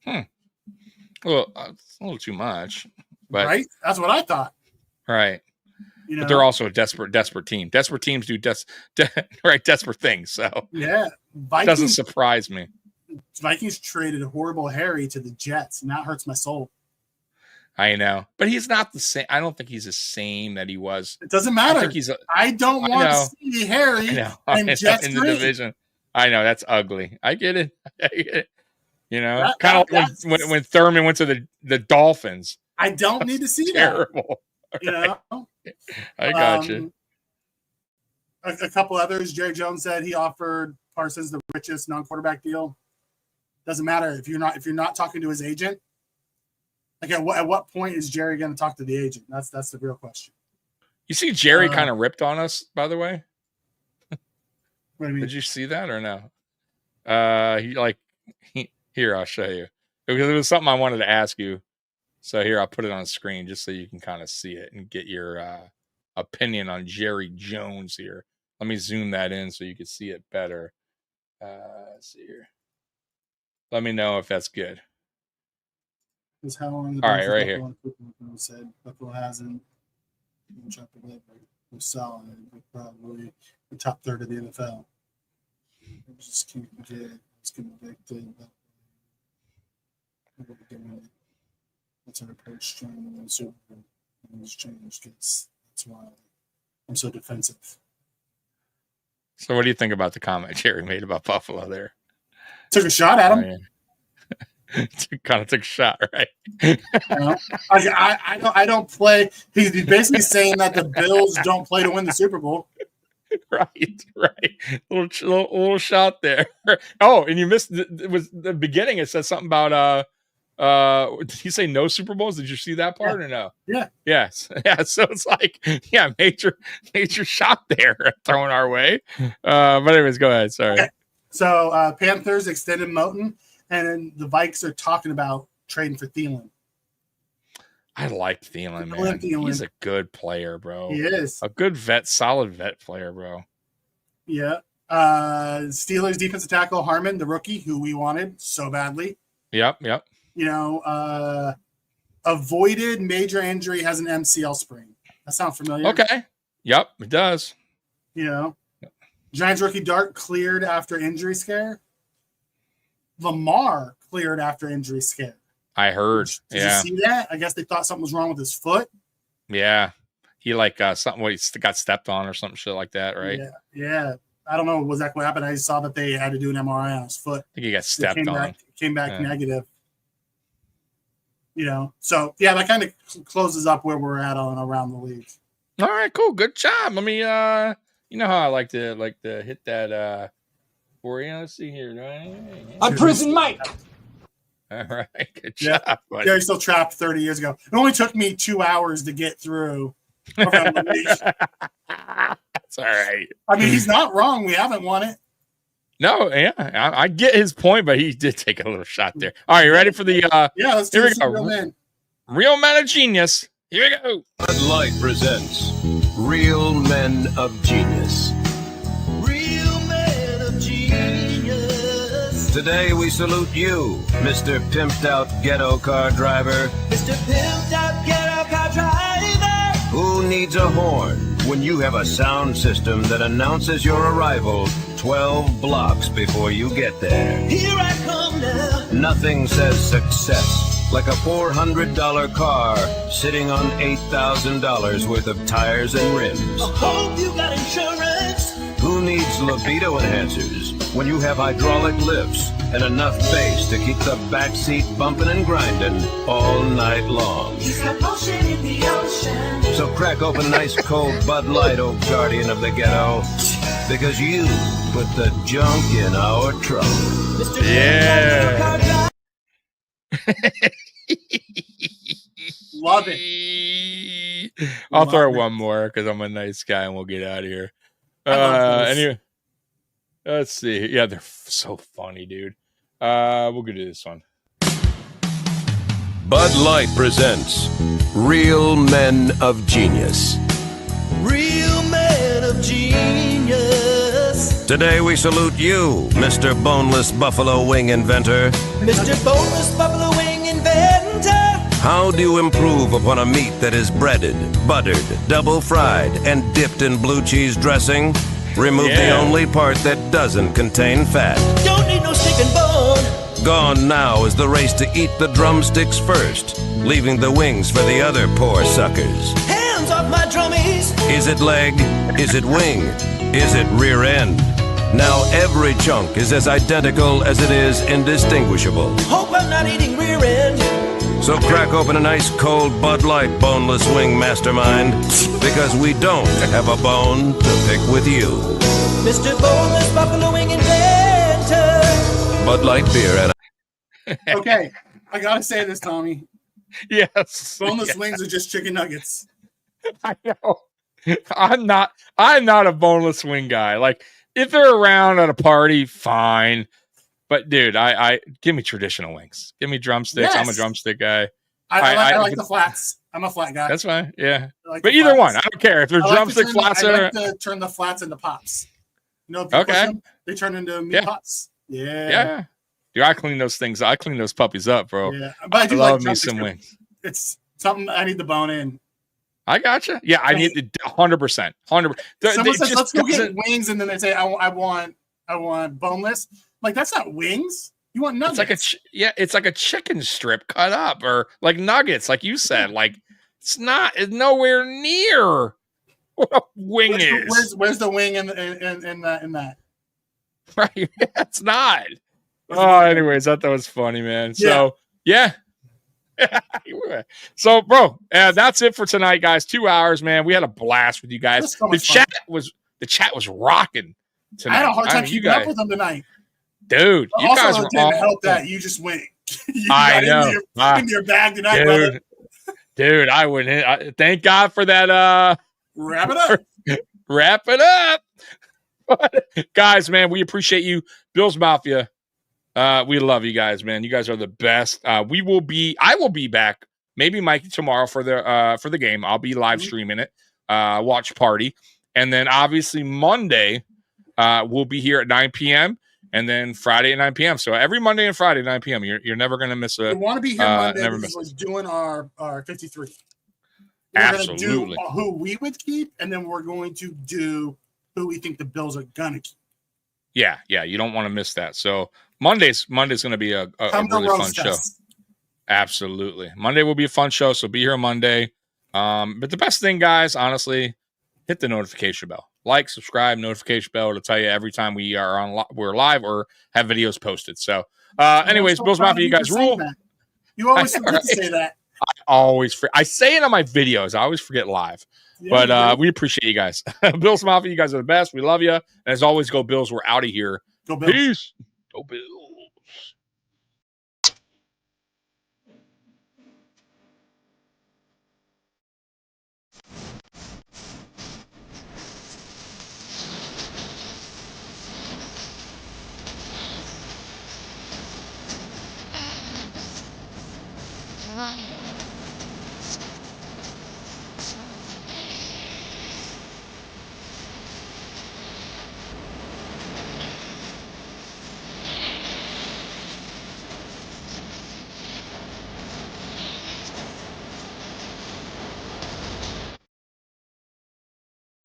E: Well, it's a little too much, but
F: right? That's what I thought.
E: Right. But they're also a desperate team. Desperate teams do desperate things. So
F: yeah,
E: it doesn't surprise me.
F: Vikings traded Horrible Harry to the Jets, and that hurts my soul.
E: I know, but he's not the same. I don't think he's the same that he was.
F: It doesn't matter. I don't want to see Harry and Jets
E: in the division. I know, that's ugly. I get it. Kind of like when Thurman went to the Dolphins.
F: I don't need to see
E: terrible.
F: That.
E: I got you.
F: A couple others. Jerry Jones said he offered Parsons the richest non-quarterback deal. Doesn't matter if you're not talking to his agent. Like at what point is Jerry going to talk to the agent? That's the real question.
E: You see, Jerry kind of ripped on us, by the way.
F: What do you mean?
E: Did you see that or no? Here, I'll show you. Because it was something I wanted to ask you. So here, I'll put it on the screen just so you can kind of see it and get your opinion on Jerry Jones here. Let me zoom that in so you can see it better. Let's see here. Let me know if that's good.
F: All
E: right, right here.
F: Said Buffalo hasn't was solid, probably the top third of the NFL. It just can't get. It's convicted. That's our approach to the Super Bowl. It's changed. That's why I'm so defensive.
E: So, what do you think about the comment Jerry made about Buffalo there?
F: Took a shot at him.
E: Kind of took a shot, right?
F: I don't play. He's basically saying that the Bills don't play to win the Super Bowl.
E: Right. Little shot there. Oh, and you missed. It was the beginning. It said something about did he say no Super Bowls? Did you see that part or no?
F: Yeah.
E: Yes. Yeah. So it's like, yeah, major shot there thrown our way. But anyways, go ahead. Sorry.
F: Okay. So Panthers extended Moten, and then the Vikes are talking about trading for Thielen.
E: I like Thielen, man. He's a good player, bro.
F: He is
E: a good solid vet player, bro.
F: Yeah. Steelers defensive tackle Harmon, the rookie, who we wanted so badly.
E: Yep.
F: You know, avoided major injury, has an MCL sprain. That sounds familiar?
E: Okay. Yep, it does.
F: You know, Giants rookie Dart cleared after injury scare. Lamar cleared after injury scare.
E: I heard.
F: Did you see that? I guess they thought something was wrong with his foot.
E: Yeah. He something he got stepped on or something shit like that, right?
F: Yeah. I don't know exactly what happened. I just saw that they had to do an MRI on his foot.
E: I think he got stepped on.
F: Came back negative. You know, so yeah, that kind of closes up where we're at on around the league.
E: All right, cool, good job. Let me, you know how I like to hit that for you. Let's see here.
A: I'm Prison Mike.
E: All right, good job. Buddy.
F: Gary's still trapped 30 years ago. It only took me 2 hours to get through around the league.
E: That's all right.
F: I mean, he's not wrong. We haven't won it.
E: No, yeah, I get his point, but he did take a little shot there. All right, you ready for the?
F: Yeah, let's do Real Men.
E: Real Men of Genius. Here we go.
G: Bud Light presents Real Men of Genius.
A: Real men of genius.
G: Today we salute you, Mr. Pimped Out Ghetto Car Driver.
A: Mr. Pimped Out Ghetto Car Driver.
G: Who needs a horn when you have a sound system that announces your arrival 12 blocks before you get there?
A: Here I come now.
G: Nothing says success like a $400 car sitting on $8,000 worth of tires and rims.
A: I hope you got insurance.
G: Who needs libido enhancers when you have hydraulic lifts and enough bass to keep the back seat bumping and grinding all night long?
A: He's got motion in the ocean.
G: So crack open an ice cold Bud Light, oh guardian of the ghetto, because you put the junk in our trunk.
A: Mr.
E: Yeah.
F: Love it.
E: I'll throw one more because I'm a nice guy and we'll get out of here. Anyway, let's see. Yeah, they're so funny, dude. We'll go to this one.
G: Bud Light presents Real Men of Genius.
A: Real men of genius.
G: Today we salute you, Mr. Boneless Buffalo Wing Inventor.
A: Mr. Boneless Buffalo Wing Inventor.
G: How do you improve upon a meat that is breaded, buttered, double fried, and dipped in blue cheese dressing? Remove the only part that doesn't contain fat.
A: Don't need no stick and bone.
G: Gone now is the race to eat the drumsticks first, leaving the wings for the other poor suckers.
A: Hands off my drummies.
G: Is it leg? Is it wing? Is it rear end? Now every chunk is as identical as it is indistinguishable.
A: Hope I'm not eating rear end.
G: So crack open an ice cold Bud Light Boneless Wing Mastermind, because we don't have a bone to pick with you.
A: Mr. Boneless Buffalo Wing Inventor.
G: Bud Light beer and
F: Okay, I gotta say this, Tommy.
E: Yes.
F: Boneless wings are just chicken nuggets.
E: I know. I'm not a boneless wing guy. Like, if they're around at a party, fine. But dude, I give me traditional wings. Give me drumsticks.
F: Yes.
E: I'm a drumstick guy.
F: I like the flats. I'm a flat guy.
E: That's fine. Yeah.
F: Like
E: But
F: the
E: either
F: flats.
E: one, I don't care if they're drumstick flats
F: I
E: or
F: like to turn the flats into pops. You know, if you push them, they turn into meat pops.
E: Yeah. Dude, I clean those things. I clean those puppies up, bro.
F: Yeah, but I do
E: love
F: like
E: me some wings.
F: It's something I need the bone in.
E: I gotcha. Yeah, I need 100%. 100%.
F: Someone says, "Let's go get wings," and then they say, "I want boneless." Like, that's not wings. You want nuggets?
E: It's like it's like a chicken strip cut up, or like nuggets, like you said. Like, it's nowhere near what a wing is.
F: Where's the wing in that?
E: Right, it's not. Oh, anyways, I thought that was funny, man. So yeah. So, bro, that's it for tonight, guys. 2 hours, man. We had a blast with you guys. The the chat was rocking tonight.
F: I had a hard time keeping up with them tonight.
E: Dude,
F: But
E: you
F: also,
E: guys
F: it
E: were
F: didn't
E: all
F: help that you just went.
E: I know.
F: Into your bag tonight, brother.
E: Dude, I wouldn't. Thank God for that.
F: Wrap it up.
E: Wrap it up. Guys, man, we appreciate you. Bills Mafia. We love you guys, man. You guys are the best. I will be back. Maybe Mikey tomorrow for the game. I'll be live streaming it. Watch party. And then obviously Monday, we'll be here at 9 p.m. and then Friday at 9 p.m. So every Monday and Friday at 9 p.m. You're never gonna miss a.
F: We want to be here Monday.
E: Never
F: We're doing our 53. We're
E: Absolutely.
F: gonna do who we would keep, and then we're going to do who we think the Bills are gonna keep.
E: Yeah. You don't want to miss that. So Monday's gonna be a really fun show. Absolutely. Monday will be a fun show. So be here Monday. But the best thing, guys, honestly, hit the notification bell. Like, subscribe, notification bell to tell you every time we're live or have videos posted. So, anyways, Bills Mafia, you guys rule.
F: You always forget to say that.
E: I say it on my videos. I always forget live. Yeah, but we appreciate you guys. Bills Mafia, you guys are the best. We love you. And as always, go Bills. We're out of here.
F: Go Bills.
E: Peace. Go Bills.